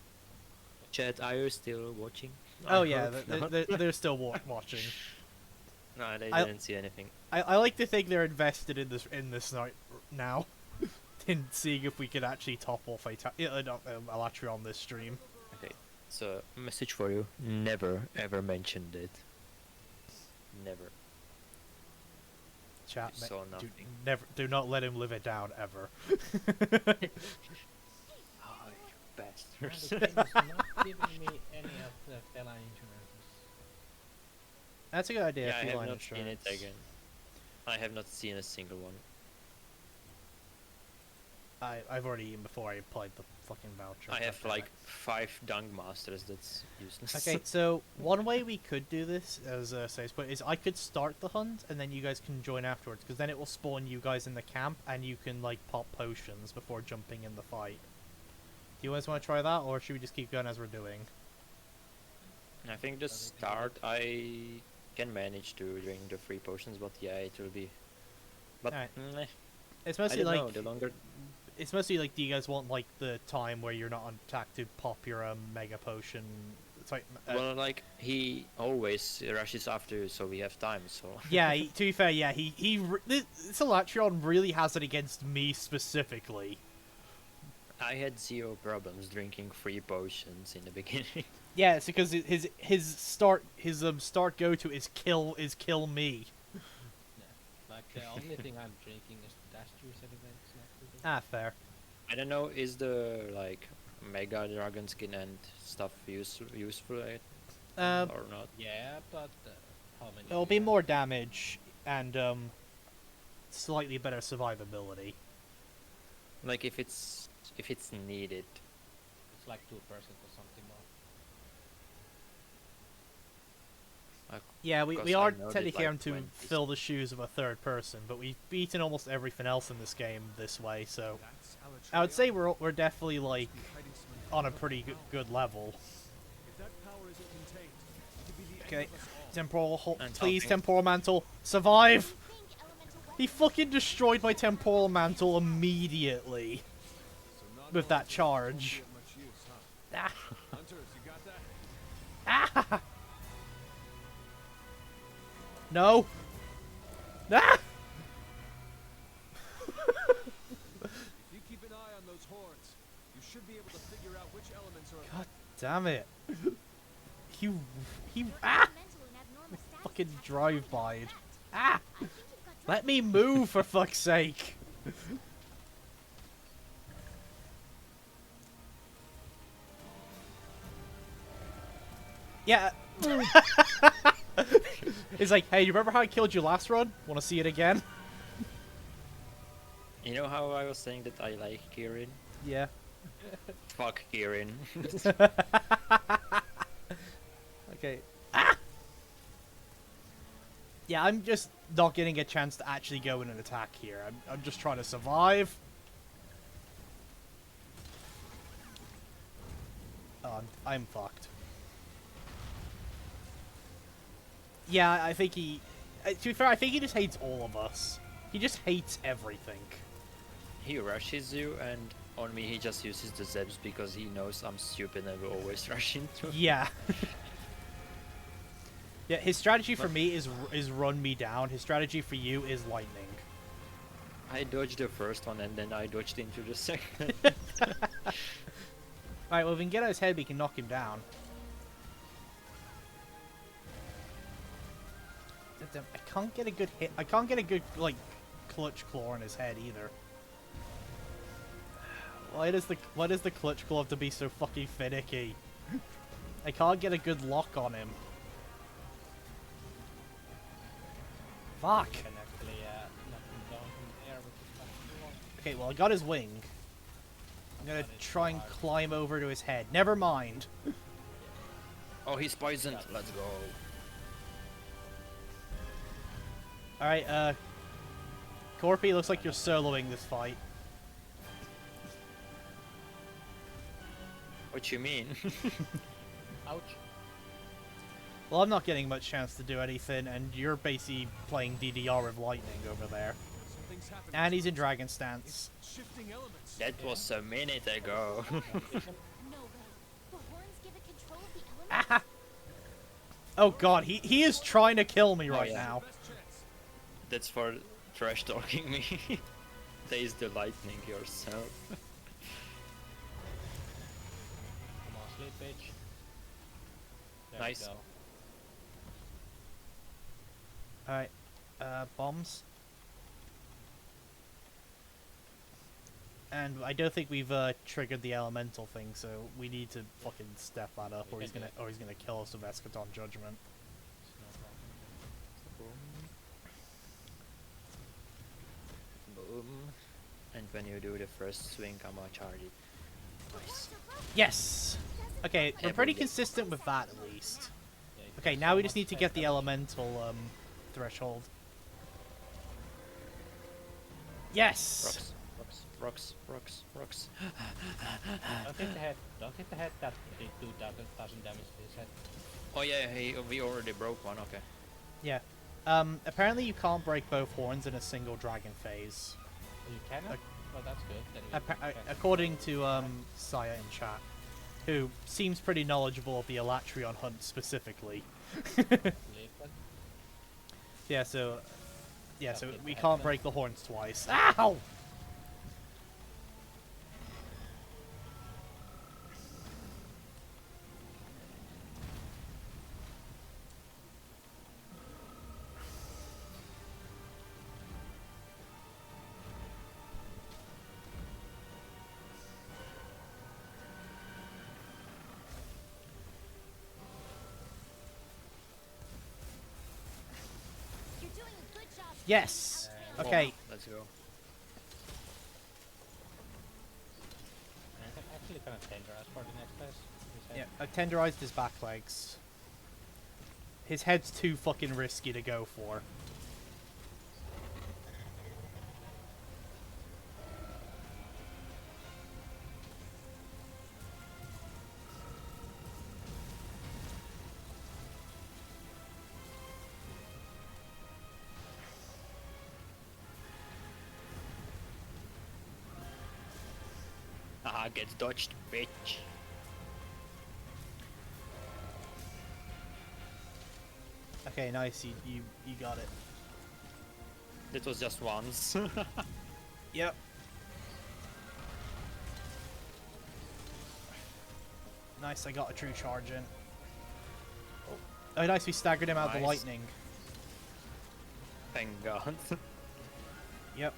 Chat, are you still watching? Oh I yeah, hope not. they're still watching. No, they I- didn't see anything. I like to think they're invested in this night now, in seeing if we could actually topple Alatri on this stream. Okay, so message for you: never ever mentioned it. Never. Chat, You saw nothing. do not let him live it down ever. Oh, you And bastards. the game is not giving me any of the feline insurances. That's a good idea. Yeah, I have feline not seen it insurance. again. I have not seen a single one. I've already eaten before I applied the fucking voucher. I have God damn like it. 5 dung masters. That's useless. Okay, so one way we could do this, as says, but is I could start the hunt and then you guys can join afterwards, because then it will spawn you guys in the camp and you can like pop potions before jumping in the fight. Do you guys want to try that, or should we just keep going as we're doing? I think the start I can manage to drink the 3 potions, but yeah, it will be. But Alright. meh, It's I mostly don't like know. The longer it's mostly like, do you guys want like the time where you're not on attack to pop your mega potion? It's like well, like he always rushes after you, so we have time. So yeah. To be fair, yeah, this Elatrion really has it against me specifically. I had 0 problems drinking 3 potions in the beginning. Yeah, it's because his start go to is kill me. Like the only thing I'm drinking is dash juice anyway. It's not really- Ah, fair. I don't know, is the like mega dragon skin and stuff useful or not? Yeah, but how many? It'll be more damage and slightly better survivability. Like if it's needed. It's like 2% or something more. Yeah, we Because I are know that, technically like, having to when fill the shoes of a third person, but we've beaten almost everything else in this game this way, so That's I would say Alatreon? we're definitely like Must be hiding some on a incredible pretty power. good level. If that power isn't contained, it could be the Okay, end of us all. And please, talking- temporal mantle, survive! Think elemental He weapons fucking destroyed my temporal mantle immediately So not with knowing that things won't be charge. of much use, huh? Ah, Hunters, you got that? ah! No! Ah! If you keep an eye on those horns, you should be able to figure out which elements are God damn it! He Your ah! elemental and abnormal status Fucking attacks drive-by. have effect. Ah! I think you've got Let me move for fuck's sake! Yeah. It's like, hey, you remember how I killed you last run? Want to see it again? You know how I was saying that I like Kirin? Yeah. Fuck Kirin. Okay. Ah! Yeah, I'm just not getting a chance to actually go in and attack here. I'm just trying to survive. Oh, I'm fucked. Yeah, I think he... to be fair, I think he just hates all of us. He just hates everything. He rushes you, and on me he just uses the Zebs because he knows I'm stupid and will always rush into him. Yeah. Yeah, his strategy for me is run me down. His strategy for you is lightning. I dodged the first one and then I dodged into the second. Alright, well, if we can get out his head, we can knock him down. I can't get a good hit. I can't get a good, like, clutch claw on his head either. Why does the clutch claw have to be so fucking finicky? I can't get a good lock on him. Fuck. You can actually knock him down from the air with the fucking wall. Okay, well, I got his wing. I'm gonna try and climb over to his head. Never mind. Oh, he's poisoned. Let's go. Alright, Corpy, looks like you're soloing this fight. What you mean? Ouch. Well, I'm not getting much chance to do anything, and you're basically playing DDR with lightning over there. Something's happening. And he's in dragon stance. Shifting elements. That was a minute ago. No way. The horns give it control of the elements. Ah! Oh god, he is trying to kill me right yeah. now. Best chance. That's for trash talking me. Taste the lightning yourself. Come on, sleep, bitch. There Nice. we go. Alright, bombs. And I don't think we've triggered the elemental thing, so we need to fucking step that up, or he's gonna kill us with Eschaton Judgment. It's no problem. Boom. And when you do the first swing, I'm gonna charge it. Nice. Yes. Okay, we're pretty Every- consistent with that at least. Yeah, it Okay, does now so we just much need to get the better. elemental threshold. Yes. Rocks, rocks, rocks, rocks, rocks. Don't hit the head. Don't hit the head. That did 2,000 damage to his head. Oh yeah, we already broke one. Okay. Yeah. Apparently you can't break both horns in a single dragon phase. Oh, you cannot? Ok- Oh, that's good. Then you can. According to Saya in chat, who seems pretty knowledgeable of the Alatreon hunt specifically. Sleep it. Yeah, so Just hit we the head can't then. break the horns twice. Ow! You're doing a good job. Yes. And Okay. Let's go. I can actually kind of tenderize for the next phase. His Yeah, head. I've tenderized his back legs. His head's too fucking risky to go for. Ah, gets dodged, bitch. Okay, nice. You got it. It was just once. Yep. Nice, I got a true charge in. Oh, nice, we staggered him out the Nice. lightning. Thank God. Yep.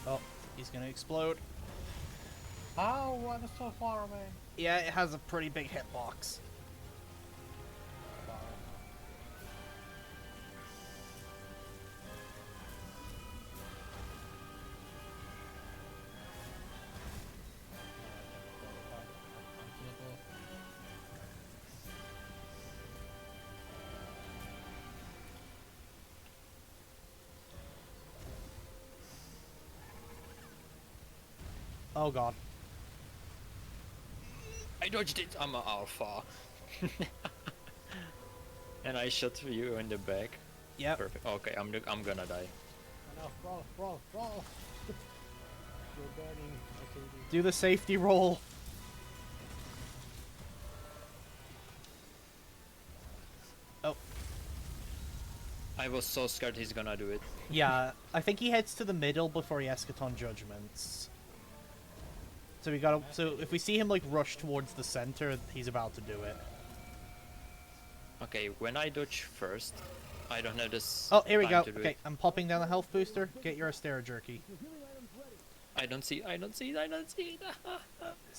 Oh, he's gonna explode. How? I was so far away. Yeah, it has a pretty big hitbox. Far. Oh god. I dodged it. I'm an alpha. And I shot you in the back. Yep. Perfect. Okay, I'm gonna die. No, roll. You're burning. I killed you. Do the safety roll. Oh, I was so scared he's gonna do it. yeah. I think he heads to the middle before he Eschaton Judgments. So we gotta. So if we see him like rush towards the center, he's about to do it. Okay, when I dodge first, I don't have this. Oh, here we time go. to do Okay, it. I'm popping down the health booster. Get your Astera Jerky. I don't see. It's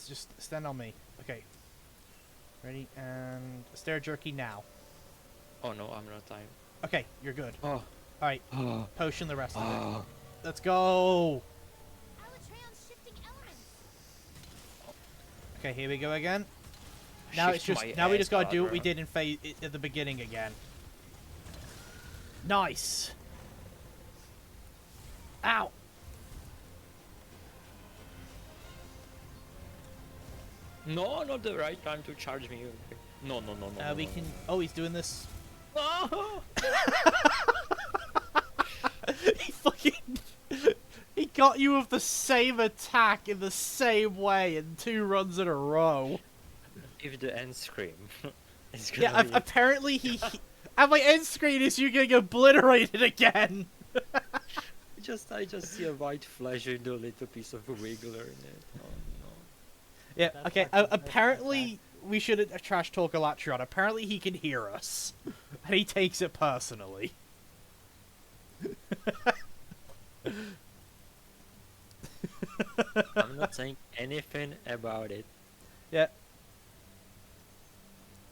just stand on me. Okay. Ready and Astera Jerky now. Oh no, I'm not time. Okay, you're good. Oh. All right, Oh. potion the rest of it. Oh. Let's go. Alatreon's shifting elements. Okay, here we go again. Now Shift it's just my now we ass, just gotta do what we brother. did in phase at the beginning again. Nice. Ow. No, not the right time to charge me. No. We can. Oh, he's doing this. No. He fucking. He got you with the same attack in the same way in 2 runs in a row. If the end scream. It's gonna Yeah, be... apparently and my end screen is you getting obliterated again. I just see a white flash and a little piece of wiggler in it. Oh no. Yeah, That's okay, like the first apparently we shouldn't trash talk Alatreon. Apparently he can hear us. And he takes it personally. I'm not saying anything about it. Yeah.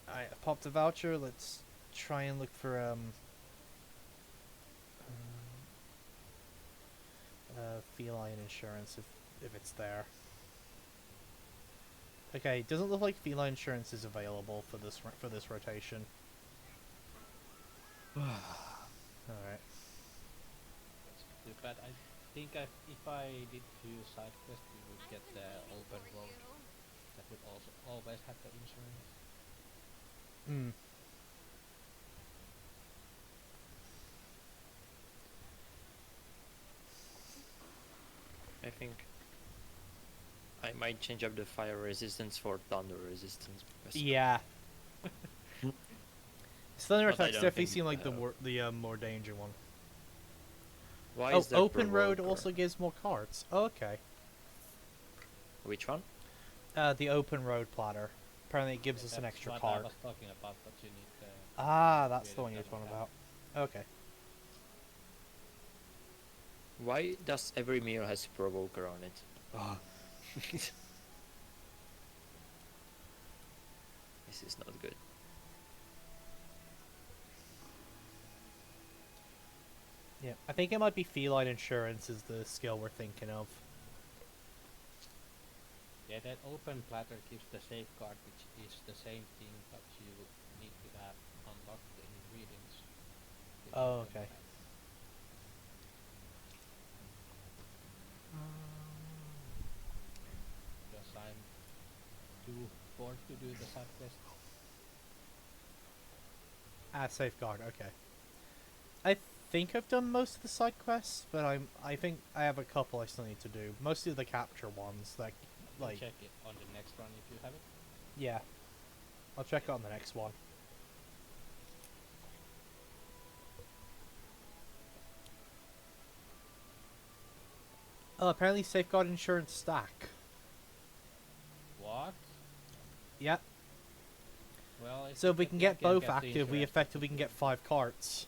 Alright, I popped a voucher. Let's try and look for feline insurance if it's there. Okay, doesn't look like feline insurance is available for this rotation. Alright. That's too bad. I think if I did few side quests, we would get the open road. That would also always have the insurance. Hmm. I think I might change up the fire resistance for thunder resistance. Because Yeah. Thunder But I attacks don't definitely think, seem like the more danger one. why Oh, is that open road provoker? also gives more carts. Oh, okay. Which one? The open road platter. Apparently it gives us an That's extra what cart. I was talking about, but you need the... Ah, that's the really one you're double talking tap. about. Okay. Why does every meal has provoker on it? Oh. This is not good. Yeah, I think it might be feline insurance is the skill we're thinking of. Yeah, that open platter gives the safeguard, which is the same thing, but you need to have unlocked the ingredients. The Oh, open okay. platter. Because I'm too bored to do the side quest. Ah, safeguard. Okay. I think I've done most of the side quests, but I think I have a couple I still need to do. Mostly the capture ones. That, You like, check it on the next run if you have it. yeah. I'll check it on the next one. Oh, apparently safeguard insurance stack. What? Yep. Well, So if we you can lucky get and both the active, we insurance, effectively can get 5 carts.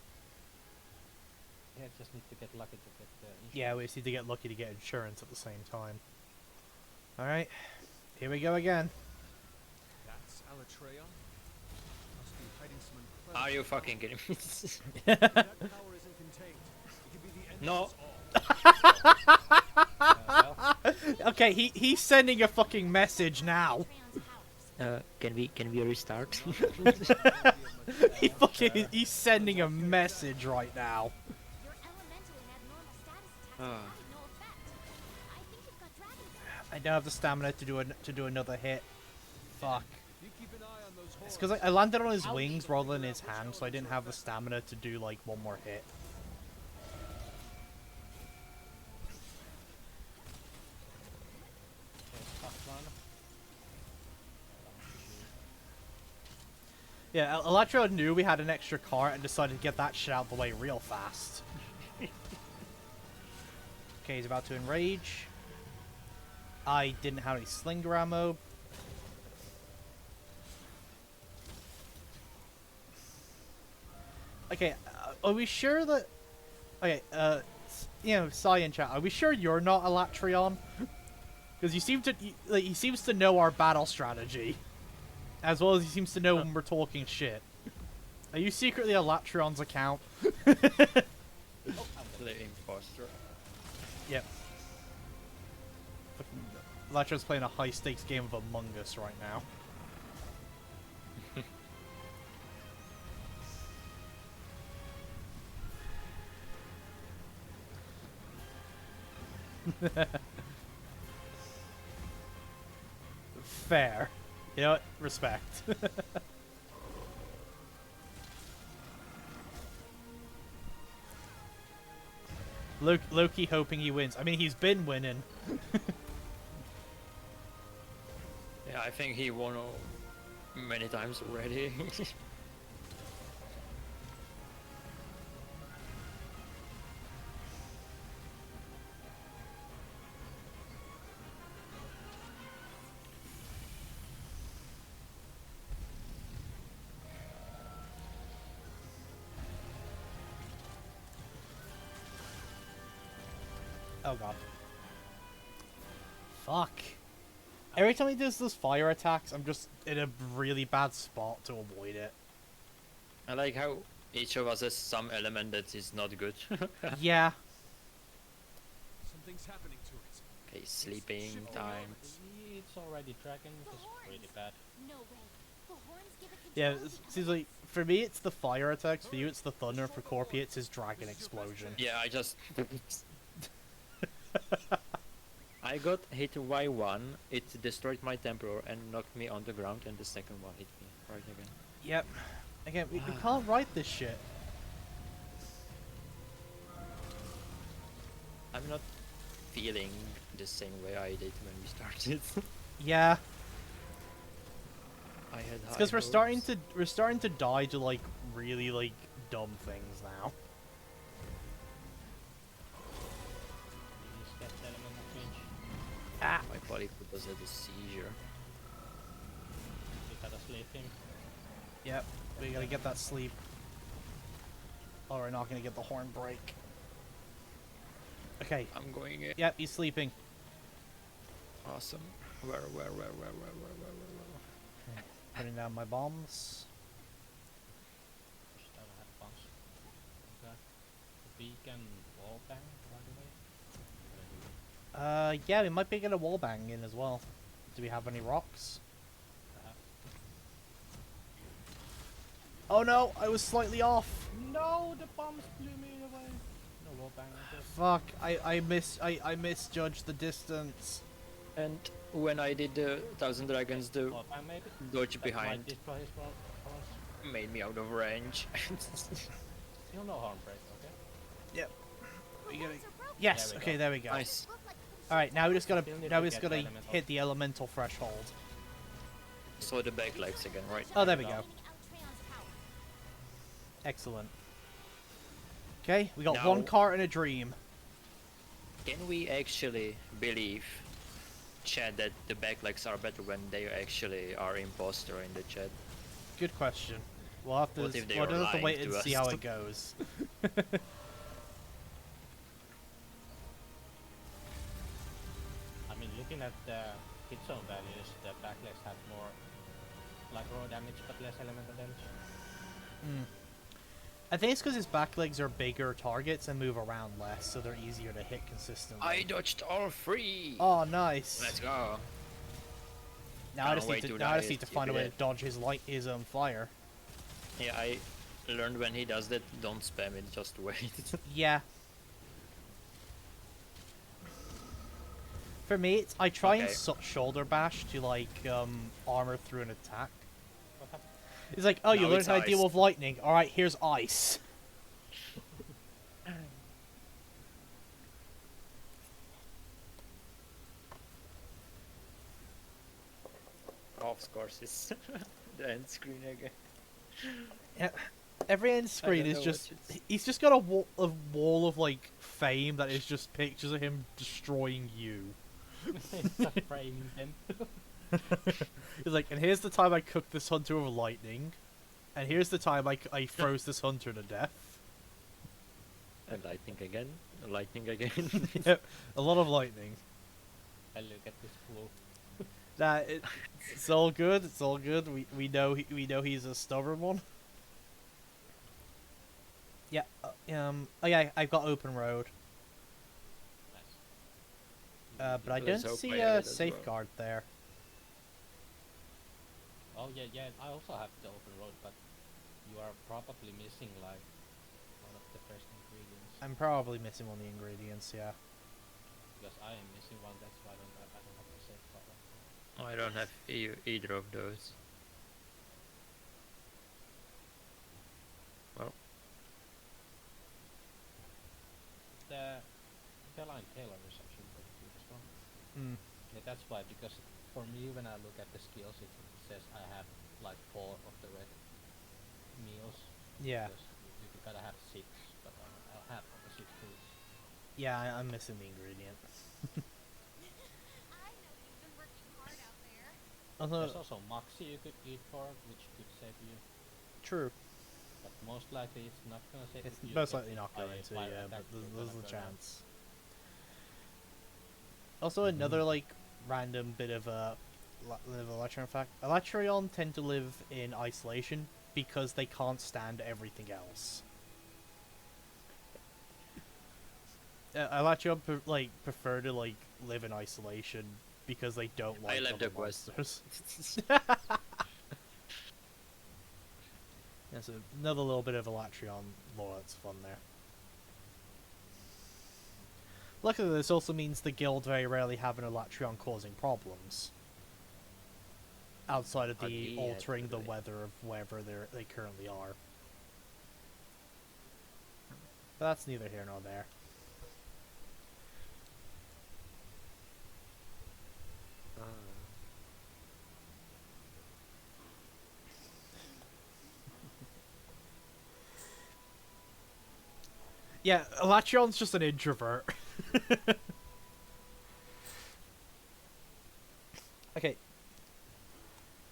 Yeah, just need to get lucky to get the insurance. Yeah, we just need to get lucky to get insurance at the same time. Alright. Here we go again. That's Alatreon? Must be hiding some incredible Are you power. fucking kidding me? If that power isn't contained, it could be the end No. of us all. Well, Okay, he's sending a fucking message now. Alatreon's powers. Can we restart? He's sending a message right now. Your elemental and abnormal status attacks Ah. are having no effect. I think you've got dragon power. I don't have the stamina to do another hit. Fuck. You keep an eye on those It's horns. because I landed on his wings rather than his hand, so I didn't have the stamina to do like one more hit. there's tough one. Yeah, Electro knew we had an extra cart and decided to get that shit out the way real fast. Okay, he's about to enrage. I didn't have any slinger ammo. Okay, are we sure that... Okay, you know, Sai in chat, are we sure you're not Elatreon? Because you seem to... Like, he seems to know our battle strategy. As well as he seems to know when we're talking shit. Are you secretly Elatreon's account? I'm the imposter. Yep. Elatreon's playing a high-stakes game of Among Us right now. Fair. You know what? Respect. Loki hoping he wins. I mean, he's been winning. Yeah, I think he won many times already. Oh god. Fuck. Every time he does those fire attacks, I'm just in a really bad spot to avoid it. I like how each of us has some element that is not good. Yeah. Something's happening to it. Okay, sleeping shifting time. elements. It's already dragon, The which is horns. pretty bad. No way. The horns give it Yeah, control it of the seems like, for me it's the fire attacks, for you it's the thunder, for Corpy it's his dragon explosion. Yeah, I just... I got hit by one, it destroyed my temporal and knocked me on the ground, and the second one hit me right again. Yep. Again, we can't write this shit. I'm not feeling the same way I did when we started. Yeah. I had It's because we're starting to die to like really like dumb things now. Use that element of change. Ah. My body was at a seizure. You gotta sleep him. Yep. We gotta get that sleep. Or we're not gonna get the horn break. Okay. I'm going in. Yep, he's sleeping. Awesome. Where? Putting down my bombs. Just gotta have fun. Okay. The beacon wall bang, by the way. Yeah, we might be getting a wall bang in as well. Do we have any rocks? Perhaps. Oh no, I was slightly off. No, the bombs blew me away. No wall bang. Fuck, I misjudged the distance. And when I did the Thousand Dragons, the Wall bang maybe. dodge That behind might destroy his horse. made me out of range. You'll know harm break, okay? Yep. We gotta... Weapons are broken. Yes, There we okay, go. there we go. Nice. Look like Alright, now we just gotta Still need now to we just get the gotta elemental. hit the elemental threshold. So the back legs again, right? Oh, there we go. go. Alatreon's power. Excellent. Okay, we got Now- one cart and a dream. Can we actually believe, Chad, that the back legs are better when they actually are imposter in the chat? Good question. We'll have to What if they we'll are just have to lying wait and to see us? how it goes. I mean, looking at the hit zone values, the backlegs have more like raw damage but less elemental damage. I think it's because his back legs are bigger targets and move around less, so they're easier to hit consistently. I dodged all three! Oh, nice. Let's go! Now I Can't just wait need to to now I die just need to if find a he way to did. dodge his fire. Yeah, I learned when he does that, don't spam it, just wait. Yeah. For me, it's, I try and Okay. shoulder bash to like armor through an attack. What happened? It's like, oh, you Now learned it's how to deal ice. with lightning. All right, here's ice. Of course, it's the end screen again. Yeah. Every end screen don't is know just what it's- he's just got a wall of like fame that is just pictures of him destroying you. It's a frame him. He's like, and here's the time I cooked this hunter with lightning, and here's the time I froze this hunter to death. And lightning again, lightning again. Yep, a lot of lightning. And look at this flow. It's all good. It's all good. We know we know he's a stubborn one. Yeah. Oh yeah. I've got open road. Nice. But I Let's don't hope see I have a it as well. safeguard there. Oh yeah. I also have the open road, but you are probably missing like one of the first ingredients. I'm probably missing one of the ingredients. Yeah. Because I am missing one, that's why I don't have the safe card. I don't have either of those. Well, The feline tailor is actually pretty good as well. Hmm. Yeah, that's why, because for me when I look at the skills it says I have like 4 of the red meals. Yeah. Because you gotta have 6, but I'll have all the 6 foods. Yeah. I'm missing the ingredient. I know you've been working hard out there. There's Also, also Moxie you could eat for, which could save you. true. But most likely it's not gonna save It's you. most get likely hit not by going a to. fire Yeah, attack, but you're there's gonna a burn out. chance. Also, another like random bit of a Electron fact: Electrion tend to live in isolation because they can't stand everything else. Electron prefer to like live in isolation because they don't like I left other the quest. monsters. Yeah, so another little bit of Electrion lore that's fun there. Luckily, this also means the guild very rarely have an Electrion causing problems. Outside of the Ugly, altering the actually. weather of wherever they currently are. But that's neither here nor there. Yeah, Electrion's just an introvert. Okay.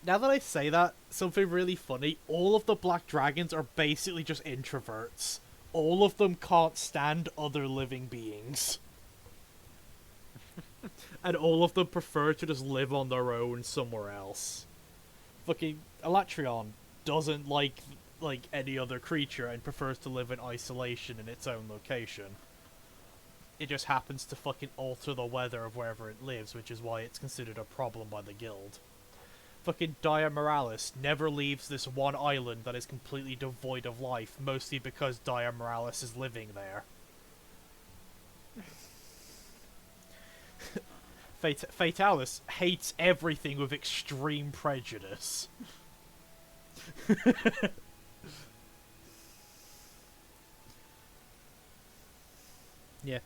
Now that I say that, something really funny, all of the black dragons are basically just introverts. All of them can't stand other living beings. And all of them prefer to just live on their own somewhere else. Fucking Electrion doesn't like any other creature and prefers to live in isolation in its own location. It just happens to fucking alter the weather of wherever it lives, which is why it's considered a problem by the guild. Fucking Dia Morales never leaves this one island that is completely devoid of life, mostly because Dia Morales is living there. Fatalis hates everything with extreme prejudice. Yeah.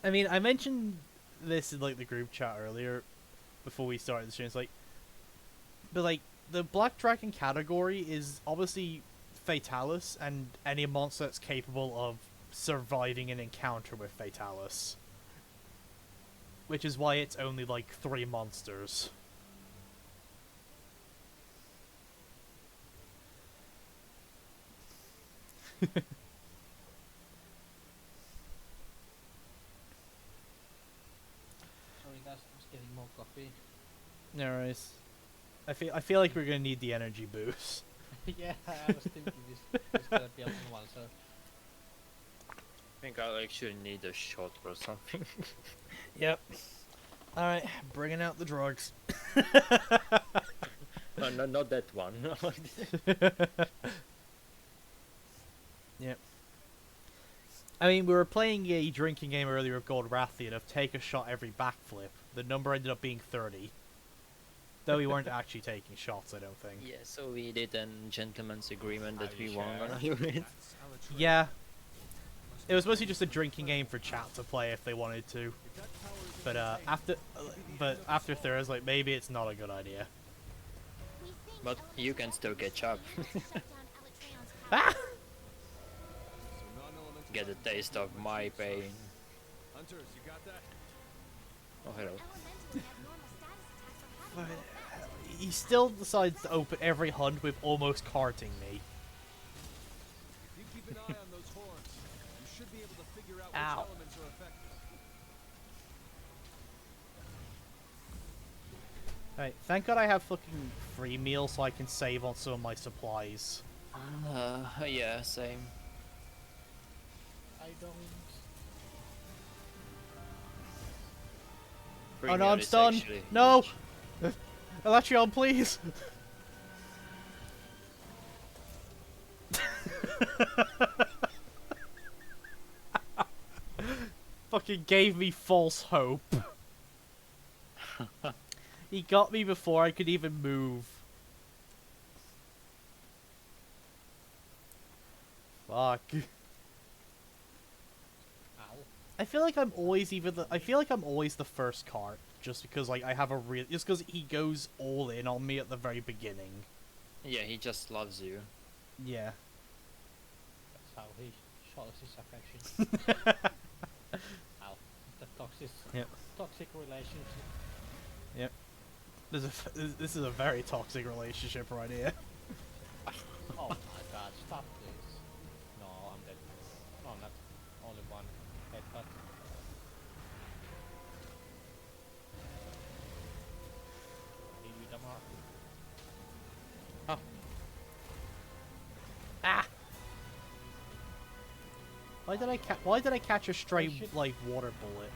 I mean, I mentioned this in, like, the group chat earlier, before we started the stream. It's like, but, like, the Black Dragon category is obviously Fatalis, and any monster that's capable of surviving an encounter with Fatalis. Which is why it's only, like, 3 monsters. Sorry guys, I'm just getting more coffee. No worries. I feel like we're gonna need the energy boost. Yeah, I was thinking this gonna be a long one, so I think I actually need a shot or something. Yep. Alright, bringing out the drugs. No, not that one. Yep. I mean, we were playing a drinking game earlier of Gold Rathian of take a shot every backflip. The number ended up being 30. Though we weren't actually taking shots, I don't think. Yeah, so we did a gentleman's agreement that Are we you weren't sure? gonna do it. That's Elytra. Yeah. It was mostly just a drinking game for chat to play if they wanted to. If that tower is But after Thursday, like, maybe it's not a good idea. We think But you elemental can still weapons catch up. should be able to shut down Elytraeon's Ah! power. So non-elemental Get a weapons taste will of be my much more pain. sorry. Hunters, you got that? Oh, hello. Elemental and abnormal status attacks are having no effect. He still decides to open every hunt with almost carting me. If you keep an eye on those horns, you should be able to figure out Ow. which elements are affected. Right, thank God I have fucking free meal so I can save on some of my supplies. Yeah, same. I don't. Oh no, Premium I'm is stunned! actually No! huge. Elytraeon, please! Fucking gave me false hope. He got me before I could even move. Fuck. Ow. I feel like I'm always I feel like I'm always the first cart, just because like I have a real, just because he goes all in on me at the very beginning. Yeah, he just loves you. Yeah. That's how he shows his affection. Ow. The toxic, Yep. toxic relationship. This is a very toxic relationship right here. Oh my god, stop this. No, I'm dead. No, I'm not. Only one headbutt. Give you the mark. Ah! Why did I catch a stray shit. like water bullet?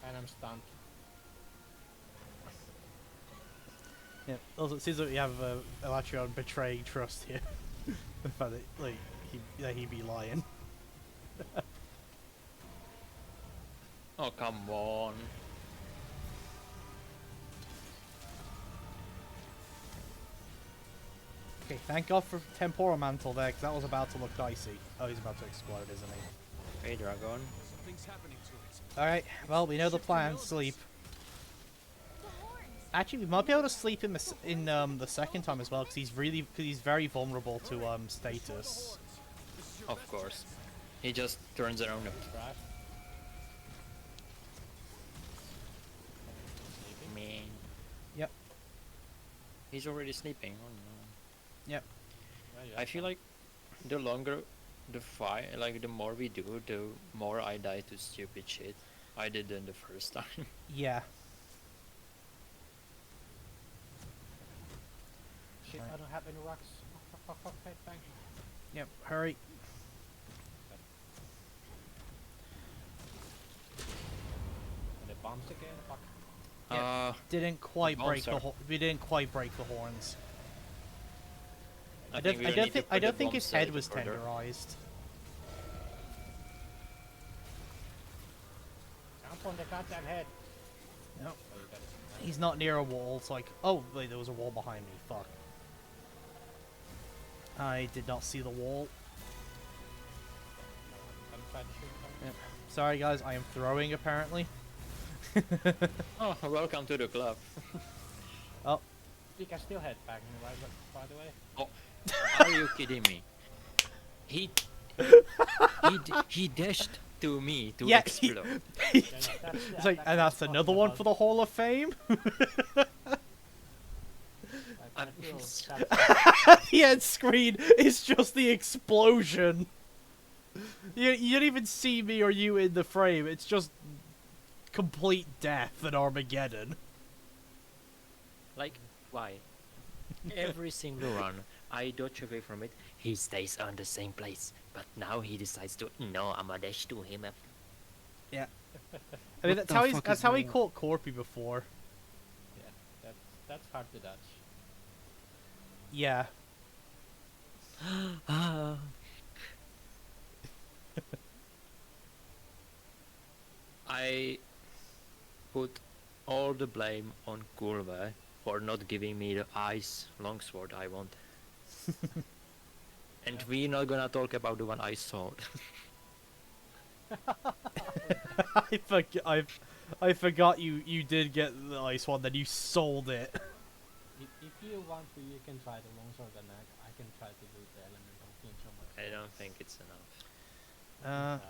And I'm stunned. Yeah. Also, it seems like we have Elytraeon betraying trust here. The fact that like he be lying. Oh, come on. Okay, thank God for Temporal Mantle there, because that was about to look dicey. Oh, he's about to explode, isn't he? Hey, Dragon. Something's happening to it. Alright, well, we know the plan. Sleep. The horns. Actually, we might be able to sleep in the second time as well, because he's very vulnerable to status. Of course. He just turns around and Right? man. Yep. He's already sleeping. Oh no. Yep. Well, I feel like the longer the fight, like the more we do, the more I die to stupid shit I did in the first time. Yeah. shit, Right. I don't have any rocks. Fuck, fuck, fuck, fuck, bang. Yep, hurry. And the bombs again. Fuck. Yeah, didn't quite break the bouncer. we didn't quite break the horns. I I think don't, we I don't need to think put I the don't think his bombs a head little was further. tenderized. Jump on the goddamn head. No, Oh, you got it. he's not near a wall. It's like, oh wait, there was a wall behind me. Fuck. I did not see the wall. I'm trying to shoot them. Yep. Sorry guys, I am throwing apparently. Oh, welcome to the club. Oh, We can still head back, right? By the way. Oh, are you kidding me? He he dashed to me to yeah. explode. It's like, and that's another one for the Hall of Fame. I feel The end screen is just the explosion. You don't even see me or you in the frame. It's just complete death and Armageddon. Like, why? Every single run, I dodge away from it. He stays on the same place, but now he decides to. No, I'ma dash to him. Yeah. I mean, that's how he caught Corpy before. yeah, that's hard to dodge. Yeah. I put all the blame on Kurve for not giving me the ice longsword I want. And we're not gonna talk about the one I sold. I forgot you did get the ice one, then you sold it. If you want to, you can try the longsword, and I can try to do the elemental thing so much. I don't think it's enough.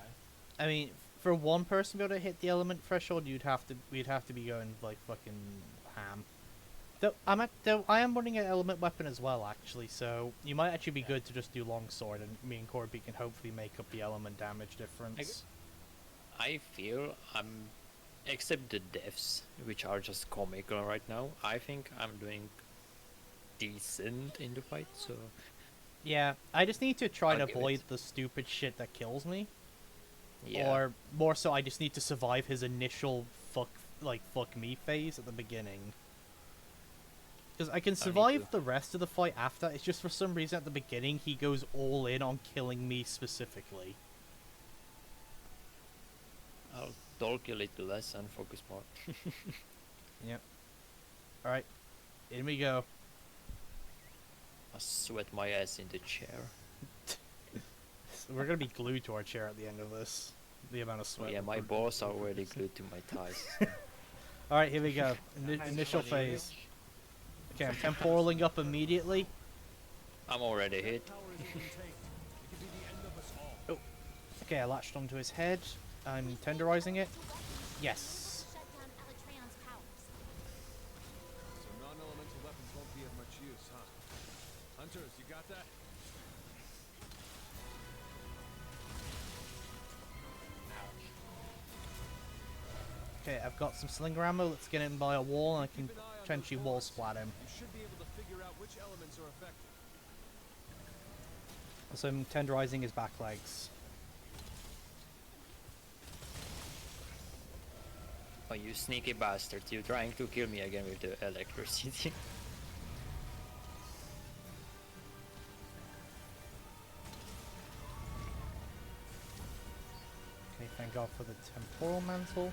I mean, for one person to be able to hit the element threshold, we'd have to be going like fucking ham. Though I am running an element weapon as well, actually. So you might actually be good to just do longsword, and me and Corby can hopefully make up the element damage difference. I feel except the deaths, which are just comical right now, I think I'm doing decent in the fight, so... Yeah, I just need to try I'll to give avoid it. the stupid shit that kills me. Yeah. Or more so, I just need to survive his initial fuck me phase at the beginning. Because I can survive to. the rest of the fight after. It's just for some reason at the beginning he goes all in on killing me specifically. I'll talk a little less and focus more. Yep. All right, in we go. I sweat my ass in the chair. We're gonna be glued to our chair at the end of this. The amount of sweat. Yeah, we're my pro- balls are already glued to my thighs. All right, here we go. Nice Initial body phase. image. Okay, I'm temporaling up immediately. I'm already hit. Power is contained. It could be the end of us all. Okay, I latched onto his head. I'm tenderizing it. Yes. Shut down Elatreon's powers. So non-elemental weapons won't be of much use, huh? Hunters, you got that? Ouch. Okay, I've got some slinger ammo. Let's get him by a wall, and I can Keep an eye on potentially those wall horns. splat him. You should be able to figure out which elements are affected. So I'm tenderizing his back legs. Oh, you sneaky bastard. You're trying to kill me again with the electricity. Okay, thank God for the temporal mantle.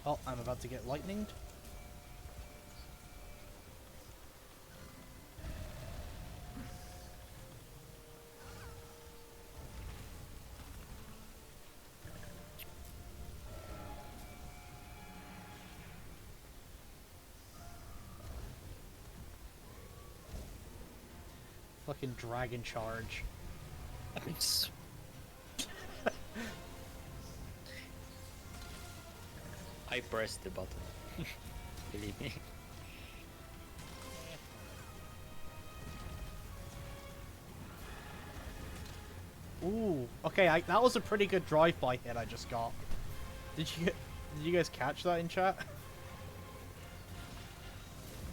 Oh, I'm about to get lightninged. Fucking dragon charge. I pressed the button. Believe me. Ooh, okay, that was a pretty good drive-by hit I just got. Did you guys catch that in chat?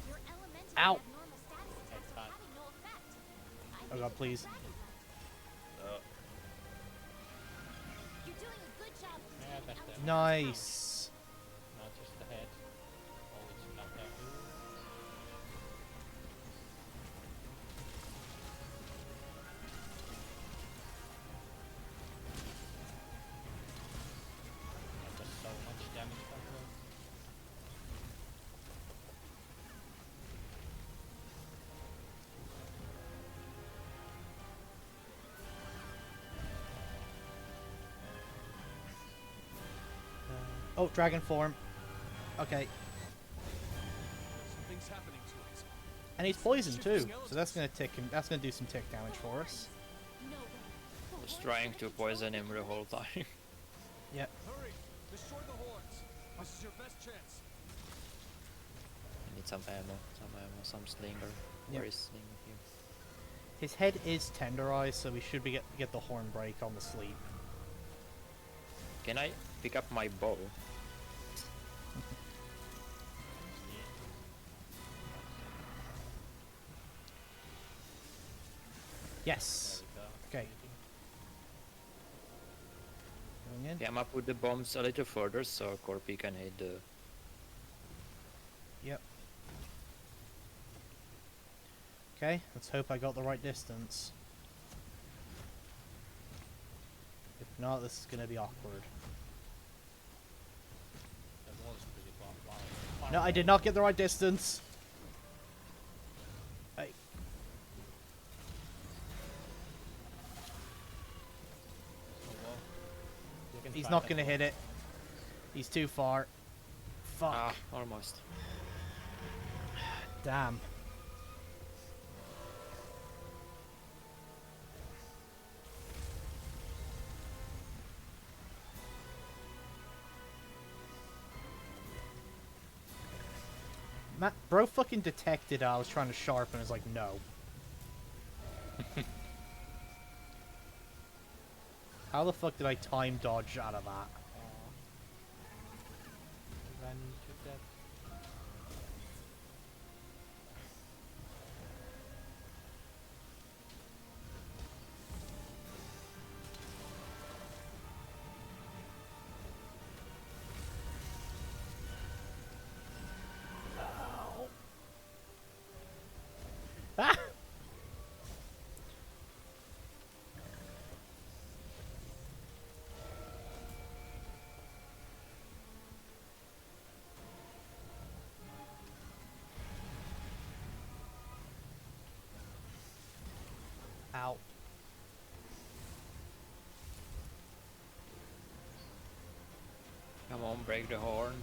Your elemental Ow. abnormal status attacks are having no effect. I Oh think God, it's please. dragon them. Nice. Not just the head. Oh, it's not that good. That does so much damage that way. Oh, dragon form. Okay. Something's happening to it. And he's poisoned too, so that's gonna tick him. That's gonna do some tick damage for us. No way. I was trying to poison him the whole time. Yep. Hurry! Destroy the horns. This is your best chance. I need some ammo, some slinger. Where Yep. is slinger here? His head is tenderized, so we should be get the horn break on the sleep. Can I pick up my bow? Yes. There we go. Okay. Going in. Okay, I'm gonna put the bombs a little further so Corpy can hit the... Yep. Okay, let's hope I got the right distance. If not, this is gonna be awkward. The wall's pretty far. No, I did not get the right distance. Hey. He's not gonna hit it. He's too far. Fuck. Ah, almost. Damn. Bro fucking detected I was trying to sharpen. I was like, no. How the fuck did I time dodge out of that? Ran into that. Ah! Ow. Come on, break the horn.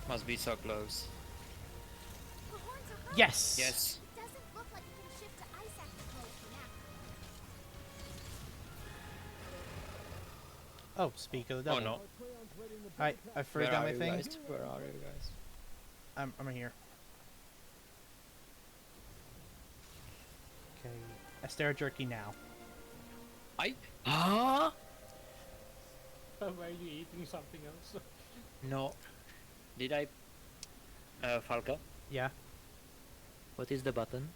Must be so close. The horns are hurt. Yes! Yes. It doesn't look like it can shift to ice after close for now. Oh, speak of the Oh devil. no. Alright, I threw Where down are my you thing. guys? Where are you guys? I'm here. Okay. Astera jerky now. Ah! Were you eating something else? No. Did I... Falca? Yeah. What is the button?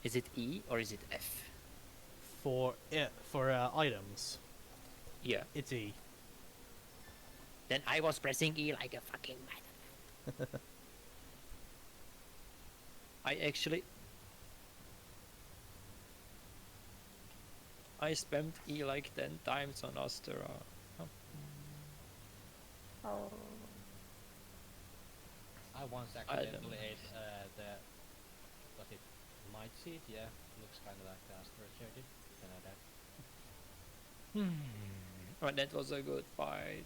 Is it E or is it F? For items, Yeah. it's E. Then I was pressing E like a fucking madman. I actually... I spammed E like 10 times on Astera. I once don't accidentally know. ate the... Was it might seed? Yeah, looks kind of like the Astra cherry. Then I died. But that was a good fight.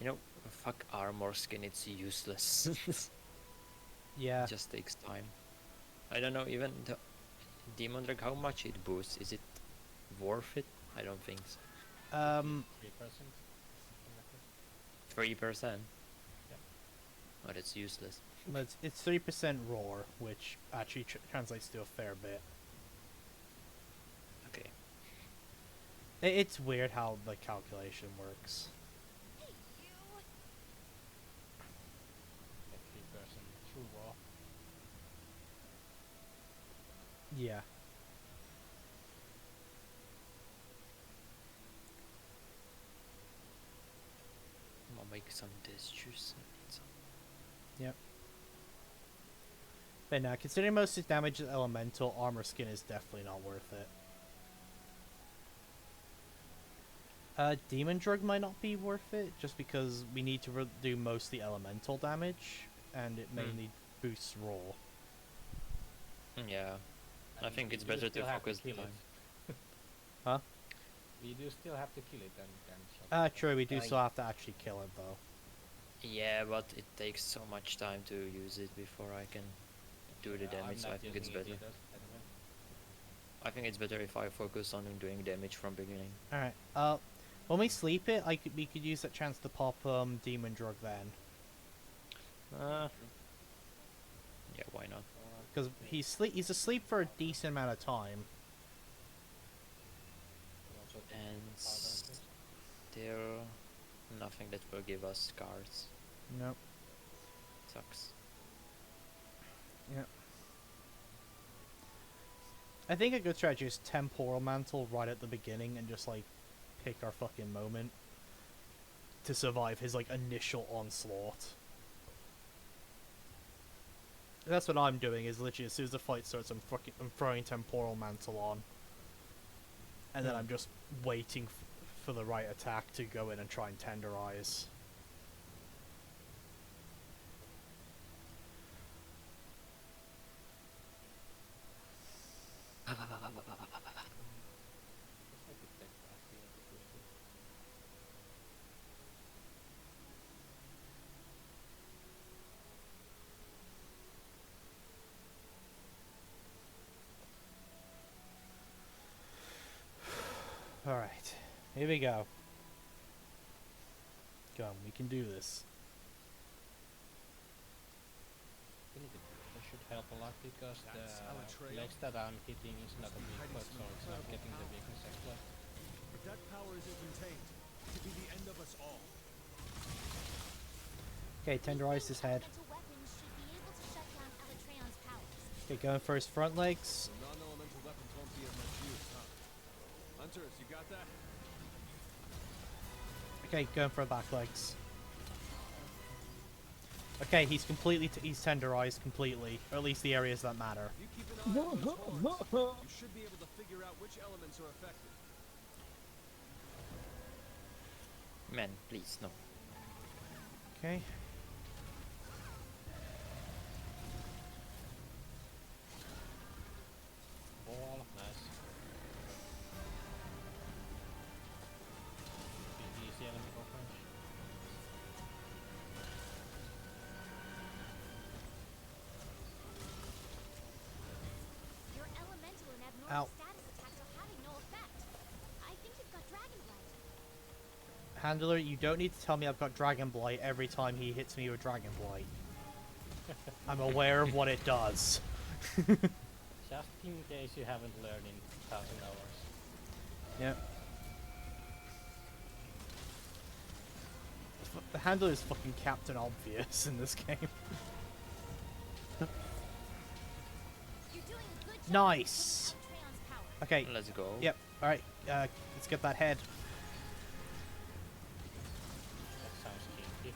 You know, fuck armor skin, it's useless. Yeah. It just takes time. I don't know, even the Demon Drag, how much it boosts? Is it worth it? I don't think so. 3%? 3%? Yeah. But it's useless. But it's 3% roar, which actually translates to a fair bit. Okay. It's weird how the calculation works. Hey, you. Like 3% true raw. Yeah. some this juice. But now, considering most of his damage is elemental, armor skin is definitely not worth it. Demon Drug might not be worth it, just because we need to do most of the elemental damage, and it mainly boosts roll. Yeah, I And think we it's do better to still have focus the kill time. it. Huh? We do still have to kill it and True, we do Uh, still have to actually kill it, though. Yeah, but it takes so much time to use it before I can do the damage, so I think it's better. I think it's better if I focus on doing damage from beginning. Alright, when we sleep it, we could use that chance to pop, Demon Drug then. Yeah, why not? Because he's asleep for a decent amount of time. And still nothing that will give us scars. Nope. Sucks. Yeah. I think a good strategy is Temporal Mantle right at the beginning and just, like, pick our fucking moment to survive his, like, initial onslaught. That's what I'm doing, is literally as soon as the fight starts, I'm throwing Temporal Mantle on. And then I'm just waiting for the right attack to go in and try and tenderize. Alright, here we go. Come on, we can do this. That should help a lot because That's the Elytraeum. legs that I'm hitting is not a weak foot, so it's not getting the weakness extra. If that power isn't contained, it could be the end of us all. Okay, tenderize his head. Elemental weapons should be able to shut down Elytraeon's powers. Okay, going for his front legs. So non-elemental weapons won't be of much use, huh? Hunters, you got that? Okay, going for back legs. Okay, he's he's tenderized completely, or at least the areas that matter. You keep an eye on those horns. You should be able to figure out which elements are affected. Man, please, no. Okay. Ball, nice. Easy elemental punch. Your elemental and abnormal Ow. status attacks are having no effect. I think you've got dragon blight. Handler, you don't need to tell me I've got Dragon Blight every time he hits me with Dragon Blight. I'm aware of what it does. Just in case you haven't learned in 1,000 hours. Yep. The handler is fucking Captain Obvious in this game. You're doing a good job Nice. containing Elytraeon's power. Okay. Let's go. Yep. Alright. Let's get that head. That sounds kinky.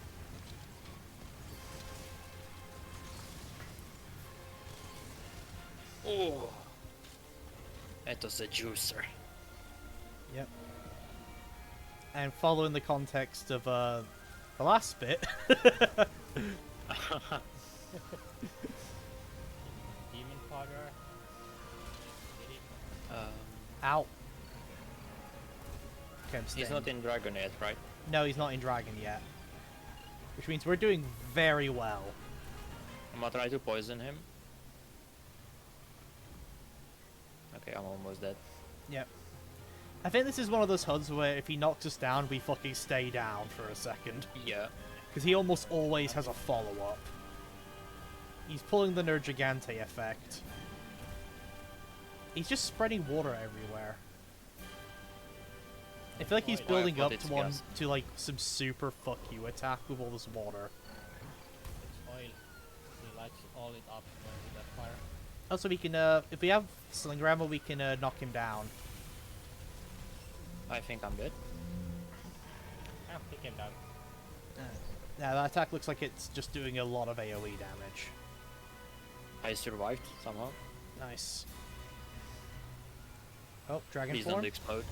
Oh, that was a juicer. Yep. And following the context of the last bit. Demon fodder. Hit him. Ow. Okay, I'm He's staying. not in Dragon yet, right? No, he's not in Dragon yet. Which means we're doing very well. I'm gonna try to poison him. Okay, I'm almost dead. Yep. I think this is one of those HUDs where if he knocks us down, we fucking stay down for a second. Yeah. Because he almost always has a follow-up. He's pulling the Nerd Gigante effect. He's just spreading water everywhere. I feel like he's Oh, building but up it's to one gas. to like some super fuck you attack with all this water. It's oil. He lights all it up with that fire. Also, we can if we have Slinger Ammo, we can knock him down. I think I'm dead. Ah, he came down. Now that attack looks like it's just doing a lot of AoE damage. I survived somehow. Nice. Oh, dragon Please don't form. explode.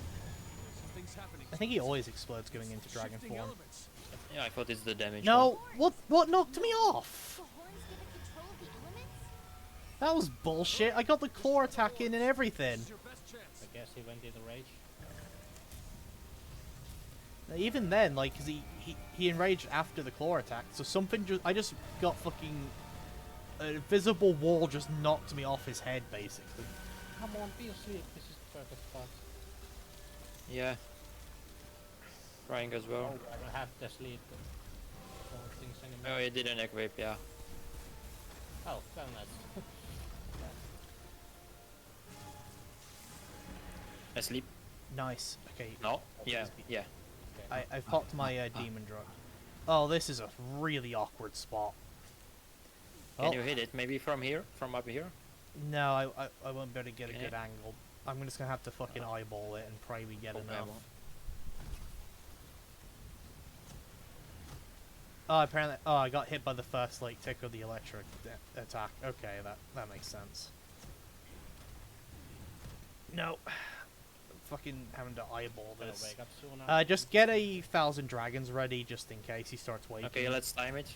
Something's happening. I think he always explodes going into dragon Shifting form. elements. Yeah, I thought it's the damage. No, what knocked me off? The horns give it control of the elements? That was bullshit. I got the core attack in and everything. This is your best chance. I guess he went into rage. Even then, like, cause he enraged after the claw attack, so something I just got fucking a visible wall just knocked me off his head, basically. Come on, be asleep. This is the perfect spot. Yeah. Trying as Oh, well. I don't have to sleep. Don't things anymore. Oh, it didn't equip, yeah. Oh, then let's. Asleep? Nice. Okay. No? Yeah, yeah. I popped my demon drug. Oh, this is a really awkward spot. Can Oh. you hit it? Maybe from here? From up here? No, I won't be able to get a Okay. good angle. I'm just gonna have to fucking eyeball it and pray we get Okay, enough. well. Oh, apparently. Oh, I got hit by the first like tick of the electric attack. Okay, that makes sense. No, fucking having to eyeball Gonna this. wake up soon. Just get 1,000 dragons ready just in case he starts waking. Okay, let's time it.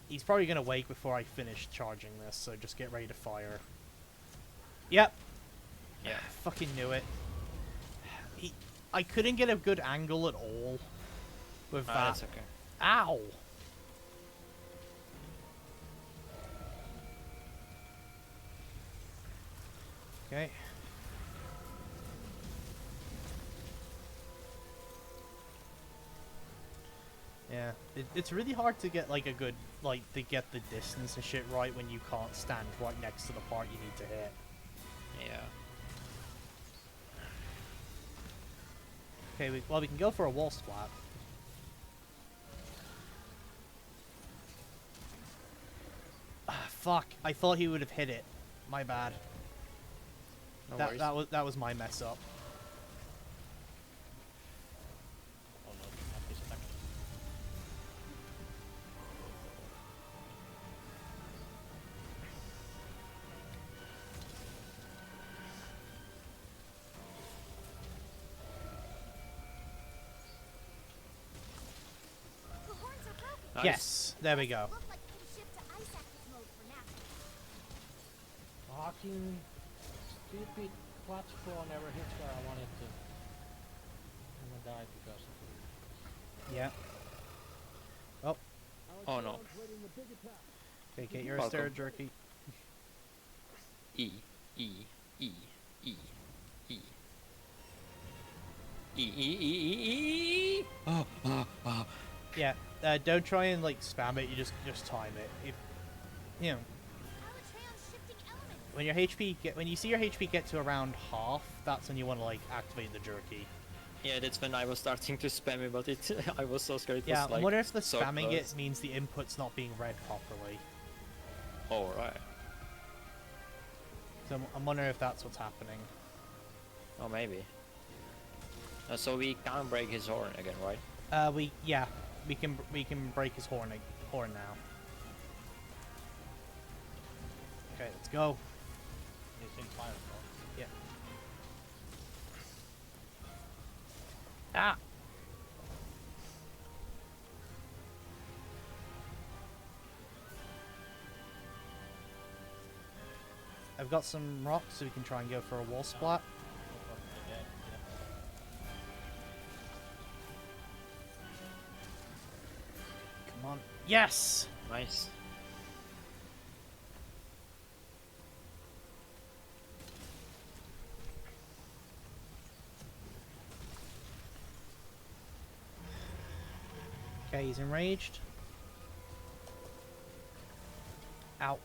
He's probably gonna wake before I finish charging this, so just get ready to fire. Yep. Yeah. Fucking knew it. I couldn't get a good angle at all with that. That's okay. Ow! Okay. Yeah, it's really hard to get like a good, like, to get the distance and shit right when you can't stand right next to the part you need to hit. Yeah. Okay, well, we can go for a wall splat. Ah, fuck! I thought he would have hit it. My bad. No worries. That was my mess up. Oh no, not this attack. The horns are broken. Nice. Yes, there we go. Look like we can shift to ice active mode for now. Fucking stupid clutch claw never hits where I wanted to. I'm gonna die because of it. Yeah. Oh no. Okay, get your Welcome. stir jerky. E, E, E, E, E. E, E, E, E, E. Oh. Yeah, don't try and like spam it. You just time it. If you know, Alatreon's shifting elements. when your HP when you see your HP get to around half, that's when you want to like activate the jerky. Yeah, that's when I was starting to spam it, but it I was so scared it Yeah, was I like wonder if the so spamming close. it means the input's not being read properly. Alright. So I'm wondering if that's what's happening. Oh, maybe. So we can't break his horn again, right? We can break his horn now. Okay, let's go. He's in fire mode. Yeah. Ah. I've got some rocks, so we can try and go for a wall splat. Look what I did, yeah. Come on. Yes! Nice. Okay, he's enraged. Ow.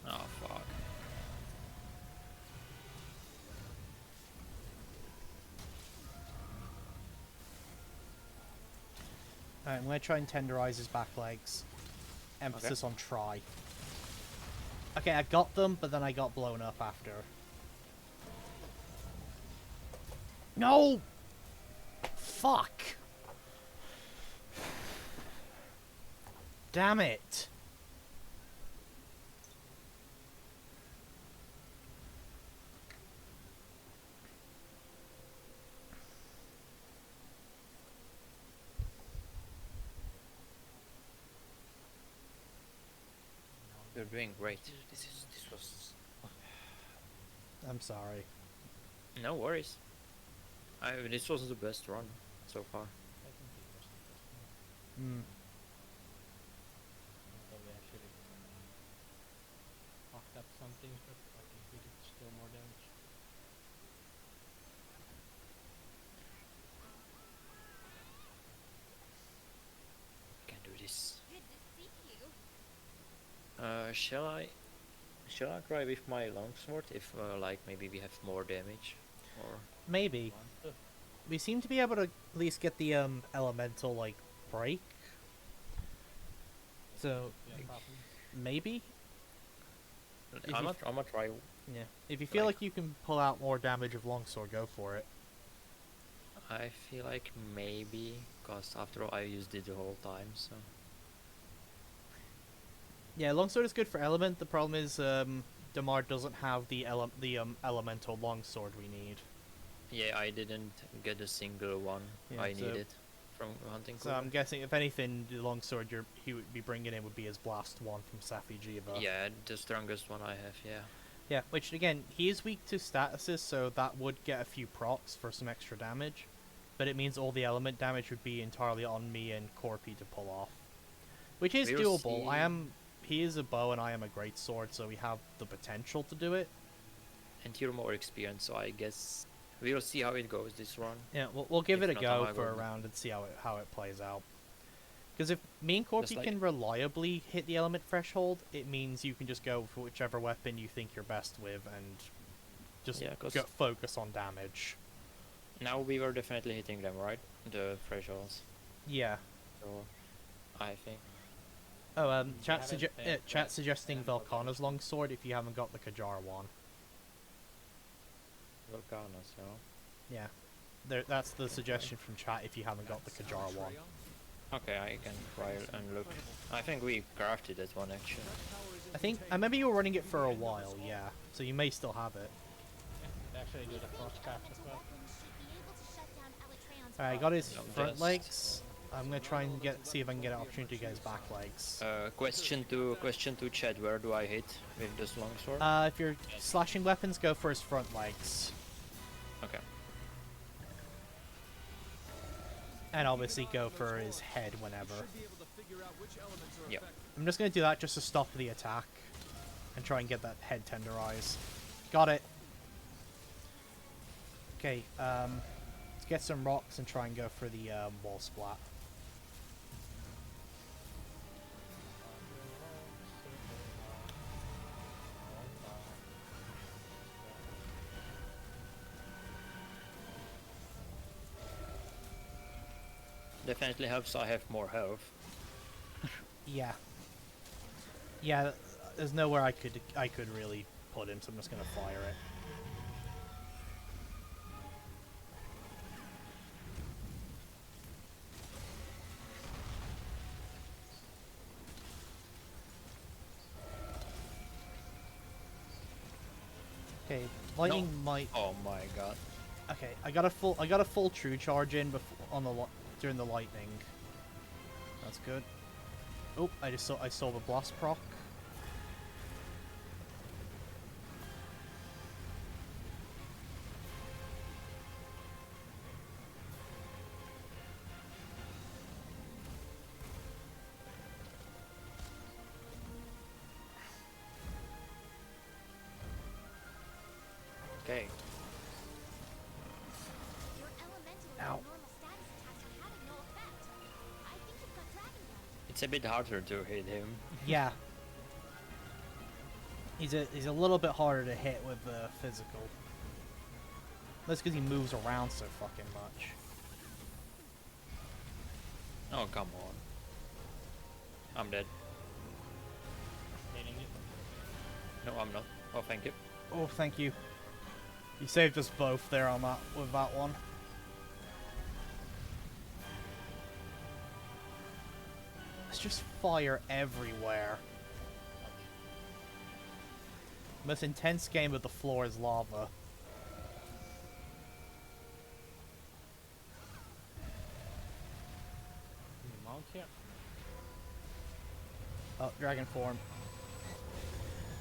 Oh, fuck. Alright, I'm gonna try and tenderize his back legs. Emphasis on try. Okay, I got them, but then I got blown up after. No! Fuck! Damn it! You're doing great. This was I'm sorry. no worries. This was the best run so far. I think it was the best one. Hmm. Although we actually fucked up some things, but I think we did still more damage. Can do this. Good to see you. Shall I try with my longsword if like maybe we have more damage, or Maybe. Want to? We seem to be able to at least get the elemental like break. So Yeah, probably. maybe. If I'm you gonna try. Yeah. If you feel Like- like you can pull out more damage of longsword, go for it. I feel like maybe, cause after all I used it the whole time, so Yeah, longsword is good for element. The problem is Damar doesn't have the elemental longsword we need. yeah, I didn't get a single one Yeah, I so- needed from hunting. So I'm guessing if anything, the longsword he would be bringing in would be his blast one from Safi Jiva. Yeah, the strongest one I have. Yeah. Yeah, which again, he is weak to statuses, so that would get a few procs for some extra damage. But it means all the element damage would be entirely on me and Corpy to pull off. Which is We'll doable. see. He is a bow and I am a great sword, so we have the potential to do it. And you're more experienced, so I guess we'll see how it goes this run. Yeah, we'll give If it a not, I go might for a go- round and see how it plays out. Because if me and Corpy Just like- can reliably hit the element threshold, it means you can just go for whichever weapon you think you're best with and just Yeah, 'cause- focus on damage. Now we were definitely hitting them, right? The thresholds. Yeah. So I think. Oh, haven't failed chat that suggesting elemental Velkana's damage. longsword if you haven't got the Kajar one. Volcano, so Yeah. That's the suggestion from chat if you haven't got the Kajar one. okay, I can try and look. I think we crafted that one actually. I remember you were running it for a while, yeah. So you may still have it. Yeah, it actually do the frost craft as well. Weapons should be able to shut down Elytraeon's Alright, I power. got his I'm front just- legs. I'm gonna try and see if I can get an opportunity to get his back legs. Question to Chad, where do I hit with this longsword? If you're slashing weapons, go for his front legs. Okay. And obviously go for his head whenever. Should be able to figure out which elements are Yep. effective. I'm just gonna do that just to stop the attack. And try and get that head tenderize. Got it. Okay, let's get some rocks and try and go for the wall splat. Definitely helps I have more health. Yeah. Yeah, there's nowhere I could really put him, so I'm just gonna fire it. Okay, lightning might. Oh my god. Okay, I got a full true charge in before on the during the lightning. That's good. Oh, I saw the blast proc. Okay. Your elemental and Ow. normal status attacks are having no effect. I think you've got dragon damage. It's a bit harder to hit him. Yeah. He's a little bit harder to hit with the physical. That's because he moves around so fucking much. Oh come on. I'm dead. Hitting it. No, I'm not. Oh, thank you. Oh, thank you. You saved us both there on that with that one. There's just fire everywhere. Most intense game of the floor is lava. Can you mount here? Oh, dragon form.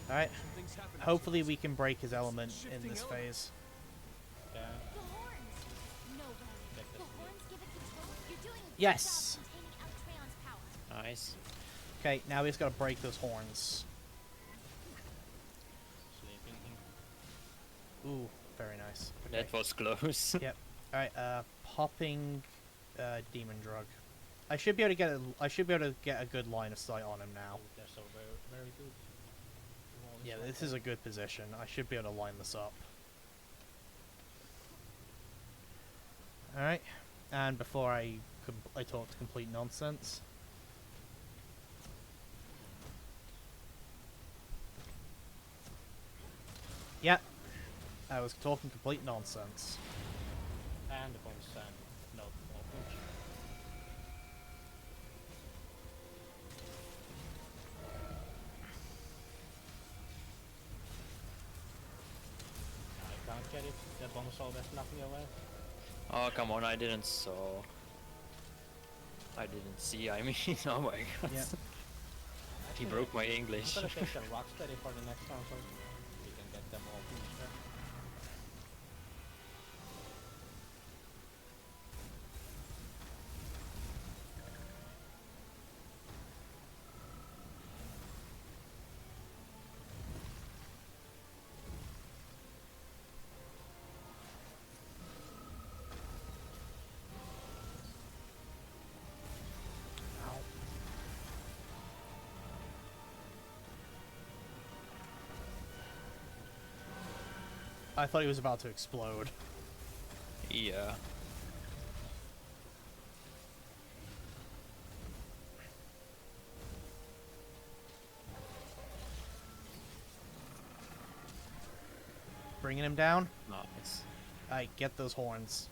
Alright. Something's happening. Hopefully we can break his element in this Shifting phase. Yeah. The horns! No way. Check The this. horns give it control. You're doing a good Yes! job containing Electreon's power. Nice. Okay, now we just gotta break those horns. Sleeping thing. Ooh, very nice. Okay. That was close. Yep. Alright, popping demon drug. I should be able to get a good line of sight on him now. Oh, they're so very, very good. The wall Yeah, right this there. is a good position. I should be able to line this up. Alright. And before I talked complete nonsense. Yep. I was talking complete nonsense. And the bombs and no opened. I can't get it. The bombs always knocking away. Oh, come on, I didn't saw. I didn't see, I mean, oh my god. Yeah. He broke my English. I'm gonna take the Rocksteady for the next round so we can get them all finished there. I thought he was about to explode. Yeah. Bringing him down. Nice. Alright, get those horns.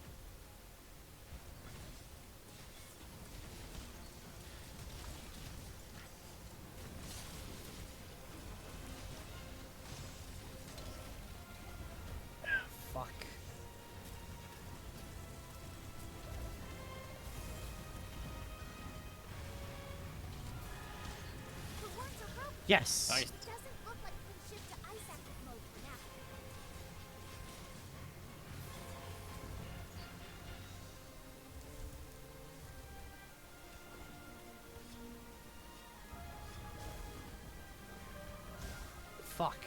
Fuck. The horns are broken. Yes! Nice. It doesn't look like we can shift to ice active mode for now. Fuck.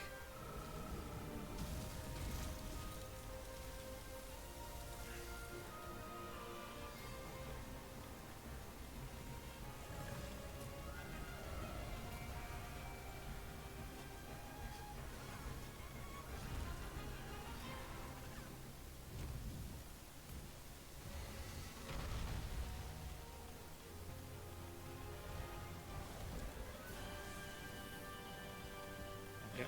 Yep.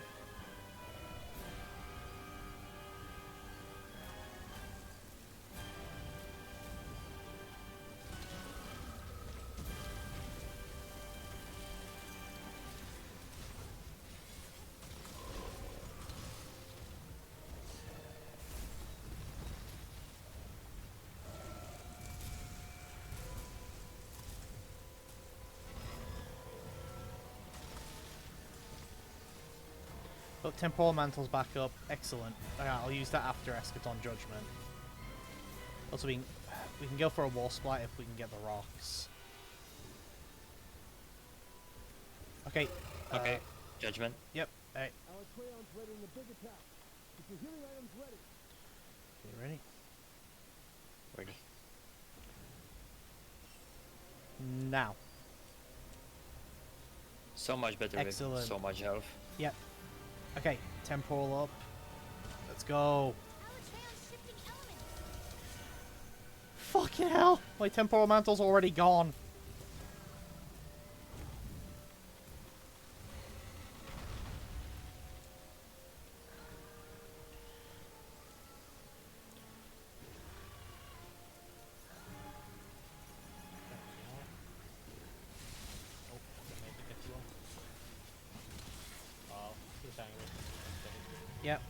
Oh, temporal mantle's back up. Excellent. Yeah, I'll use that after Eschaton Judgment. Also, we can go for a wall splat if we can get the rocks. Okay. Okay. Judgment. Yep. Alright. Electreon's ready in the big attack. Get your healing items ready. Okay, ready? Ready. Now. So much better Excellent. with so much health. Yep. Okay, temporal up. Let's go. Electreon's shifting elements. Fucking hell! My temporal mantle's already gone. Yep.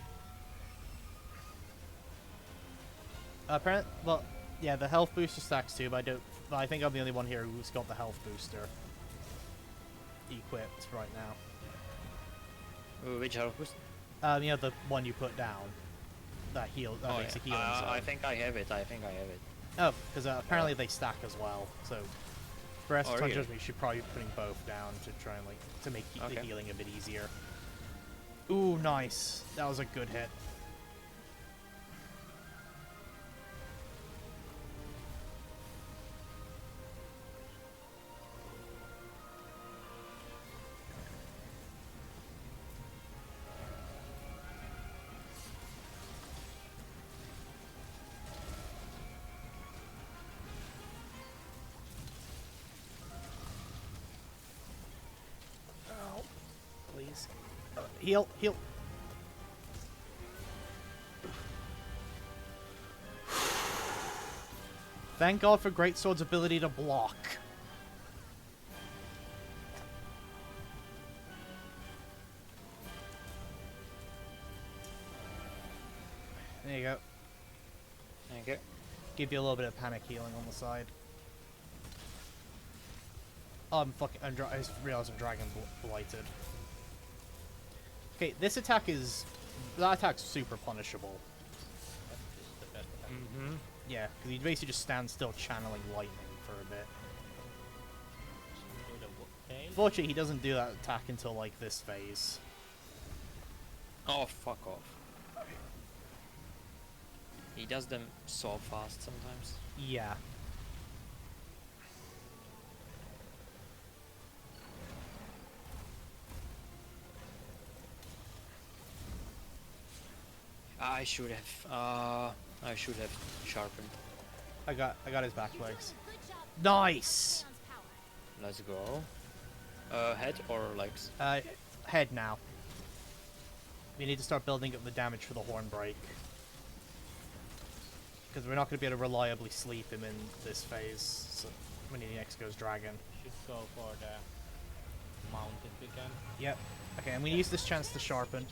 Apparently, well, yeah, the health booster stacks too, but I don't. But I think I'm the only one here who's got the health booster equipped right now. Which health boost? You know, the one you put down. That heal. That makes a healing zone. I think I have it. I think I have it. Oh, because apparently they stack as well. So, for us, really? we should probably be putting both down to try and to make the Okay. healing a bit easier. Ooh, nice. That was a good hit. Please. Heal, heal. Thank God for Greatsword's ability to block. There you go. Thank you. Give you a little bit of panic healing on the side. Oh, I just realized I'm Dragon Blighted. Okay, this attack is... That attack's super punishable. That is the best attack. Mm-hmm. Yeah, because he basically just stands still channeling lightning for a bit. Do the tail. Fortunately, he doesn't do that attack until, like, this phase. Oh, fuck off. He does them so fast sometimes. Yeah. I should have sharpened. I got his back legs. Good job. Nice! Alcreon's power. Let's go. Head or legs? Head now. We need to start building up the damage for the horn break. Because we're not going to be able to reliably sleep him in this phase. So when he next goes dragon. Should go for the mount if we can. Yep. Okay, and we use this chance to sharpen.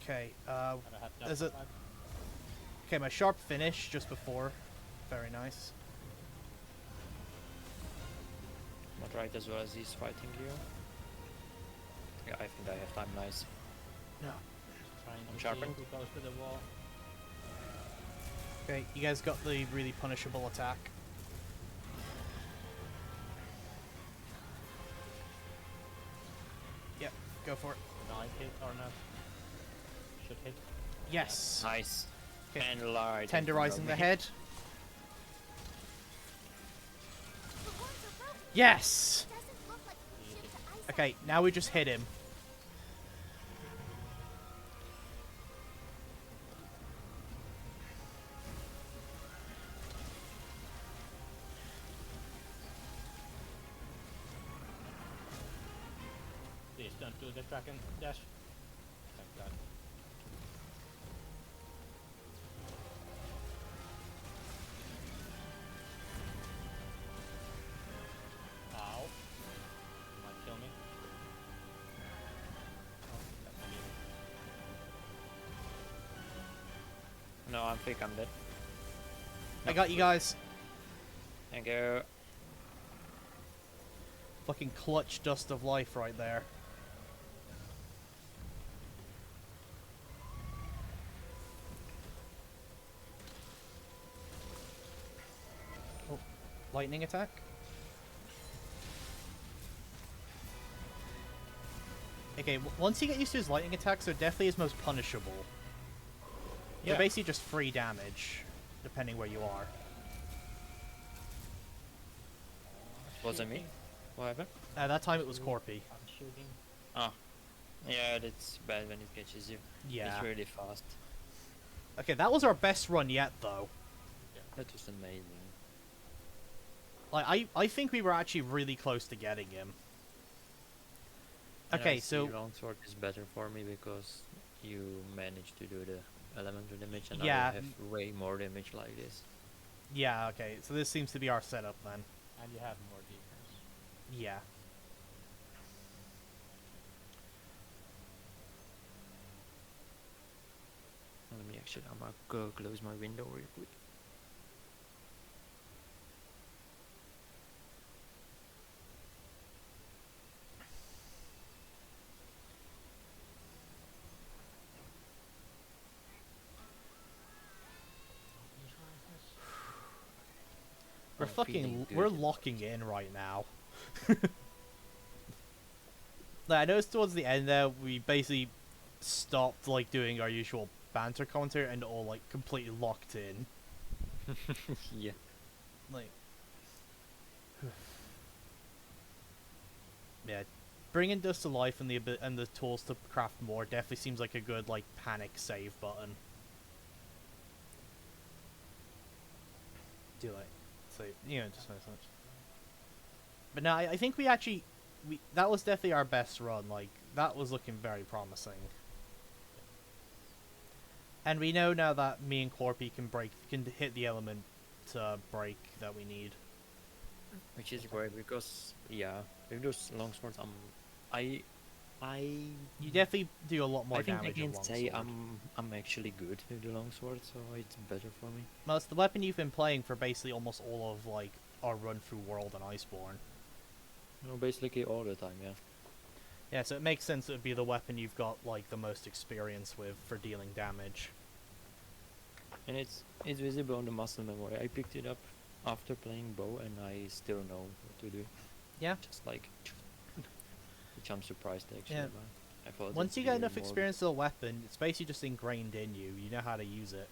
Okay, And I have There's that a- okay, my sharp finish just before. Very nice. Not right as well as he's fighting you. Yeah, I think I have time. Nice. No. trying I'm to sharpened. see who goes to the wall. Okay, you guys got the really punishable attack. Yep, go for it. Knife hit or not? Should hit. Yes. Nice. Okay. And light. Tenderizing the head. The horns are broken. Yes! Doesn't look like we can shift to ice. Okay, now we just hit him. Please don't do the dragon dash. Thank God. Ow. Might kill me. Oh, that's me. No, I'm fake. I'm dead. I got you guys. Thank you. Fucking clutch dust of life right there. Oh, lightning attack? Okay, once you get used to his lightning attacks, they're definitely his most punishable. They're Yeah. basically just free damage, depending where you are. Wasn't me. What happened? At that time, it was Corpy. I'm shooting. Oh. Yeah, that's bad when it catches you. Yeah. It's really fast. Okay, that was our best run yet, though. That was amazing. Like, I think we were actually really close to getting him. Okay, so longsword is better for me because you managed to do the elemental damage, and Yeah. I have way more damage like this. yeah, okay, so this seems to be our setup then. And you have more defense. Yeah. let me actually, I'm gonna go close my window real quick. We're I'm feeling we're good. locking in right now. Like, I noticed towards the end there, we basically stopped like doing our usual banter commentary and all like completely locked in. Yeah. Like, yeah, bringing Dust to life and the tools to craft more definitely seems like a good like panic save button. Do like, so just so much. But no, I think we actually that was definitely our best run. Like, that was looking very promising. And we know now that me and Corpy can hit the element break that we need. Which is great because yeah, with those longswords, I You definitely do a lot more I think I damage can with say longsword. I'm actually good with the longsword, so it's better for me. Well, it's the weapon you've been playing for basically almost all of like our run through World and Iceborn. No, basically all the time, yeah. Yeah, so it makes sense it would be the weapon you've got like the most experience with for dealing damage. And it's visible on the muscle memory. I picked it up after playing bow, and I still know what to do. Yeah. Just like, which I'm surprised actually. Yeah. But I thought Once it'd you be get enough more- experience with a weapon, it's basically just ingrained in you. You know how to use it.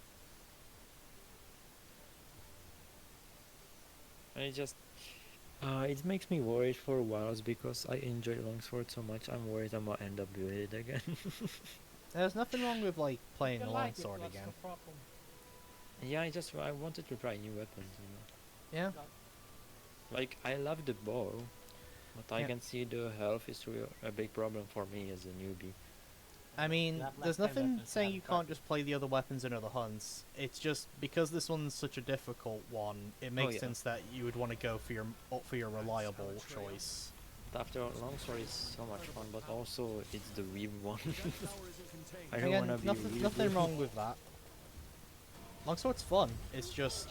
And it makes me worried for a while because I enjoy longsword so much. I'm worried I might end up doing it again. There's nothing wrong with like playing If a you like it, longsword what's again. the problem? Yeah, I wanted to try new weapons, Yeah. Like, I love the bow, but I Yeah. can see the health is a big problem for me as a newbie. I mean, You have there's lifetime nothing weapons saying and you craft- can't just play the other weapons in other hunts. It's just because this one's such a difficult one, it makes yeah. sense that you would want to go for your reliable choice. But after all, longsword is so much fun, but also it's the weave one. That tower isn't contained. I don't Again, wanna be nothing weaved. wrong with that. Longsword's fun. It's just,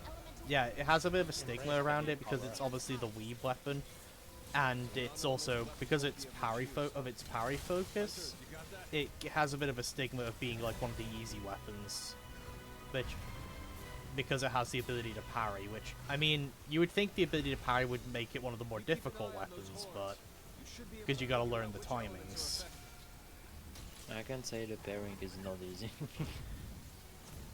yeah, it has a bit of a stigma around it because it's obviously the weave weapon, and it's also because it's parry focus. It has a bit of a stigma of being like one of the easy weapons, which because it has the ability to parry. Which, I mean, you would think the ability to parry would make it one of the more difficult weapons, but because you got to learn the timings. I can say the pairing is not easy.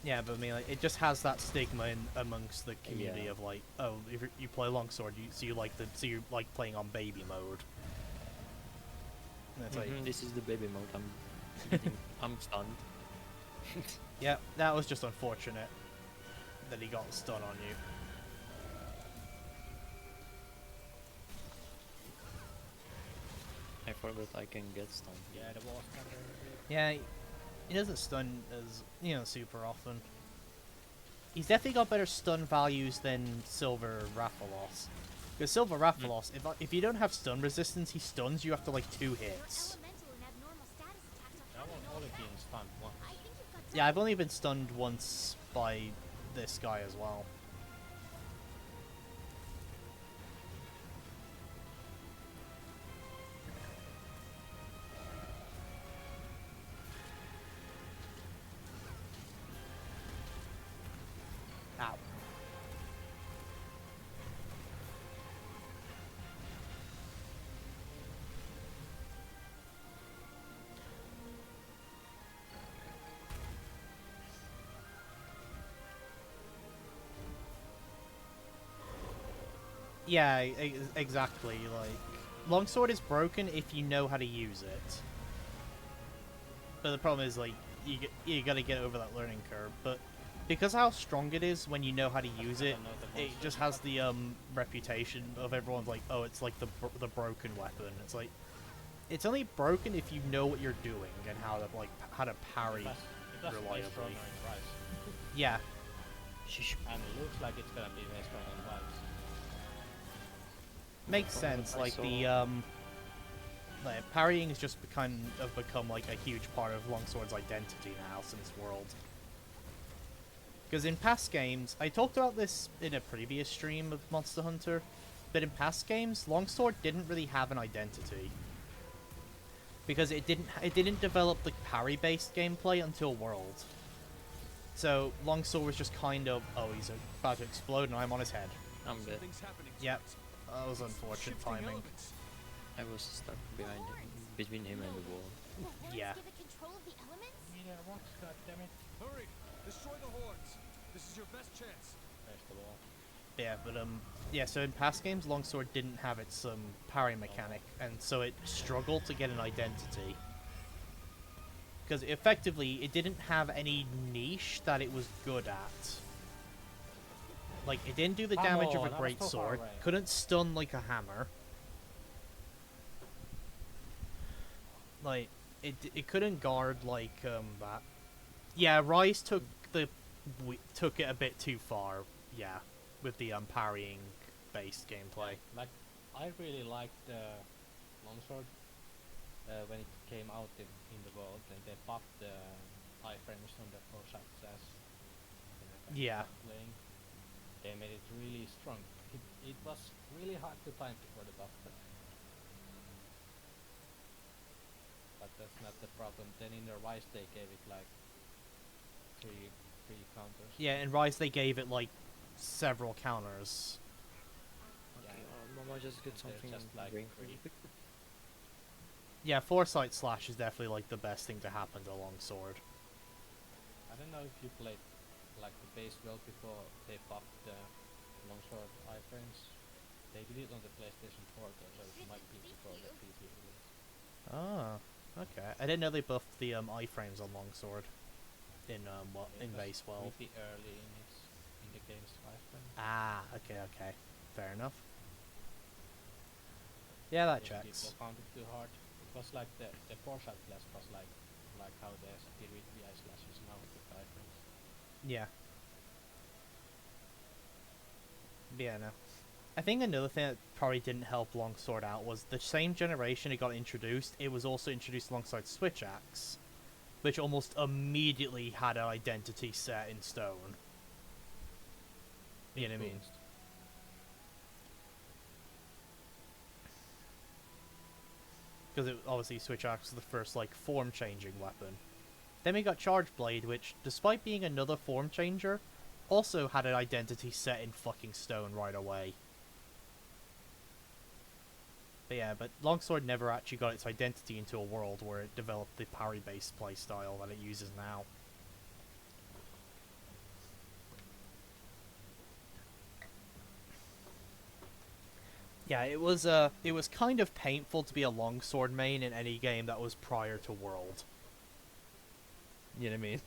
Yeah, but I mean, like, it just has that stigma amongst the community Yeah. of like, oh, if you play longsword, you like playing on baby mode. And it's like, This is the baby mode. I'm stunned. yeah, that was just unfortunate that he got stun on you. I forgot I can get stunned. Yeah, the wall's kind of. Yeah, he doesn't stun as super often. He's definitely got better stun values than Silver Rathalos. Because Silver Rathalos, if you don't have stun resistance, he stuns you after like 2 hits. Elemental and abnormal status attacks are I common won't only over be in there. stun once. I think you've got Yeah, I've only been stunned once by this guy as well. Ow. Yeah, exactly. Like, longsword is broken if you know how to use it. But the problem is, like, you gotta get over that learning curve. But because how strong it is when you know how to use it, it just has the reputation of everyone's like, oh, it's like the broken weapon. It's like, it's only broken if you know what you're doing and how to parry It does way reliably. stronger in Rise. Yeah, And it looks like it's gonna be way stronger in Rise. makes From sense. what I Like saw- the like, parrying has just become like a huge part of Longsword's identity now since World. Because in past games, I talked about this in a previous stream of Monster Hunter, but in past games, Longsword didn't really have an identity. Because it didn't develop the parry-based gameplay until World. So Longsword was just kind of, oh, he's about to explode and I'm on his head. I'm dead. Something's happening. Yep, that was unfortunate Shifting timing. elements. I was stuck behind him, between him and the wall. Will horns Yeah. give it control of the elements? Need a rocks, goddammit. Hurry! Destroy the horns. This is your best chance. There's the wall. Yeah, but yeah. So in past games, Longsword didn't have its parry mechanic, and so it struggled to get an identity. Because effectively, it didn't have any niche that it was good at. Like, it didn't do the Come damage of on, a I was great so far sword, away. couldn't stun like a hammer. Like, it couldn't guard like that. Yeah, Rise took it a bit too far. Yeah, with the parrying based gameplay. Like, I really liked Longsword when it came out in the world, and they buffed the iframes on the Forsyth's ass. Yeah. Playing. They made it really strong. It was really hard to time before the buff, but that's not the problem. Then in the Rise they gave it like three counters. Yeah, in Rise they gave it like several counters. Yeah. Okay, Mama just get And they're something just like green pretty. quick. Yeah, Foresight Slash is definitely like the best thing to happen to Longsword. I don't know if you played like the base world before they buffed the Longsword iframes. They did it on the PlayStation 4 though, so it might be before the PC release. Ah, okay. I didn't know they buffed the iframes on Longsword in in It was base world. pretty early in the game's lifetime. Ah, okay. Fair enough. Yeah, that Because checks. People found it too hard. It was like the Foresight Slash was like how the Spirit VI Slash is now with the iframes. Yeah. Yeah, no. I think another thing that probably didn't help Longsword out was the same generation it got introduced, it was also introduced alongside Switch Axe, which almost immediately had an identity set in stone. You know what I mean? Boost. Because obviously Switch Axe was the first like form changing weapon. Then we got Charge Blade, which, despite being another form changer, also had an identity set in fucking stone right away. But yeah, but Longsword never actually got its identity into a world where it developed the parry-based playstyle that it uses now. Yeah, it was kind of painful to be a Longsword main in any game that was prior to World. You know what I mean?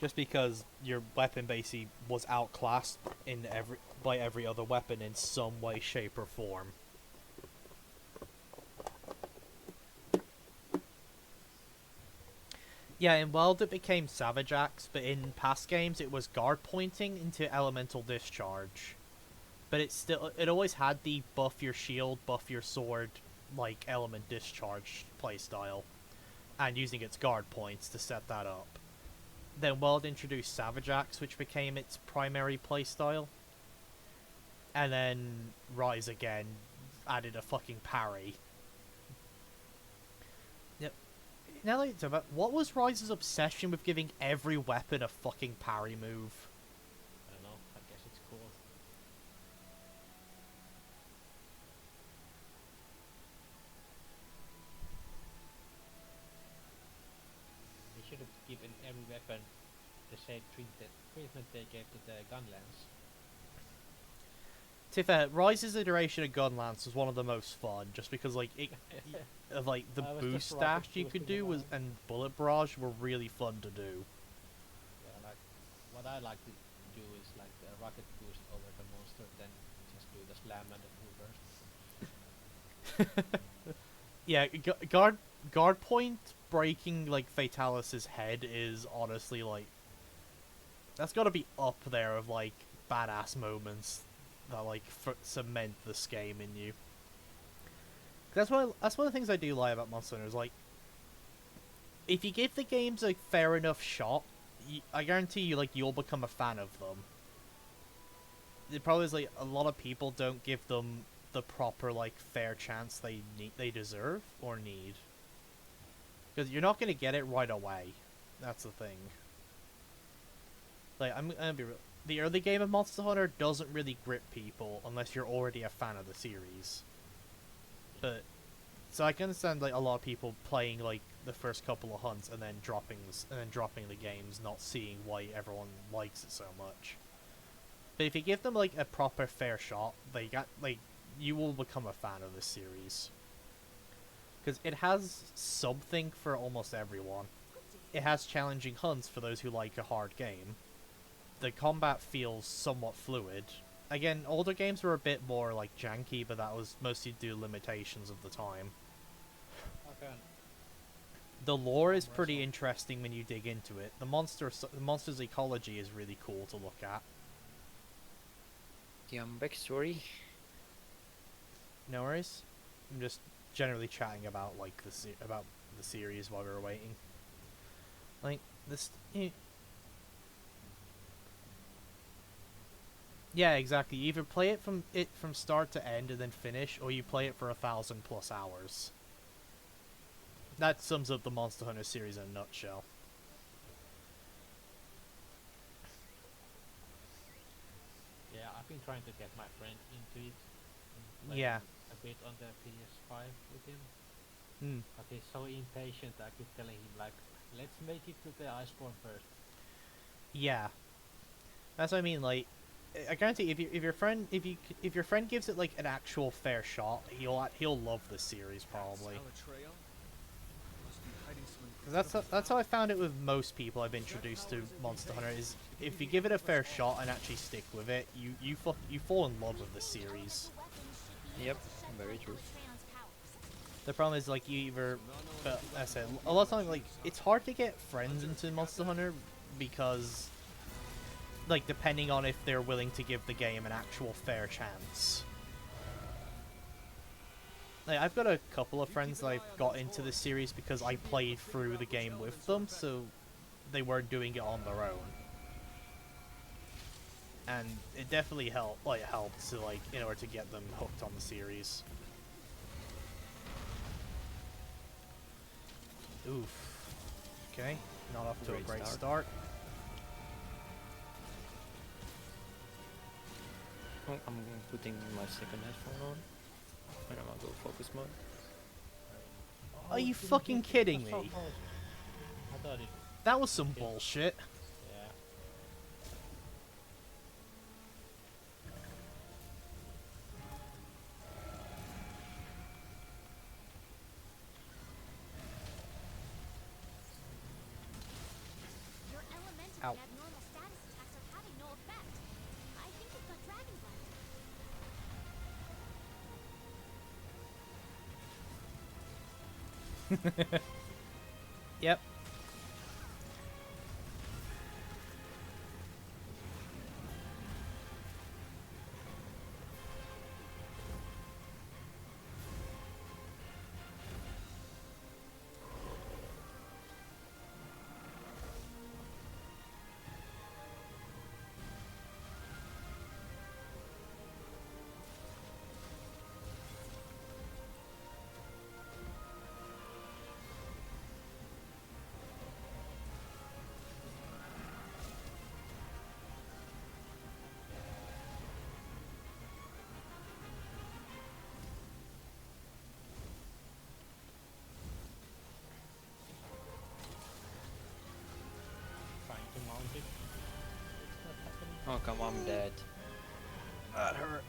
Just because your weapon basically was outclassed by every other weapon in some way, shape, or form. Yeah, in World it became Savage Axe, but in past games it was guard pointing into Elemental Discharge. But it always had the buff your shield, buff your sword, like Element Discharge playstyle, and using its guard points to set that up. Then World introduced Savage Axe, which became its primary playstyle. And then Rise again added a fucking parry. Yep. Now that you talk about, what was Rise's obsession with giving every weapon a fucking parry move? I don't know. I guess it's cool. They should have given every weapon the same treatment they gave to the gun lance. To be fair, Rise's iteration of Gunlance was one of the most fun, just because like it, of like the I was boost just rocket dash you could boosting do was around. and bullet barrage were really fun to do. Yeah, like what I like to do is like the rocket boost over the monster, then just do the slam and the full burst. Yeah, guard point breaking like Fatalis's head is honestly like that's got to be up there of like badass moments that like cement this game in you. That's one of the things I do like about Monster Hunter is like, if you give the games a fair enough shot, I guarantee you like you'll become a fan of them. The problem is like a lot of people don't give them the proper like fair chance they deserve or need, because you're not gonna get it right away. That's the thing. Like I'm gonna be real. The early game of Monster Hunter doesn't really grip people unless you're already a fan of the series. But so I can understand like a lot of people playing like the first couple of hunts and then dropping the games, not seeing why everyone likes it so much. But if you give them like a proper fair shot, you will become a fan of this series. Because it has something for almost everyone. It has challenging hunts for those who like a hard game. The combat feels somewhat fluid. Again, older games were a bit more like janky, but that was mostly due to limitations of the time. Okay. The lore is pretty interesting when you dig into it. The monster's ecology is really cool to look at. The backstory. No worries. I'm just generally chatting about like about the series while we were waiting. Like this. Yeah, exactly. You either play it from start to end and then finish, or you play it for 1,000+ hours. That sums up the Monster Hunter series in a nutshell. Yeah, I've been trying to get my friend into it. And play Yeah. A bit on the PS5 with him. Hmm. But he's so impatient. I keep telling him like, let's make it to the iceborn first. Yeah. That's what I mean. Like, I guarantee if your friend gives it like an actual fair shot, he'll love this series probably. That's how I found it with most people I've introduced to Monster Hunter. Is if you give it a fair shot and actually stick with it, you fall in love with the series. Yep, very true. The problem is like but I said a lot of times like it's hard to get friends into Monster Hunter because like depending on if they're willing to give the game an actual fair chance. Like, I've got a couple of friends that I've got into this series because I played through the game with them, so they weren't doing it on their own. And it definitely helped to like in order to get them hooked on the series. Oof. Okay, not off to a great start. Oh, I'm putting my second headphone on. And I'm gonna go focus mode. Are you fucking kidding me? I thought it. That was some bullshit. Yeah. Your elemental Ow. and abnormal status attacks are having no effect. I think you've got dragon blood. Yep. Trying to mount it. It's not happening. Oh come on, I'm dead. That hurt.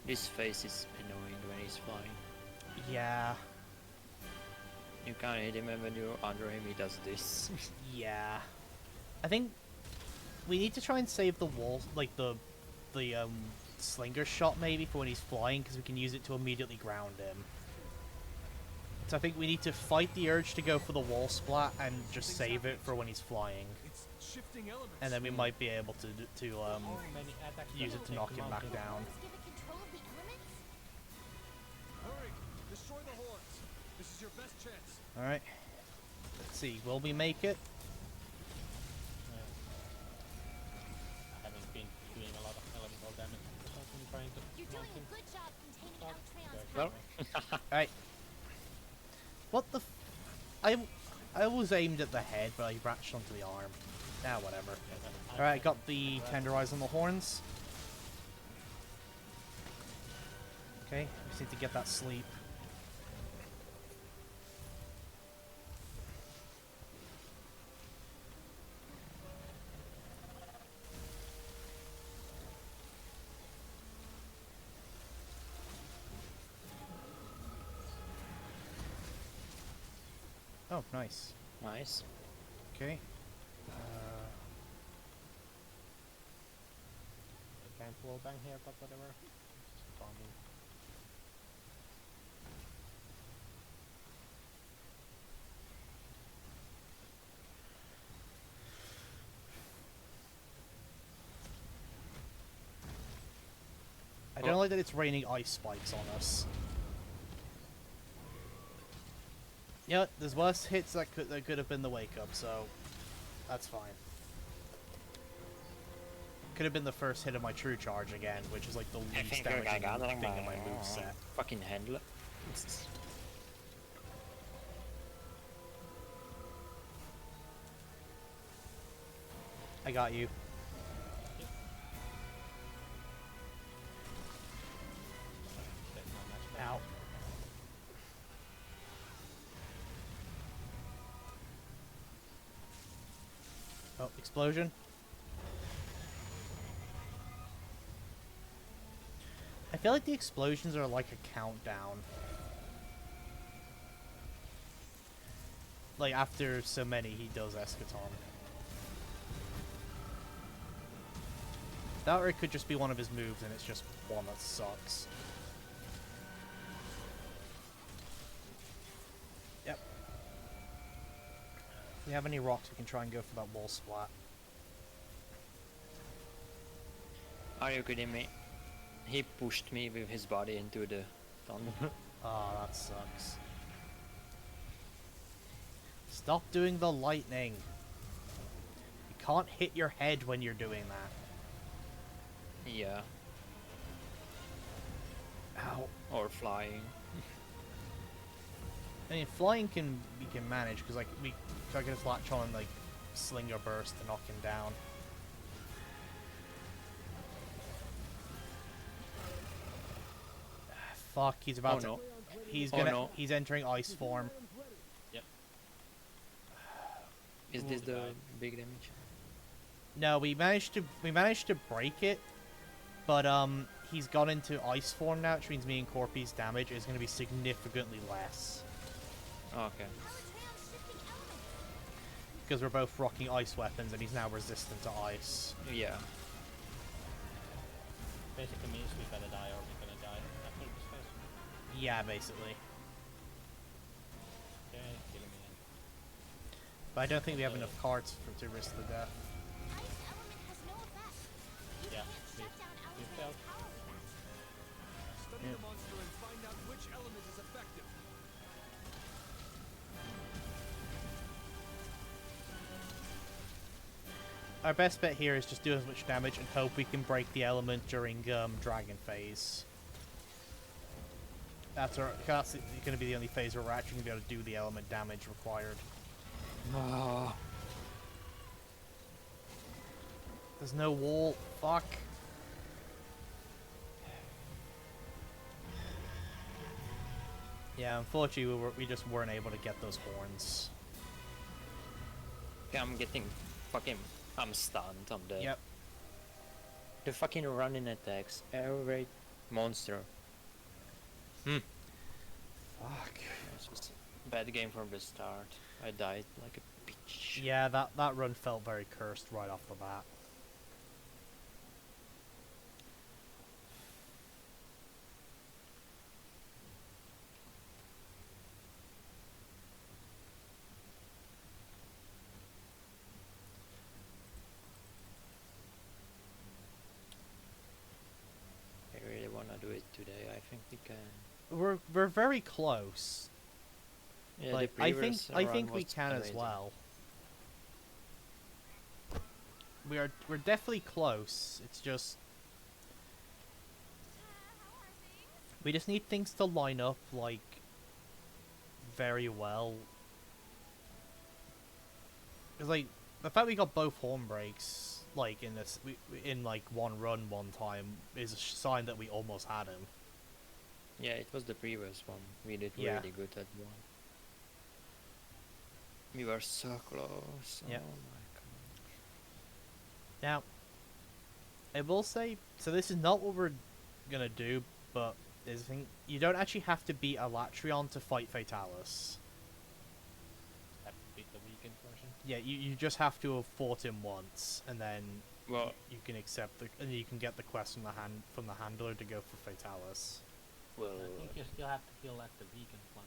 His face is annoying when he's flying. Yeah. You can't hit him, and when you're under him, he does this. Yeah. I think we need to try and save the wall, like the slinger shot maybe for when he's flying, because we can use it to immediately ground him. So I think we need to fight the urge to go for the wall splat and just save it for when he's flying. It's shifting elements. and then we might be able to How many attacks use does it to take knock him back mount The it? down. horns give it control of the elements? Hurry! Destroy the horns. This is your best chance. All right. Let's see. Will we make it? I haven't been doing a lot of elemental damage because I've been trying to You're doing mount him. a good job containing Fuck. Electreon's Well, power. All right. What the? I was aimed at the head, but I ratcheted onto the arm. Nah, whatever. All right, got the tenderize on the horns. Okay, just need to get that sleep. Oh, nice. Nice. Okay. I can't wall bang here, but whatever. Just bombing. I don't like that it's raining ice spikes on us. Yeah, there's worse hits that could have been the wake up, so that's fine. Could have been the first hit of my true charge again, which is like the least damaging thing in my moveset. Fucking handle it. I got you. Take my match back. Ow. Oh, explosion. I feel like the explosions are like a countdown. Like after so many, he does eschaton. That or it could just be one of his moves and it's just one that sucks. Yep. If we have any rocks, we can try and go for that wall splat. Are you kidding me? He pushed me with his body into the thunder. Ah, that sucks. Stop doing the lightning. You can't hit your head when you're doing that. Yeah. Ow. Or flying. I mean, flying we can manage because like I can just latch on and like slinger burst to knock him down. Fuck, he's about to. no. He's Oh, gonna. no. He's entering ice form. Is Ooh, this the the guy. big damage? No, we managed to break it, but he's gone into ice form now, which means me and Corpy's damage is going to be significantly less Okay. Electreon's shifting elements. because we're both rocking ice weapons and he's now resistant to ice. Yeah. Basically means we gotta die or we're gonna die after this phase. Yeah, basically. Okay, kill me then. But I don't think we have enough cards to risk the death. Ice element has no effect. You Yeah, can't we- shut down we Electreon's failed. power with that. Study the monster and find out which element is effective. Our best bet here is just do as much damage and hope we can break the element during dragon phase. That's going to be the only phase where we're actually going to be able to do the element damage required. There's no wall. Fuck. Yeah, unfortunately, we just weren't able to get those horns. Okay, I'm getting fucking. I'm stunned. I'm dead. Yep. The fucking running attacks. Every monster. Fuck. It's just bad game from the start. I died like a bitch. Yeah, that run felt very cursed right off the bat. think we can. We're very close. Yeah, Like the I think previous I run think we was can as amazing. well. We're definitely close. It's just we just need things to line up like very well. Cause like the fact we got both horn breaks like in this in like one run one time is a sign that we almost had him. Yeah, it was the previous one. We did Yeah. really good at one. We were so close. Yeah. Oh my god. Now, I will say, so this is not what we're gonna do, but there's a thing, you don't actually have to beat Alatreon to fight Fatalis. Have to beat the weekend version. Yeah, you just have to have fought him once, and then Well, you can accept the, and you can get the quest from the handler to go for Fatalis. well, I think you still have to kill like the weekend one.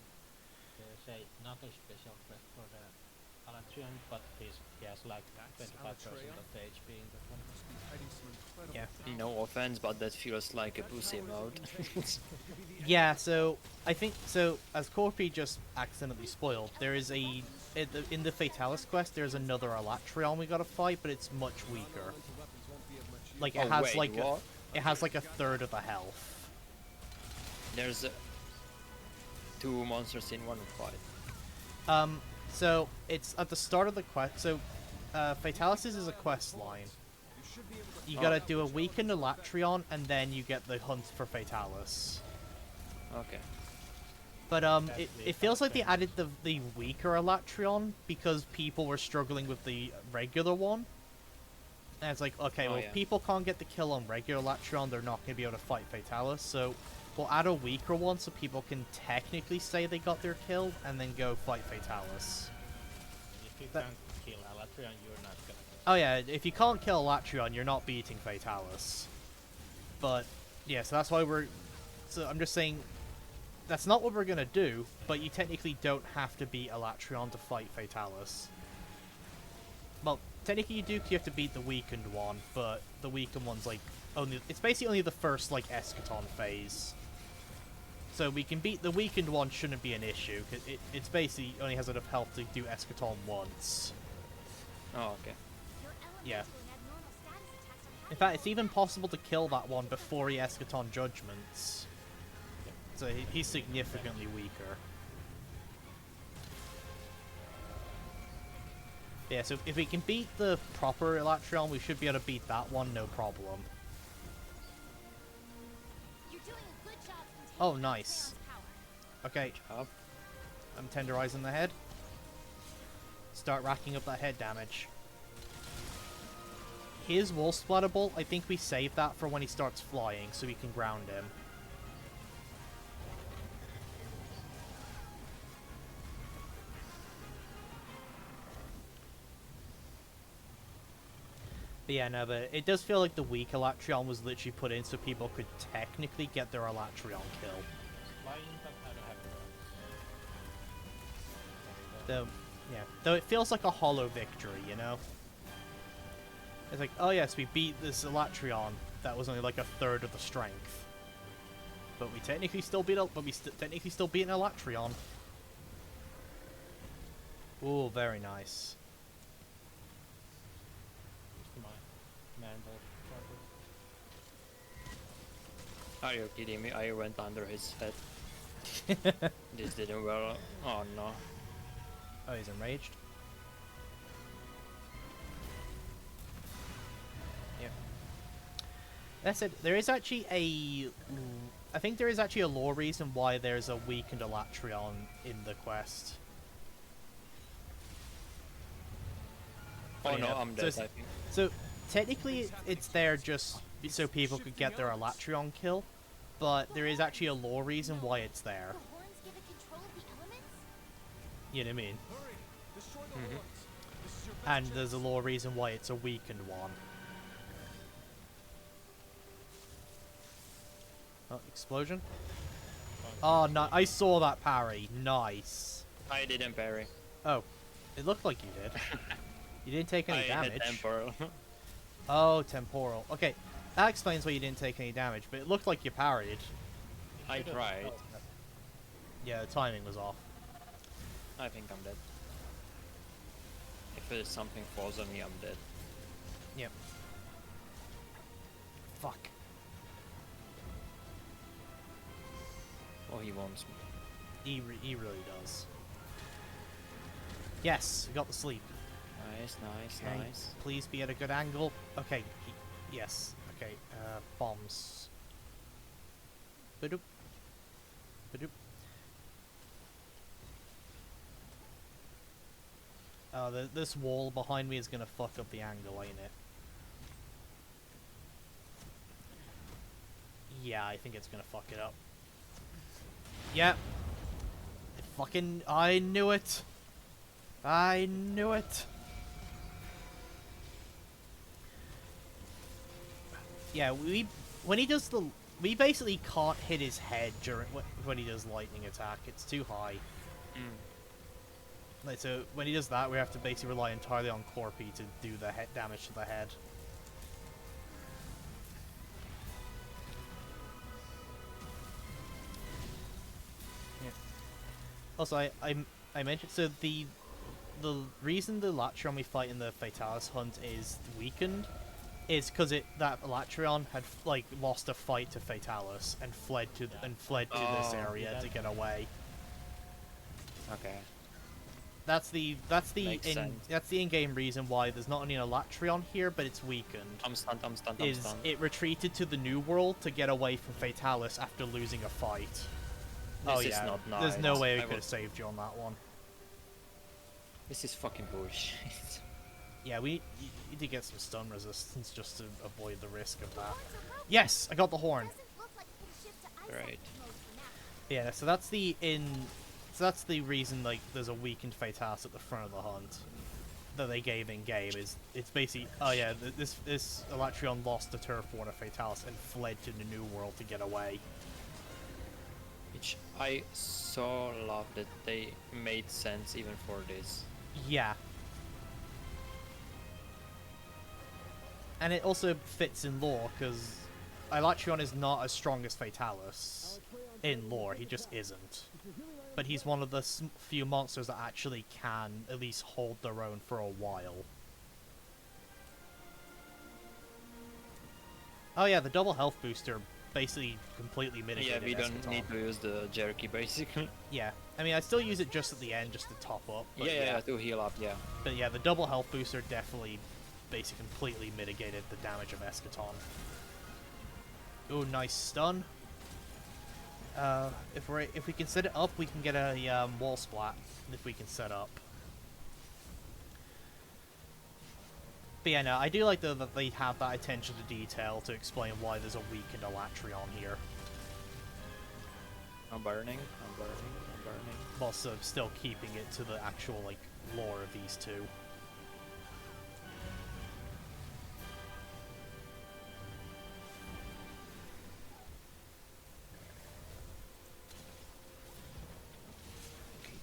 There's not a special quest for the Alatrian, but he has like 25% of the HP in that one. Must be hiding some incredible Yeah. no offense, but that feels like a pussy mode. Yeah, so I think so. As Corpy just accidentally spoiled, there is a in the Fatalis quest. There's another Alatreon we gotta fight, but it's much weaker. elemental weapons won't be of much use. Like it Oh, has wait, like what? it has like a third of the health. There's two monsters in one fight. So it's at the start of the quest. So, Fatalis is a quest line. You should be able to You Oh. gotta do a weakened Alatreon, and then you get the hunt for Fatalis. Okay. But That's it the feels like they first added the weaker Alatreon because people were struggling with the regular one. And it's like, okay, Oh, well, yeah. if people can't get the kill on regular Alatreon, they're not gonna be able to fight Fatalis. So we'll add a weaker one so people can technically say they got their kill and then go fight Fatalis. If you That- can't kill Alatrian, you're not gonna. Oh yeah, if you can't kill Alatreon, you're not beating Fatalis. But yeah, so that's why so I'm just saying that's not what we're gonna do, but you technically don't have to beat Alatreon to fight Fatalis. Well, technically you do, 'cause you have to beat the weakened one, but the weakened one's like it's basically only the first like eschaton phase. So we can beat the weakened one, shouldn't be an issue, 'cause it's basically only has enough health to do eschaton once. Oh, okay. Your elemental Yeah. and abnormal status attacks are In fact, it's even possible to kill that one before he eschaton judgments. So he's significantly weaker. Yeah, so if we can beat the proper Elatreon, we should be able to beat that one, no problem. You're doing a good job containing Oh, nice. Alatrion's power. Okay, Up. I'm tenderizing the head. Start racking up that head damage. His wall splatter bolt, I think we save that for when he starts flying, so we can ground him. But yeah, no, but it does feel like the weak Elatreon was literally put in so people could technically get their Elatreon kill. Flying, but I don't have it. Though, yeah. Though it feels like a hollow victory, you know? It's like, oh yes, we beat this Elatreon that was only like a third of the strength. But we technically still beat technically still beat an Elatreon. Ooh, very nice. Used my mantle charger. Are you kidding me? I went under his head. This didn't well. Oh no. Oh, he's enraged. Yep. That's it. There is actually I think there is actually a lore reason why there's a weakened Elatreon in the quest. Oh Funny no, enough. I'm So dead. it's- I think. So technically it's there just so people could get their Elatreon kill, but there is actually a lore reason why it's there. The horns give it control of the elements? You know what I mean? Hurry! Destroy the Mhm. horns. This is your best And chance. there's a lore reason why it's a weakened one. Oh, explosion? Oh, no, I saw that parry. Nice. I didn't parry. Oh, it looked like you did. You didn't take any I damage. had temporal. Oh, temporal. Okay, that explains why you didn't take any damage, but it looked like you parried. If I tried. Yeah, the timing was off. I think I'm dead. If something falls on me, I'm dead. Yep. Fuck. Oh, he wants me. He really does. Yes, we got the sleep. Nice, nice, Okay, nice. please be at a good angle. Okay, yes. Okay, bombs. Badoop. Badoop. This wall behind me is gonna fuck up the angle, ain't it? Yeah, I think it's gonna fuck it up. Yep. I knew it! I knew it! Yeah, when he does we basically can't hit his head during when he does lightning attack. It's too high. Like, so when he does that, we have to basically rely entirely on Corpy to do the damage to the head. Yeah. Also, I mentioned, so the reason the Latreon we fight in the Fatalis hunt is weakened is because that Latreon had like lost a fight to Fatalis and fled to this area to get away. Okay. That's the in-game reason why there's not only a Latreon here, but it's weakened. I'm stunned, I'm stunned, Is I'm stunned. it retreated to the New World to get away from Fatalis after losing a fight? This is not nice. There's no way we I could have saved you on that one. This is fucking bullshit. Yeah, we need to get some stun resistance just to avoid the risk of that. Yes, I got the horn. Right. Yeah, so that's the reason like there's a weakened Fatalis at the front of the hunt that they gave in game. Is it's basically this Latreon lost the turf war to Fatalis and fled to the New World to get away. Which I so love that they made sense even for this. Yeah. And it also fits in lore, because Latreon is not as strong as Fatalis in lore, he just isn't. But he's one of the few monsters that actually can at least hold their own for a while. Oh yeah, the double health booster basically completely mitigated Yeah, we don't Eschaton. need to use the jerky basically. Yeah, I mean I still use it just at the end, just to top up. But Yeah, to heal up, yeah. But yeah, the double health booster definitely basically completely mitigated the damage of Eschaton. Ooh, nice stun. If we can set it up, we can get a wall splat. If we can set up. But yeah, no, I do like that they have that attention to detail to explain why there's a weakened Latreon here. I'm burning, I'm burning, I'm burning. While still keeping it to the actual like lore of these two.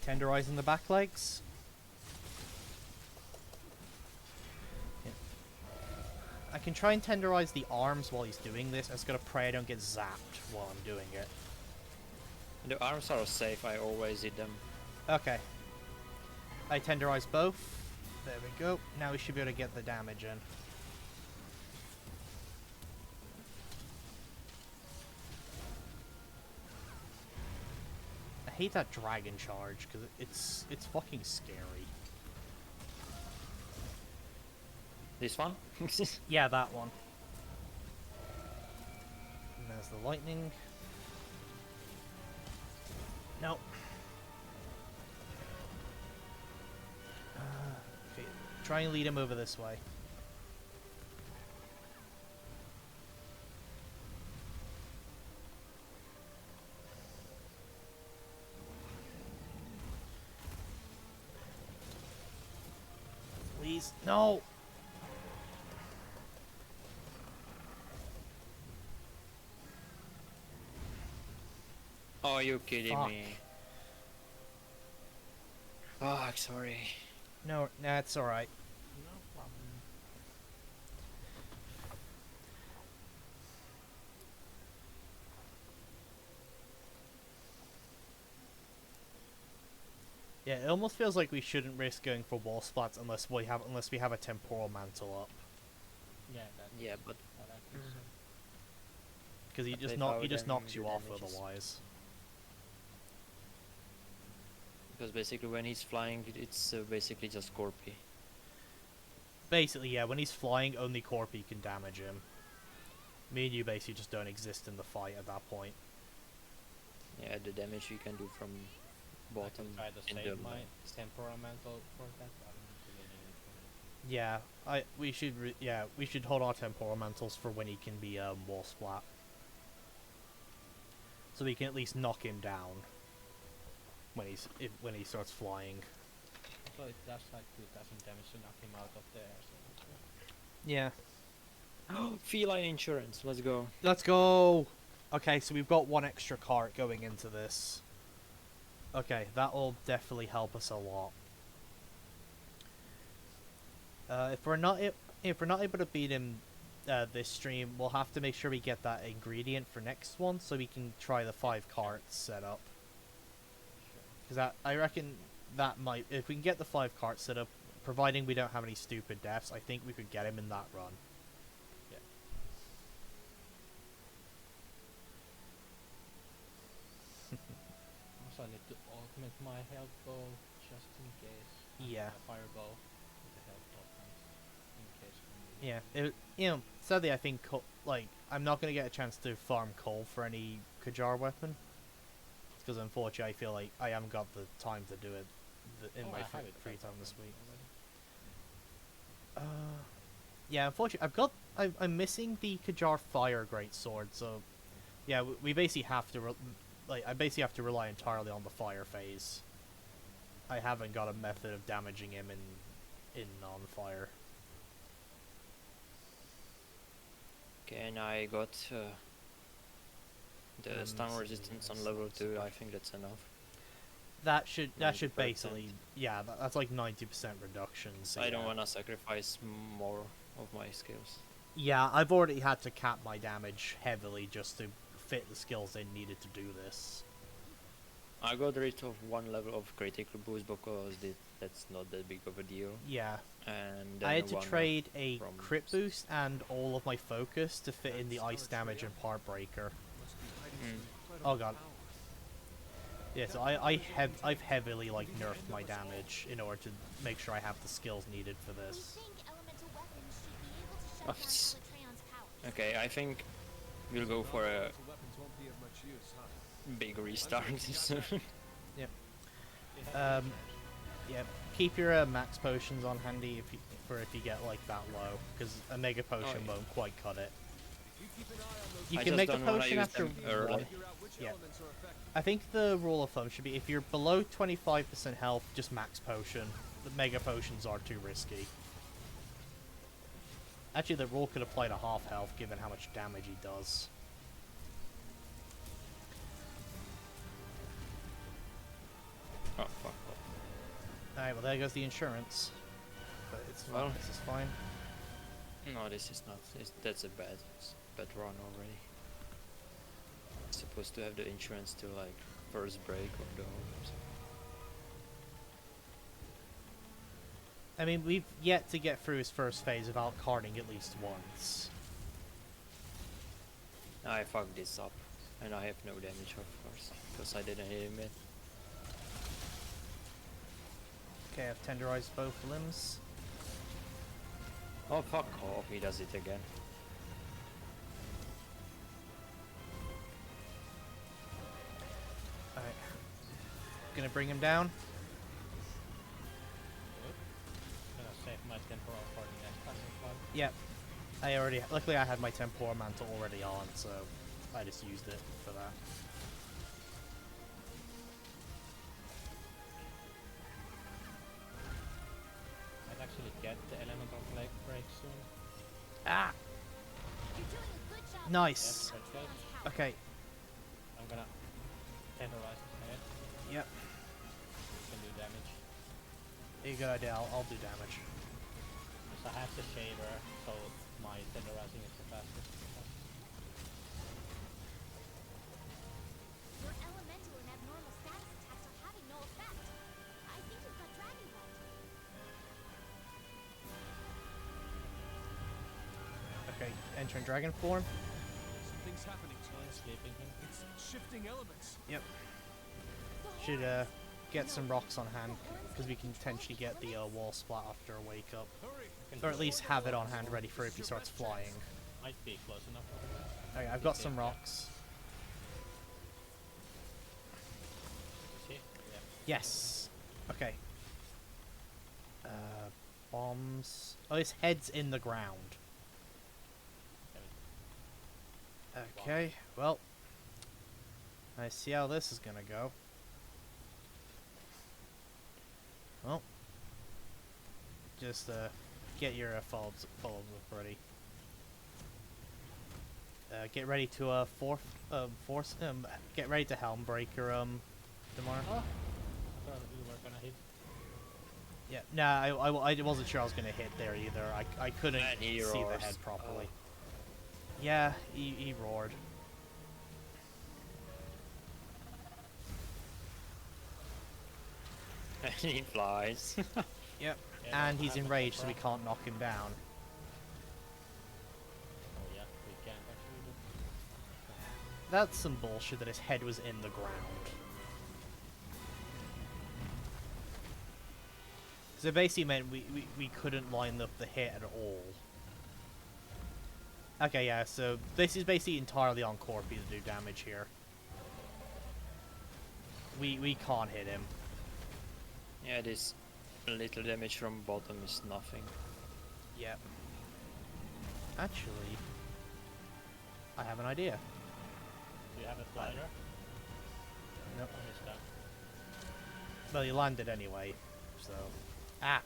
Tenderizing the back legs. Yeah. I can try and tenderize the arms while he's doing this. I just gotta pray I don't get zapped while I'm doing it. The arms are safe, I always hit them. Okay. I tenderize both. There we go. Now we should be able to get the damage in. I hate that dragon charge because it's fucking scary. This one? Yeah, that one. And there's the lightning. Nope. Okay, try and lead him over this way. Please, no! Oh, you kidding Fuck. me? Fuck, sorry. No, that's alright. No problem. Yeah, it almost feels like we shouldn't risk going for wall splats unless we have a temporal mantle up, Yeah, that Yeah, is but what I think so. because But without he just them, knocks the you off damage is- otherwise. because basically when he's flying, it's basically just Corpy. Basically, yeah, when he's flying, only Corpy can damage him. Me and you basically just don't exist in the fight at that point. Yeah, the damage you can do from I bottom can try to in save the my temporal mantle for that. I don't need to get anything. Yeah, we should hold our temporal mantles for when he can be wall splat, so we can at least knock him down when he starts flying. So it does like 2000 damage to knock him out of there. So Yeah. feline insurance. Let's go. Let's go! Okay, so we've got one extra cart going into this. Okay, that'll definitely help us a lot. If we're not able to beat him this stream, we'll have to make sure we get that ingredient for next one, so we can try the 5 carts setup. Because I reckon that might, if we can get the 5 carts set up, providing we don't have any stupid deaths, I think we could get him in that run. yeah. Also, I need to augment my health bow just in case. Yeah. My fireball with the health augments in case. we Yeah, need sadly I think, I'm not going to get a chance to farm coal for any Kajar weapon. Because unfortunately I feel like I haven't got the time to do it in Oh, my I have it free right time now this week. already. Yeah, unfortunately I'm missing the Kajar fire greatsword, so yeah, we basically have to I basically have to rely entirely on the fire phase. I haven't got a method of damaging him in non-fire. Okay, and I got the stun let's see, resistance on that's level not 2. I much. think that's enough. That should 90%. basically, yeah, that's like 90% reduction. So I don't yeah. want to sacrifice more of my skills. Yeah, I've already had to cap my damage heavily just to fit the skills they needed to do this. I got rid of 1 level of critical boost because that's not that big of a deal. Yeah, And then I had to one trade a from crit boost and all of my focus to fit in the ice damage and part breaker. Must be hiding some Oh incredible god. power. Yeah, so I've heavily nerfed my damage in order to make sure I have the skills needed for We this. think elemental weapons should be able to shut down it's- Electreon's powers. Okay, I think we'll go for a Non-elemental weapons won't be of much use, huh? big restart soon. Yeah, keep your max potions on handy if you get like that low, because a mega potion yeah. won't quite cut it. If you keep an eye on those You I can just make the don't wanna potion use after them early. one. figure out which Yeah. elements are effective. I think the rule of thumb should be if you're below 25% health, just max potion. The mega potions are too risky. Actually, the rule could apply to half health given how much damage he does. Oh fuck. Alright, well there goes the insurance. But it's fine. Well. This is fine. No, this is not. That's a bad run already. Supposed to have the insurance to like first break of the homes. I mean, we've yet to get through his first phase without carding at least once. I fucked this up, and I have no damage of course, because I didn't hit him yet. Okay, I've tenderized both limbs. Oh fuck off, he does it again. Alright. Gonna bring him down. Gonna save my temporal for the next time we fight. Yep. Luckily I had my temporal mantle already on, so I just used it for that. Might actually get the elemental plague break soon. Ah! You're doing a good job. Nice! Yes, red shield. Electreon's powers. Okay, I'm gonna tenderize his head. yep. Can do damage. A good idea, I'll do damage. Because I have the shaver, so my tenderizing is the fastest. Your elemental and abnormal status attacks are having no effect. I Okay, entering dragon form. Something's happening to us. Sleeping him. It's shifting elements. Yep. The Should horns! get some rocks on hand because we can potentially get the wall splat after a wake up, Hurry! or at least have it on hand ready for if he starts flying. Might be close enough. Okay, I've got some rocks. Is he? Yeah. Yes. Okay. Bombs. Oh, his head's in the ground. Okay, well, I see how this is gonna go. Well, just get your follow-ups up ready. Get ready to get ready to helm breaker tomorrow. Oh! I thought we were gonna hit. Yeah, nah, I wasn't sure I was gonna hit there either. I couldn't Man, he see the roars. head properly. Yeah, he roared. And he flies. Yep. Yeah, And no, he's I have no enraged, so we problem. can't knock him down. Oh yeah, we can't actually do. That's some bullshit that his head was in the ground. So it basically meant we couldn't line up the hit at all. Okay, yeah, so this is basically entirely on Corpy to do damage here. We can't hit him. Yeah, this little damage from bottom is nothing. Yep. Actually, I have an idea. Do you have a slider? Nope. I missed that. Well, he landed anyway, so... Ah!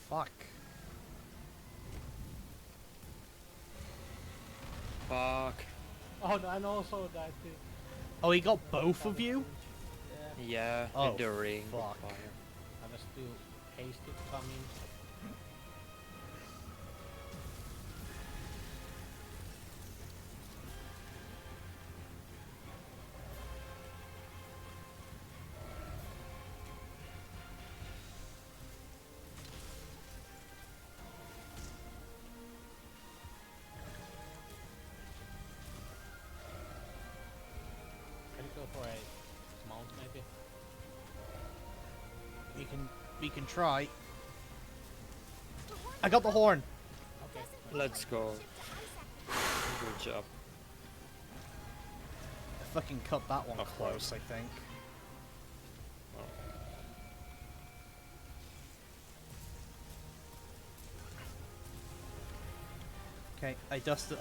Fuck. Fuck. Oh no, and also that too. Oh, he got both of you? Yeah. Yeah, Oh, with the ring. of fuck. fire. I was too hasty to come in. Can you go for a mount maybe? We can try. I got the horn! Okay. Let's go. Good job. I fucking cut that one Of close, course. I think. Oh. Okay,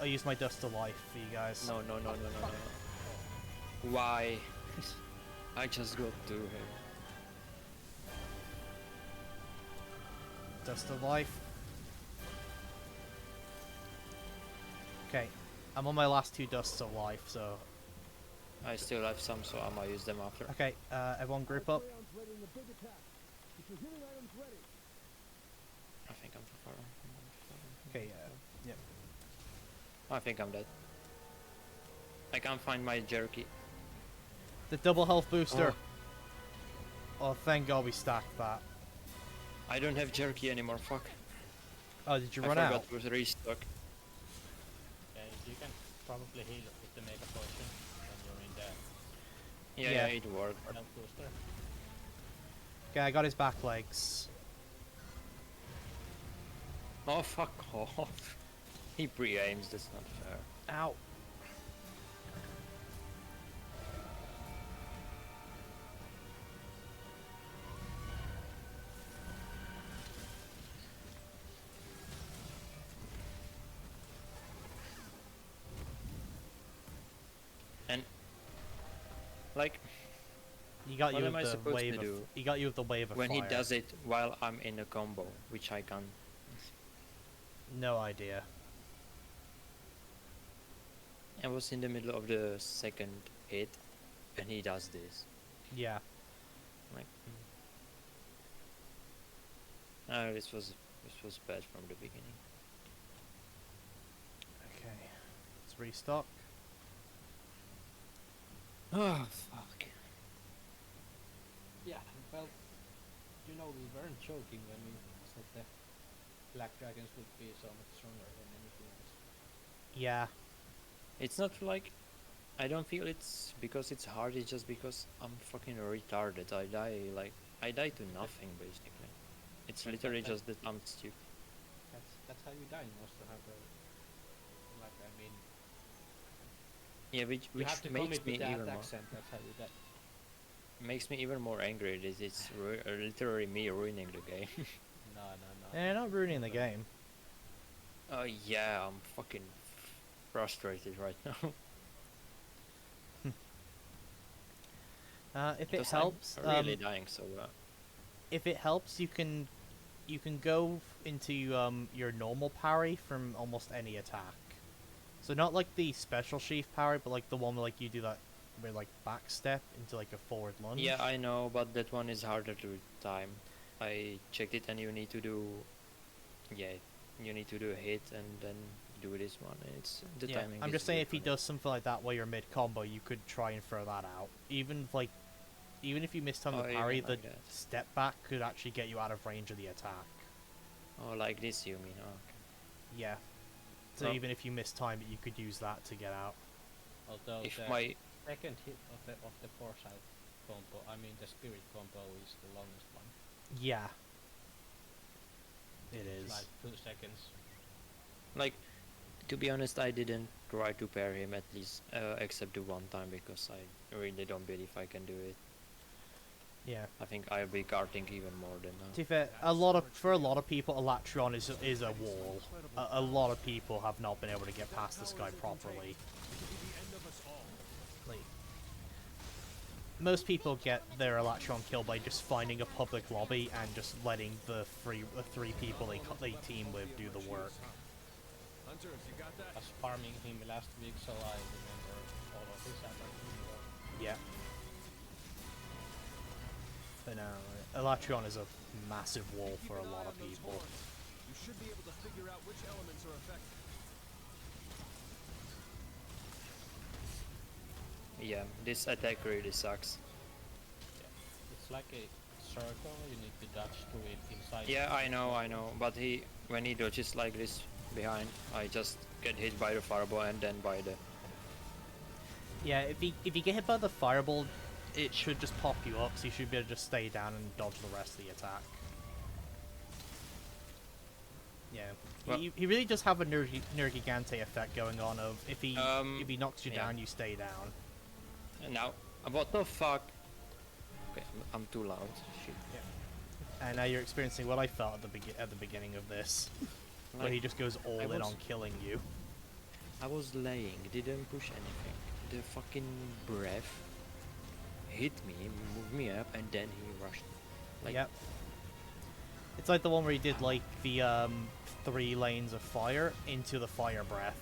I used my dust of life for you guys. No, no, no, no, no, no. Why? I just got to him. Dust of life. Okay, I'm on my last 2 dusts of life, so... I still have some, so I might use them after. Okay, everyone group up. I think I'm too far. Okay, yep. I think I'm dead. I can't find my jerky. The double health booster. Oh, thank God we stacked that. I don't have jerky anymore, fuck. Oh, did you I run forgot out? to restock. Yeah, you can probably heal with the mega potion when you're in the Yeah, Yeah. yeah, it worked. health booster. Okay, I got his back legs. Oh, fuck off. He pre-aims, that's not fair. Ow. And, like, He got What you am I with the supposed to wave of... do? He got you with the wave of when fire. he does it while I'm in a combo, which I can. No idea. I was in the middle of the second hit, and he does this. Yeah. Like, oh, this was This was bad from the beginning. Okay, let's restock. Oh fuck. Yeah, well, you know, we weren't joking when we said the black dragons would be so much stronger than anything else. Yeah, It's not like I don't feel it's because it's hard. It's just because I'm fucking retarded. I die to nothing basically. It's But literally that- just that I'm stupid. That's how you die in Monster Hunter. Like, I mean, Yeah, which you have to makes commit me with that even more accent. That's how you die. makes me even more angry. It's literally me ruining the game. No, no, no. they're not ruining the game. Oh yeah, I'm fucking frustrated right now. If it Because helps, I'm really dying so if it helps, you can go into your normal parry from almost any attack. So not like the special sheath parry, but like the one where like you do that with like back step into like a forward lunge. Yeah, I know, but that one is harder to time. I checked it, and you need to do, yeah, you need to do a hit and then do this one. It's the Yeah, timing. I'm is just saying weird if he on it. does something like that while you're mid combo, you could try and throw that out. Even if you miss time Oh, the even parry, the like that. step back could actually get you out of range of the attack. Oh, like this, you mean? Oh, okay. Yeah. So Well- even if you miss time it, you could use that to get out. Although If the my second hit of the foresight combo, I mean the spirit combo, is the longest one. Yeah. It It's is. like 2 seconds. like, to be honest, I didn't try to pair him at least, except the one time because I really don't believe I can do it. Yeah. I think I'll be guarding even more than To be fair, for a lot of people, Elatron is a wall. A lot of people have not been able to get past this guy properly. It could be the end of us all. Like, most people get their Elatron kill by just finding a public lobby and just letting the three people they team with do the work. Hunters, you got I that? was farming him last week, so I remember all of his attacks. Yeah. But no, Elatron is a massive wall Keep for a an eye lot on of those people. horns. You should be able to figure out which elements are affected. Yeah, this attack really sucks. It's like a circle, you need to dodge to it inside. Yeah, I know, but when he dodges like this behind, I just get hit by the fireball and then by the... Yeah, if you get hit by the fireball, it should just pop you up, so you should be able to just stay down and dodge the rest of the attack. Yeah, Well- he really does have a Nergigante effect going on. Of if he knocks you yeah. down, you stay down. And now, what the fuck? Okay, I'm too loud. Shit. And now you're experiencing what I felt at the beginning of this, where he just goes all in was- on killing you. I was laying, didn't push anything. The fucking breath hit me, moved me up, and then he rushed me. Like, Yep. It's like the one where he did like the 3 lanes of fire into the fire breath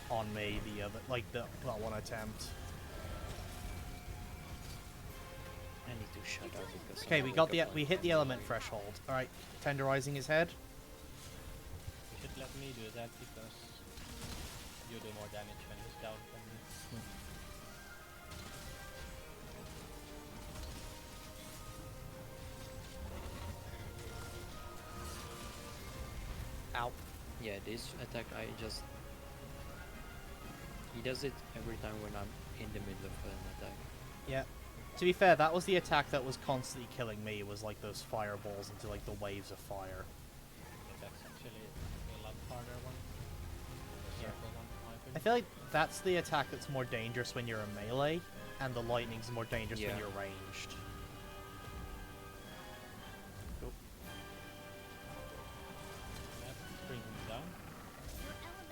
on me. That one attempt. I need to shut up because... Okay, I'm we gonna got wake the up we my hit the friends. element threshold. All right, tenderizing his head. You should let me do that because you do more damage when he's down than me. Ow. Yeah, this attack I just... He does it every time when I'm in the middle of an attack. Yeah. To be fair, that was the attack that was constantly killing me. Was like those fireballs into like the waves of fire. So that's actually a lot harder one. The Yeah. circle one, in my I opinion. feel like that's the attack that's more dangerous when you're a melee, and the lightning's more dangerous when Yeah. you're ranged. Yeah, bring him down.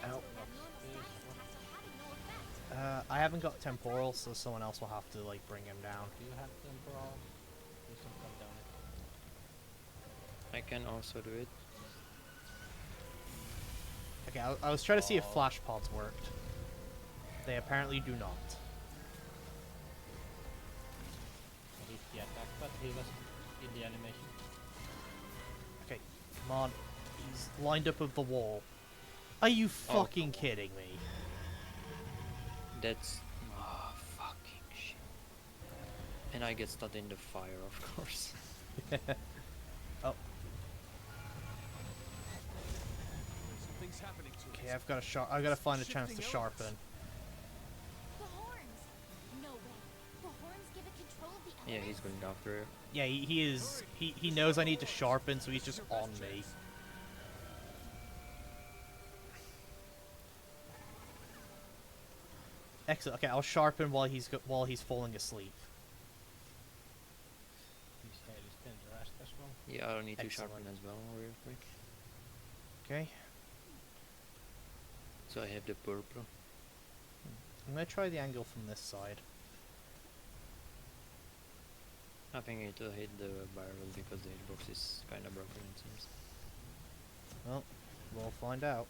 Your Ow. elemental abnormal This status one. has having no effect. I haven't got temporal, so someone else will have to like bring him down. Do you have temporal? Please don't come down it. I can also do it. Okay, I was trying to see if Oh. flash pods worked. They apparently do not. I hit the attack, but he was in the animation. Okay, come on. He's lined up with the wall. Are you fucking kidding me? That's fucking shit. And I get stuck in the fire, of course. Oh, Something's happening to okay. us. I've got to find a chance to Shifting sharpen. elements. The horns! No way. The horns give it control of the Yeah, elements? he's going after it. Yeah, he is. He knows I need to sharpen, so he's just on me. Excellent. Okay, I'll sharpen while he's falling asleep. His head is tenderized as well. Yeah, I'll need to Excellent. sharpen as well, real quick. Okay, So I have the purple. I'm gonna try the angle from this side. I think it will hit the barrel because the hitbox is kind of broken, it seems. Well, we'll find out.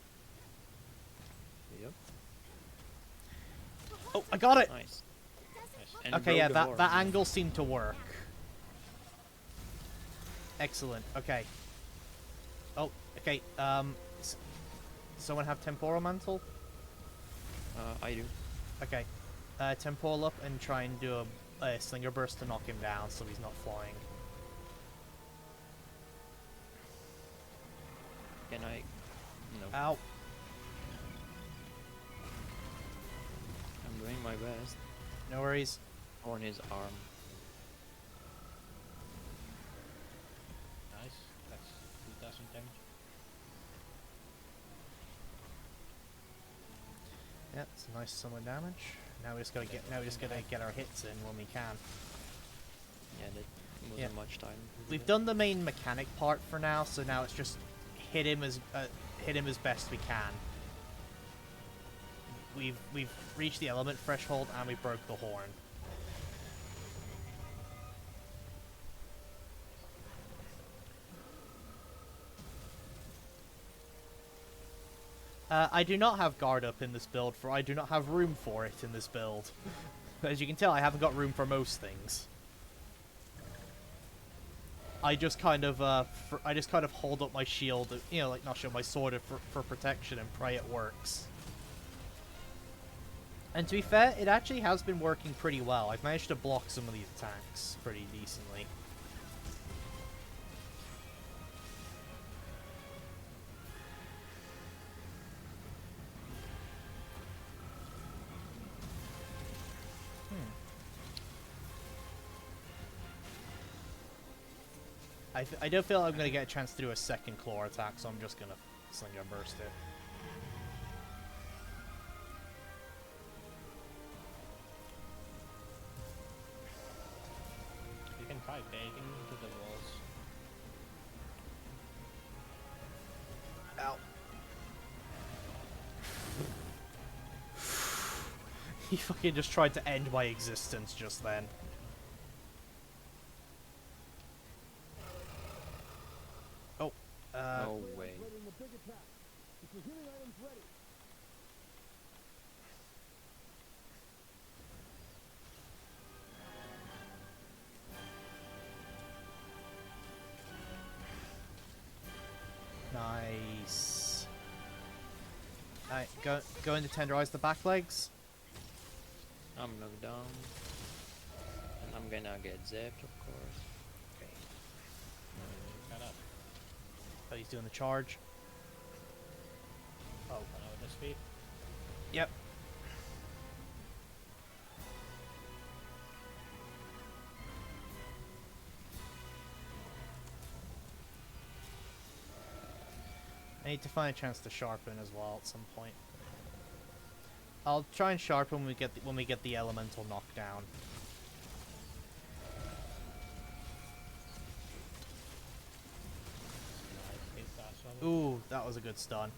Yep. Oh, I got it. Nice. Nice. And Okay, yeah, broke the that horn. angle seemed to work. Excellent. Okay. Oh, okay. Someone have temporal mantle? I do. Okay. Temporal up and try and do a slinger burst to knock him down so he's not flying. Can I? No. Ow. I'm doing my best. No worries. On his arm. Nice. That's 2000 damage. Yeah, it's a nice sum of damage. Now we just gotta get our hits in when we can. Yeah, that wasn't Yeah. much time. to do We've that. done the main mechanic part for now, so now it's just hit him as best we can. We've reached the element threshold and we broke the horn. I do not have guard up in this build, for I do not have room for it in this build. As you can tell, I haven't got room for most things. I just kind of hold up my shield, you know, like not shield, my sword for protection and pray it works. And to be fair, it actually has been working pretty well. I've managed to block some of these attacks pretty decently. I don't feel I'm going to get a chance to do a second claw attack, so I'm just going to slinger burst it. You can try baking into the walls. Ow. He fucking just tried to end my existence just then. Oh, No way. Nice. Alright, going to tenderize the back legs. I'm knocked down. And I'm gonna get zapped, of course. Okay. Shut up. Oh, he's doing the charge. Oh, Follow the speed. yep. I need to find a chance to sharpen as well at some point. I'll try and sharpen when we get the elemental knockdown. Nice hit as well. Ooh, that was a good stun.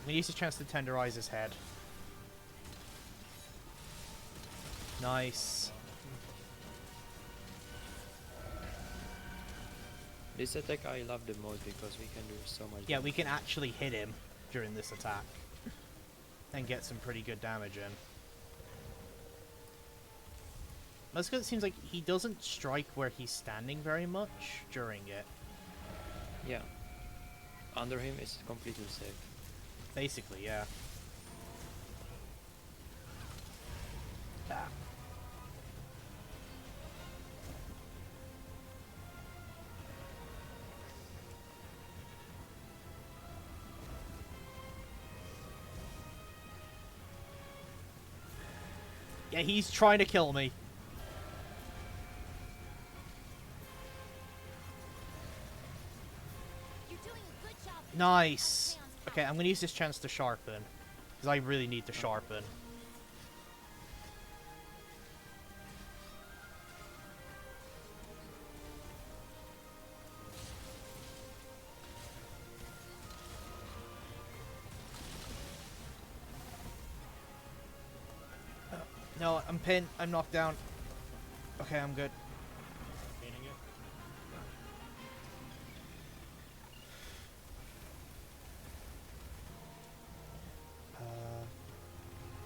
We need a chance to tenderize his head. Nice. This attack I love the most because we can do so much. Yeah, we damage. can actually hit him during this attack. And get some pretty good damage in. That's because it seems like he doesn't strike where he's standing very much during it. Yeah. Under him is completely safe. Basically, yeah. Ah. Yeah, he's trying to kill me. You're doing a good job. Nice. Alacreon's Okay, power. I'm gonna use this chance to sharpen. Because I really need to sharpen. No, I'm pinned. I'm knocked down. Okay, I'm good. Meaning you?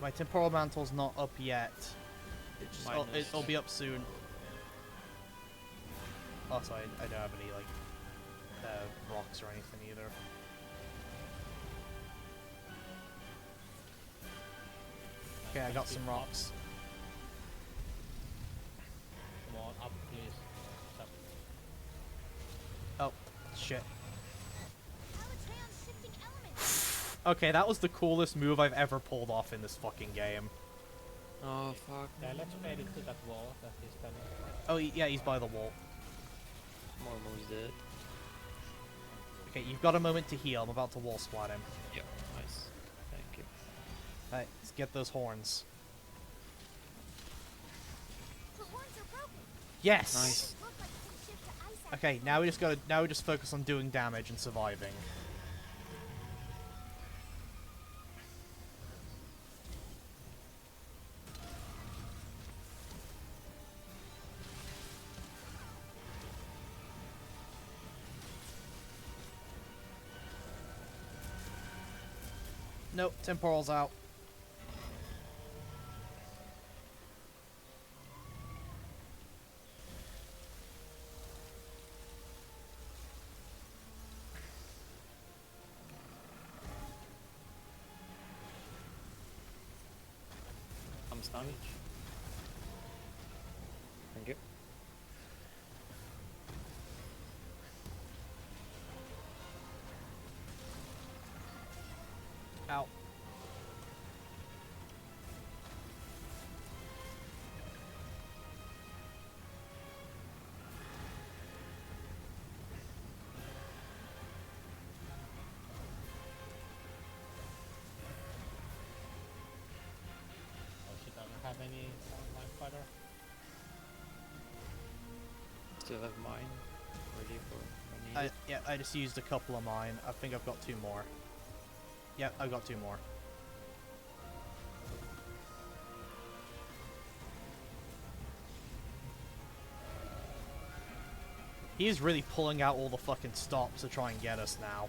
My temporal mantle's not up yet. It'll be up soon. Also, I don't have any, like, rocks or anything either. Okay, I got some rocks. Come on, up, please. Stop. Oh, shit. Alacreon's shifting elements. Okay, that was the coolest move I've ever pulled off in this fucking game. Oh fuck. Yeah, let's fade into that wall that he's standing. Oh, yeah, he's by the wall. Mormo's dead. Okay, you've got a moment to heal. I'm about to wall splat him. Yep, nice. Thank you. Alright, let's get those horns. The horns are broken. Yes! Nice. Look like it can shift to ice Okay, now we just focus on doing damage and surviving. Nope, temporal's out. I'm stunned. Thank you. Out. Oh shit, I don't have any online fighter. Still have mine ready for when needed. Yeah, I just used a couple of mine. I think I've got 2 more. Yep, I've got 2 more. He is really pulling out all the fucking stops to try and get us now.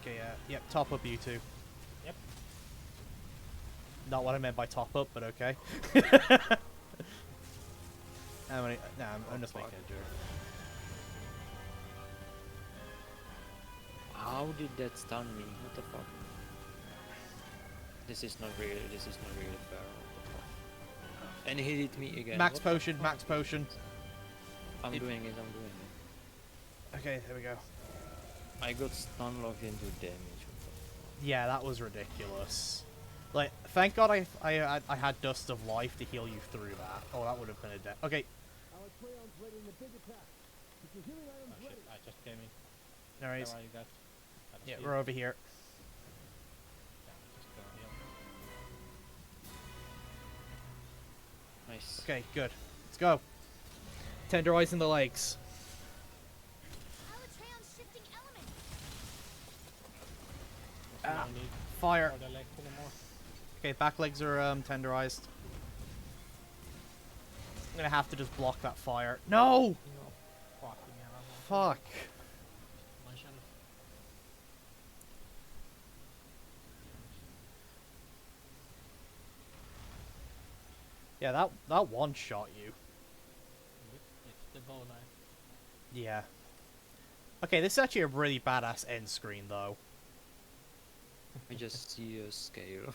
Okay, yep, top up you 2. Yep. Not what I meant by top up, but okay. I'm just making a joke. How did that stun me? What the fuck? This is not really fair. What the fuck? And he hit me again. Max What the potion, fuck? max potion. I'm It- doing it. Okay, there we go. I got stun locked into damage. What the fuck? Yeah, that was ridiculous. Like, thank God I had Dust of Life to heal you through that. Oh, that would have been a death. Okay, Alacreon's ready in the big attack. Get your healing Oh items shit, ready. I just came in. no worries. Where are you guys? I don't Yeah, see we're you. over here. Yeah, just go heal. Nice. Okay, good. Let's go. Tenderizing the legs. Alacreon's shifting elements. Ah, No need fire. for the legs anymore. Okay, back legs are tenderized. I'm gonna have to just block that fire. No! No. Fucking hell. Fuck. Myself. Yeah, that one shot you. It's the bow knife. Yeah. Okay, this is actually a really badass end screen, though. I just see a scale.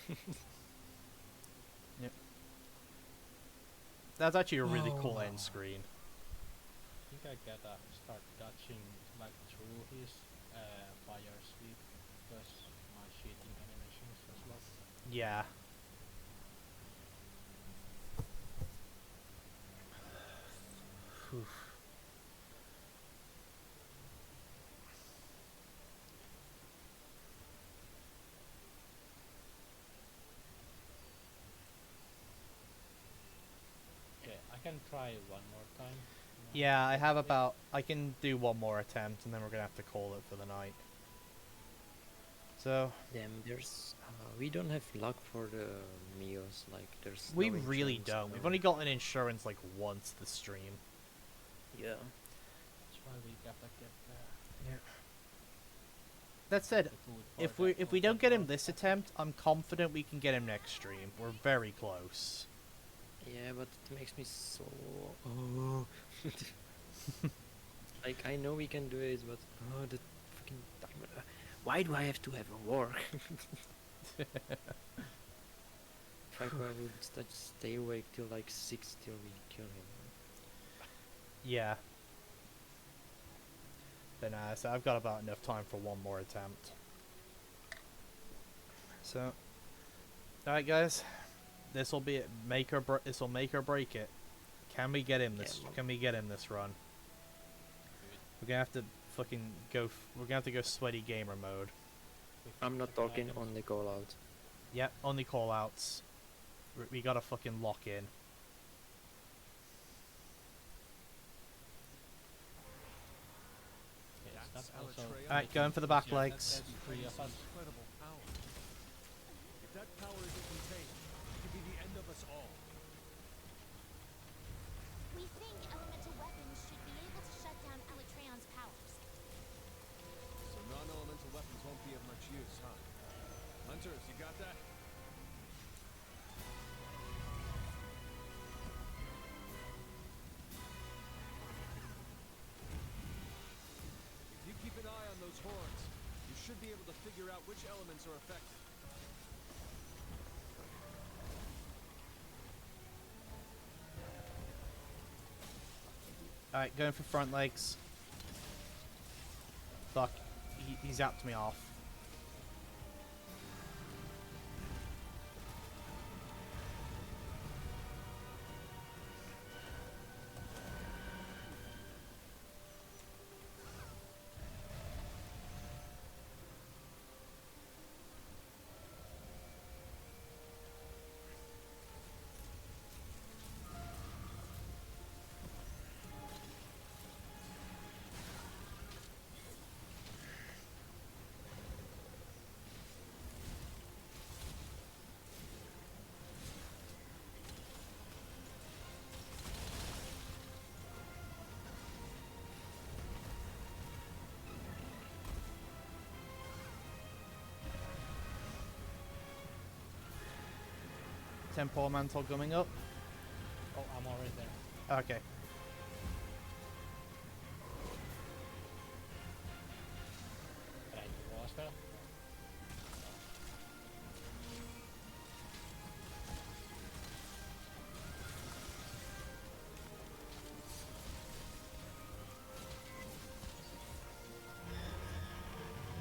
That's actually a really cool end screen. I think I gotta start dodging like through his fire sweep because my shooting animations as well. Yeah. Oof. Okay, I can try one more time. Yeah, I have about... I can do one more attempt, and then we're gonna have to call it for the night. So... Damn, there's we don't have luck for the meals. Like there's. We no really insurance, don't. We've no- only gotten insurance, like, once this stream. Yeah. That's why we gotta get That said, the food for if we don't get him this attempt, I'm confident we can get him next stream. We're very close. Yeah, but it makes me so. Oh. Like I know we can do it, but the fucking timer. Why do I have to have a war? If I would stay awake till like 6 till we kill him. Yeah. Then so I've got about enough time for one more attempt. So, alright guys, this will be it. This will make or break it. Can we get him this? Yeah. Can we get him this run? We're gonna have to fucking go. We're gonna have to go sweaty gamer mode. I'm not talking on the call out. Yep, only call outs. We gotta fucking lock in. Okay, it's That's not also Elytrea. Alright, going for the back legs. There's three of us. Incredible power. If that power isn't contained, it could be the end of us all. We think elemental weapons should be able to shut down Elytreon's powers. So non-elemental weapons won't be of much use, huh? Hunters, you got that? If you keep an eye on those horns, you should be able to figure out which elements are affected. Alright, going for front legs. Fuck. He zapped me off. Temporal mantle coming up. Oh, I'm already there. Okay. Can I do raw spell?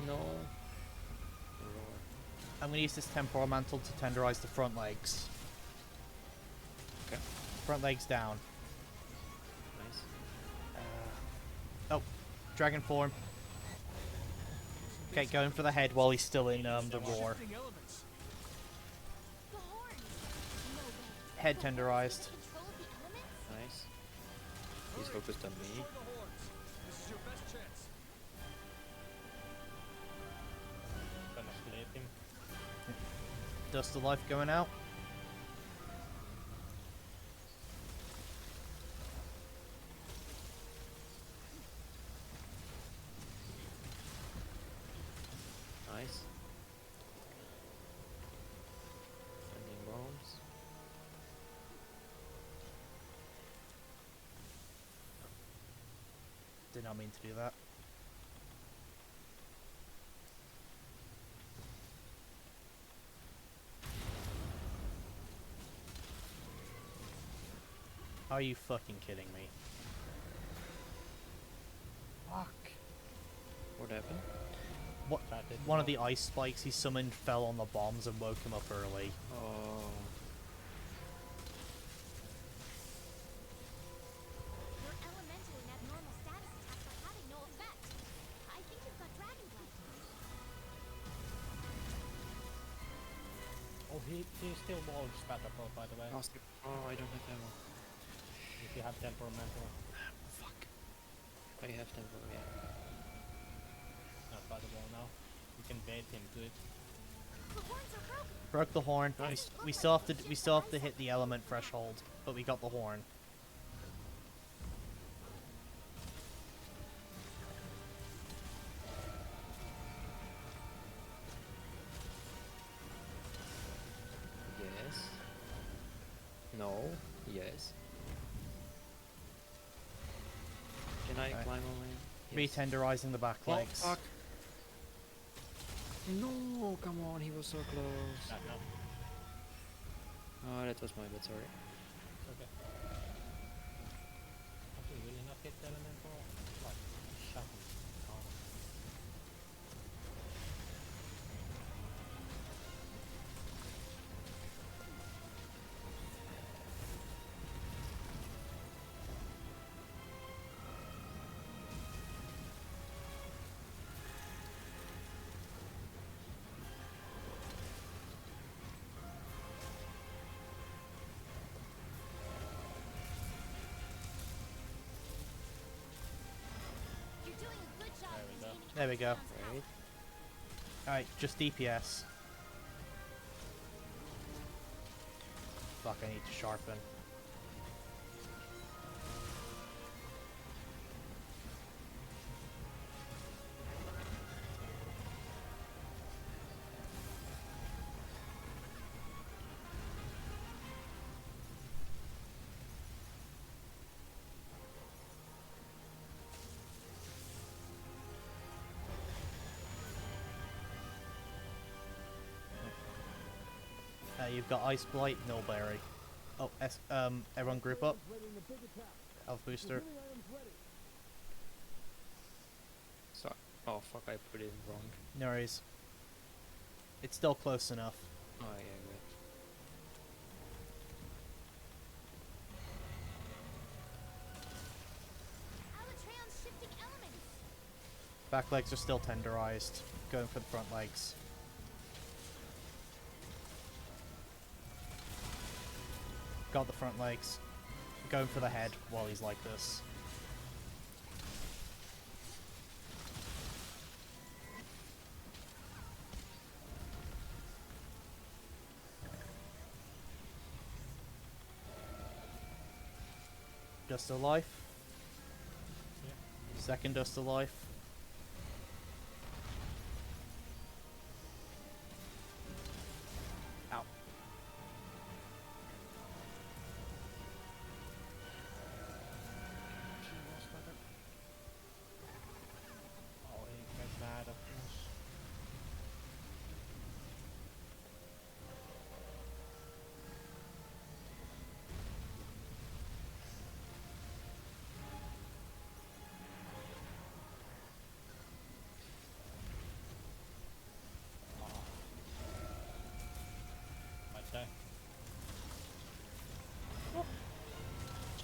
No. I'm gonna use this temporal mantle to tenderize the front legs. Okay. Front legs down. Nice. Oh, dragon form. Okay, going for the head while he's still in the roar. Shifting elements. The horns! No way. Head The horns tenderized. have control of the elements? Nice. He's focused on me. Destroy the horns. This is your best chance. Gonna split him. Dust of life going out. Nice. Sending bombs. Did not mean to do that. Are you fucking kidding me? Fuck. What happened? What? Tried to One of block. the ice spikes he summoned fell on the bombs and woke him up early. Oh. Your elemental and abnormal status attacks are having no effect. I think you've got dragon blood. Oh, he still molds Spatterpole, by the way. Oh, I don't have ammo. If you have temperamental. Fuck. I have tempo, yeah. Not by the wall now. You can bait him good. The horns are broken. Broke the horn. Nice. We still have to hit the element threshold, but we got the horn. Yes. No. Yes. Can I Okay. climb over him? Yes. Retenderizing the back Oh, legs. fuck. No, come on, he was so close. No. Oh, that was my bad, sorry. Okay. Have we really not hit the elemental? Like, shut him. Oh. You're doing a good job There we go. maintaining There we go. Alcreon's power. Right. Alright, just DPS. Fuck, I need to sharpen. You've got Ice Blight, Millberry. Oh, everyone group up. Health booster. So, oh fuck, I put it wrong. No worries. It's still close enough. Oh yeah, good. Alatreon's shifting elements. Back legs are still tenderized. Going for the front legs. Got the front legs. Going for the head while he's like this. Dust of life. Yeah. Second dust of life. Ow. Oh, he gets mad at us. Might die.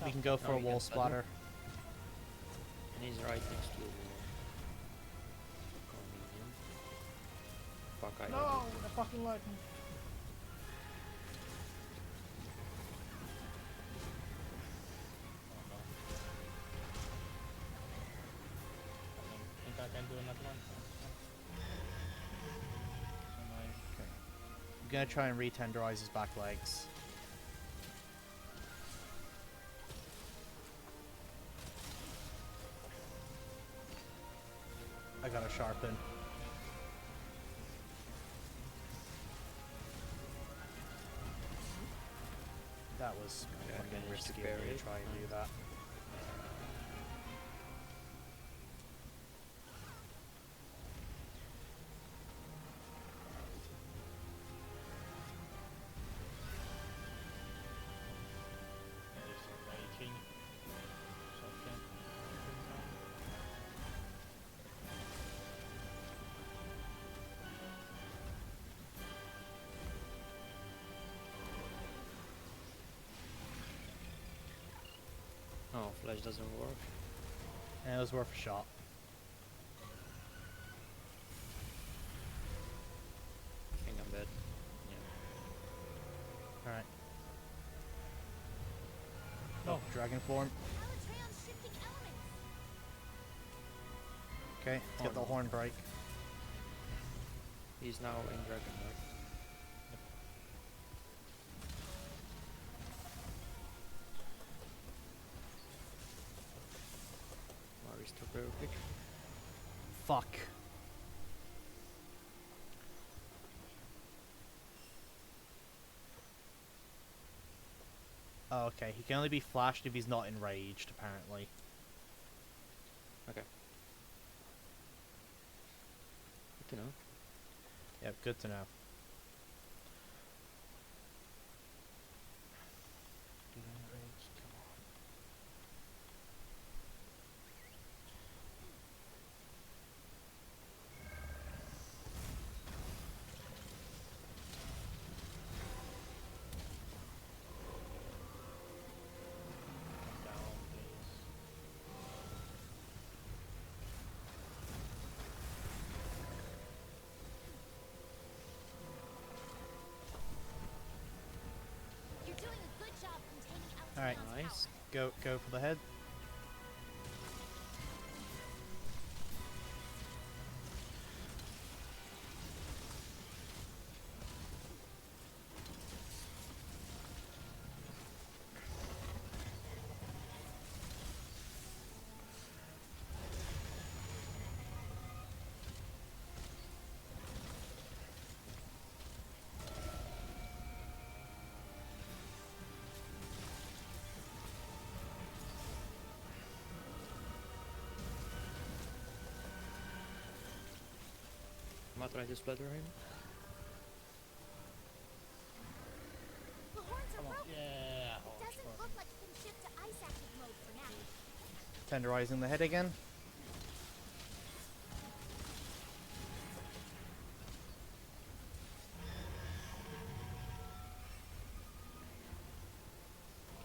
We can go for Oh, a you wall got splatter. And he's right next to convenient. Fuck, I No, the fucking lightning. Oh no. I don't think I can do another one. So my I'm gonna try and retenderize his back legs. I gotta sharpen. That was Yeah, I fucking managed to risky of me parry. to try and do that. Are you flash doesn't work. And it was worth a shot. I think I'm dead. Yeah. Alright. Oh, dragon form. Alatreon's shifting elements. Okay, let's get the horn break. He's now in dragon, right? Mari's took very quick. Fuck. Oh, okay. He can only be flashed if he's not enraged, apparently. Okay. Good to know. Yep, good to know. Come down, please. You're doing a good job containing Alatreon's Alright. Nice. Go for the head. I'm gonna try to splatter him. The horns are Come on. broken. Yeah. It doesn't look like it can shift to ice active mode for now. Tenderizing the head again.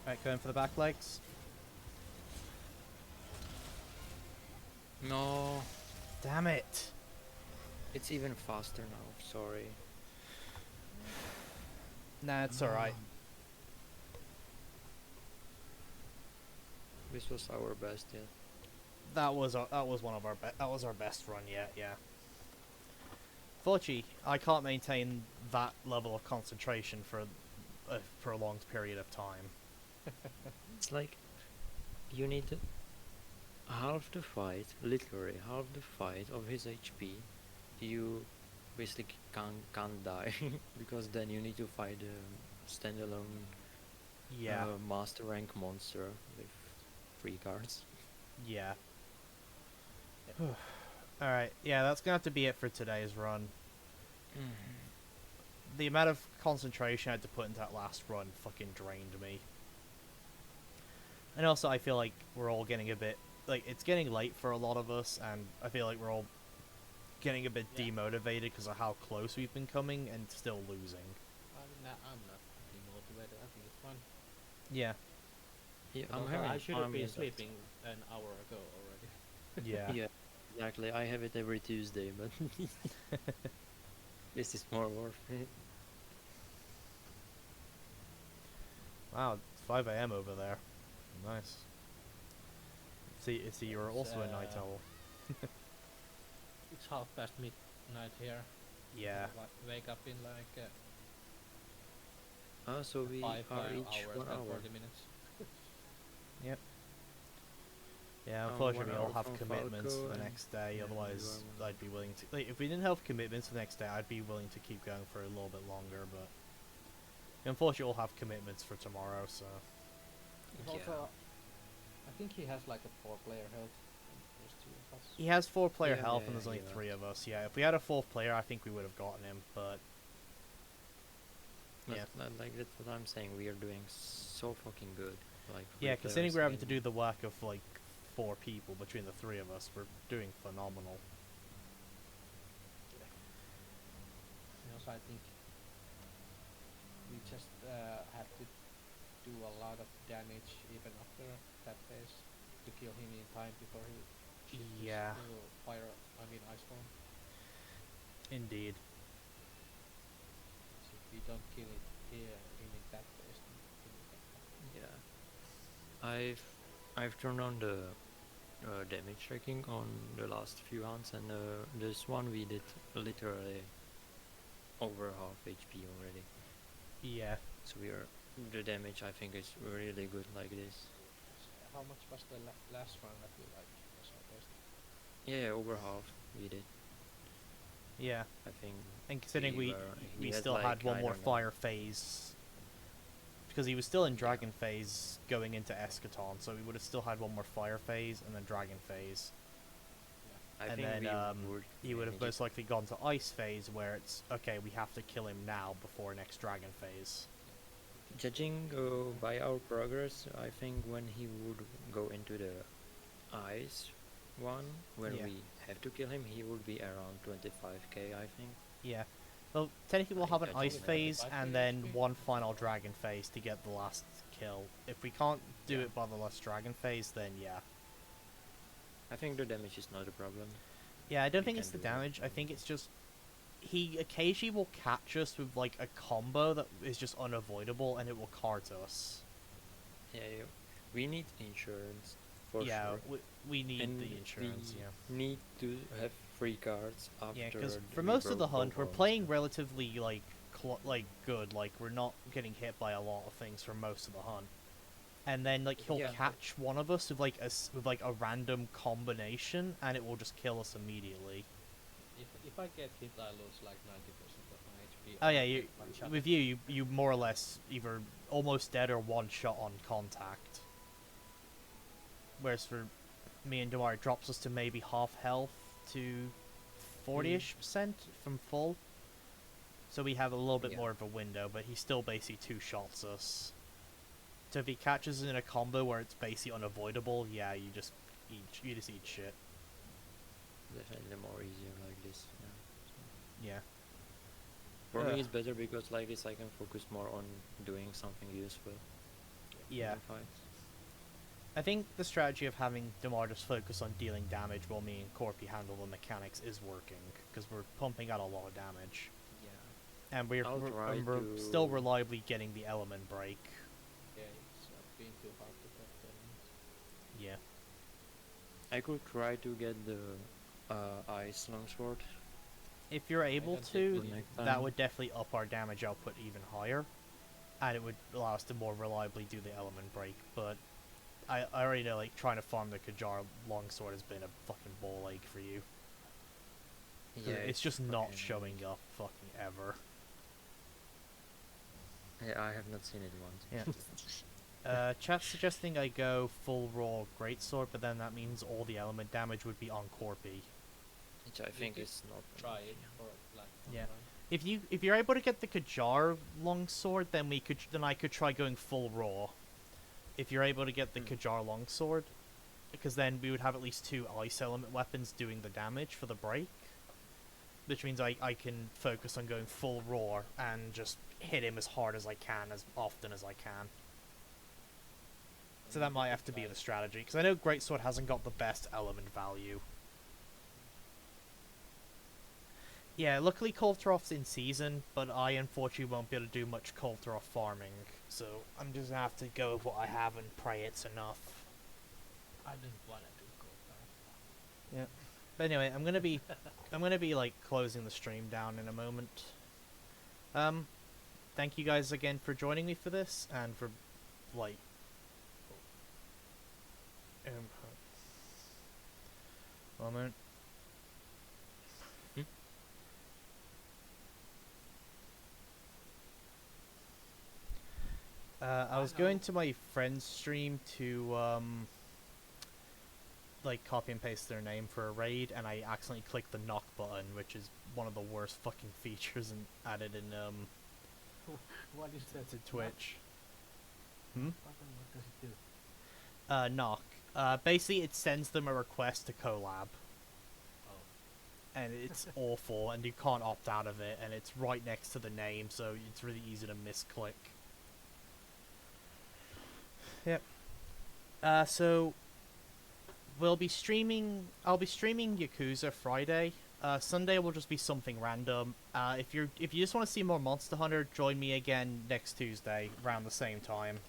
Alright, going for the back legs. No. Damn it! It's even faster now, sorry. Nah, it's alright. This was our best yet. That was one of our that was our best run yet. Yeah. Fortunately, I can't maintain that level of concentration for a prolonged period of time. It's like you need half the fight, literally half the fight of his HP. You basically can't die because then you need to fight a standalone Yeah. master rank monster with 3 cards. Yeah. Alright, yeah, that's gonna have to be it for today's run. The amount of concentration I had to put into that last run fucking drained me. And also, I feel like we're all getting a bit... Like, it's getting late for a lot of us, and I feel like we're all getting a bit Yeah. demotivated because of how close we've been coming and still losing. I'm not demotivated. I think it's fun. Yeah. Yeah, But I'm also having I should have fun been with that. sleeping an hour ago already. Yeah. Yeah, exactly. I have it every Tuesday, but this is more worth it. Wow, it's 5 a.m. over there. Nice. See, you're It's, also a night owl. It's half past midnight here. Yeah. Wake up in like So we five are each hours 1 and hour. 40 minutes. Yep. Yeah, Oh, unfortunately, 1 I'll hour have from commitments Falco for the and- next day. yeah, Otherwise, you are I'd be willing to. Like, if we didn't have commitments for the next day, I'd be willing to keep going for a little bit longer. But unfortunately, we'll have commitments for tomorrow. So It's also, I think he has like a 4-player health. And there's 2 of us. he has 4-player Yeah, health, yeah, and there's only yeah. 3 of us. Yeah, if we had a 4th player, I think we would have gotten him. But yeah. Like that's what I'm saying. We are doing so fucking good. Like yeah, three considering players we're having to in- do the work of like 4 people between the 3 of us, we're doing phenomenal. And also, I think we just have to do a lot of damage even after that phase to kill him in time before he shoots his Yeah, little fire. I mean iceborn. indeed. So if you don't kill it here, him in that phase, then he will get back. Yeah. I've I've turned on the damage tracking on the last few hunts, and this one we did literally over half HP already. Yeah. So the damage I think is really good like this. So how much was the last one that we like was our best? Yeah, over half we did. Yeah. I think. And considering he we had still like, had one I more don't know. fire phase, because he was still in Yeah. dragon phase going into Eschaton, so we would have still had one more fire phase and then dragon phase. I And think then, we would He would have manage most likely gone to ice phase, where it's okay, we have to kill him now before next dragon phase. it. Judging by our progress, I think when he would go into the ice one, when Yeah. we have to kill him, he would be around 25k, I think. Yeah. Well, technically we'll I have an think ice that's phase 25 and then HP. one final dragon phase to get the last kill. If we can't do Yeah. it by the last dragon phase, then yeah. I think the damage is not a problem. Yeah, I don't We think can it's the do that. damage. I think it's just he occasionally will catch us with like a combo that is just unavoidable, and it will cart us. Yeah, we need insurance for yeah, sure. we need And the insurance. we Yeah, need to have free cards after. yeah, because for we most of the broke hunt, both we're horns. playing relatively like good. Like we're not getting hit by a lot of things for most of the hunt. And then like he'll Yeah. catch one of us with like a random combination, and it will just kill us immediately. If I get hit, I lose like 90% of my HP. Oh or yeah, I you get one shot. with you more or less either almost dead or one shot on contact. Whereas for me and Damar, it drops us to maybe half health to 40-ish% from full. So we have a little bit Yeah. more of a window, but he still basically two shots us. So if he catches us in a combo where it's basically unavoidable, yeah, you just eat shit. Definitely more easier like this. Yeah. Yeah. For Ugh. me, it's better because like this, I can focus more on doing something useful. Yeah. in fights. I think the strategy of having Damar just focus on dealing damage while me and Corpy handle the mechanics is working, because we're pumping out a lot of damage. Yeah. And we're, I'll we're, try and we're still to- reliably getting the element break. Yeah, it's been too hard to get them. Yeah. I could try to get the ice longsword. If you're able don't think to, we need that would definitely up our damage output even higher. And it would allow us to more reliably do the element break. But I already know, like, trying to farm the Kajar longsword has been a fucking ball ache for you. 'Cause Yeah, it's just not fucking showing annoying. up fucking ever. Yeah, I have not seen it once. Yeah. Chat's suggesting I go full raw greatsword, but then that means all the element damage would be on Corpy. Which I think could is not. Try it for like one Yeah. round. If you're able to get the Kajar longsword, then I could try going full raw. If you're able to get the Hmm. Kajar longsword, because then we would have at least 2 ice element weapons doing the damage for the break. Which means I can focus on going full raw and just hit him as hard as I can, as often as I can. So And that you might could have to be try the strategy, because I know Greatsword hasn't got the best element value. Yeah, luckily Koltarov's in season, but I unfortunately won't be able to do much Koltarov farming, so I'm just gonna have to go with what I have and pray it's enough. I didn't want to do gold Yeah. But anyway, I'm gonna be like closing the stream down in a moment. Thank you guys again for joining me for this and for like moment. I was going to my friend's stream to like copy and paste their name for a raid, and I accidentally clicked the knock button, which is one of the worst fucking features added in What is that? to Twitch. What does it do? Knock. Basically, it sends them a request to collab, Oh. and it's awful, and you can't opt out of it, and it's right next to the name, so it's really easy to misclick. Yep. So we'll be streaming. I'll be streaming Yakuza Friday. Sunday will just be something random. If you just want to see more Monster Hunter, join me again next Tuesday around the same time.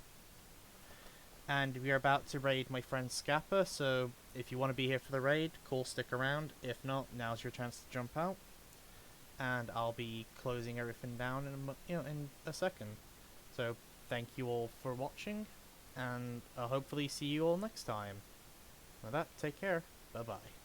And we are about to raid my friend Scappa, so if you want to be here for the raid, cool, stick around. If not, now's your chance to jump out. And I'll be closing everything down in a second. So thank you all for watching, and I'll hopefully see you all next time. With that, take care. Bye bye.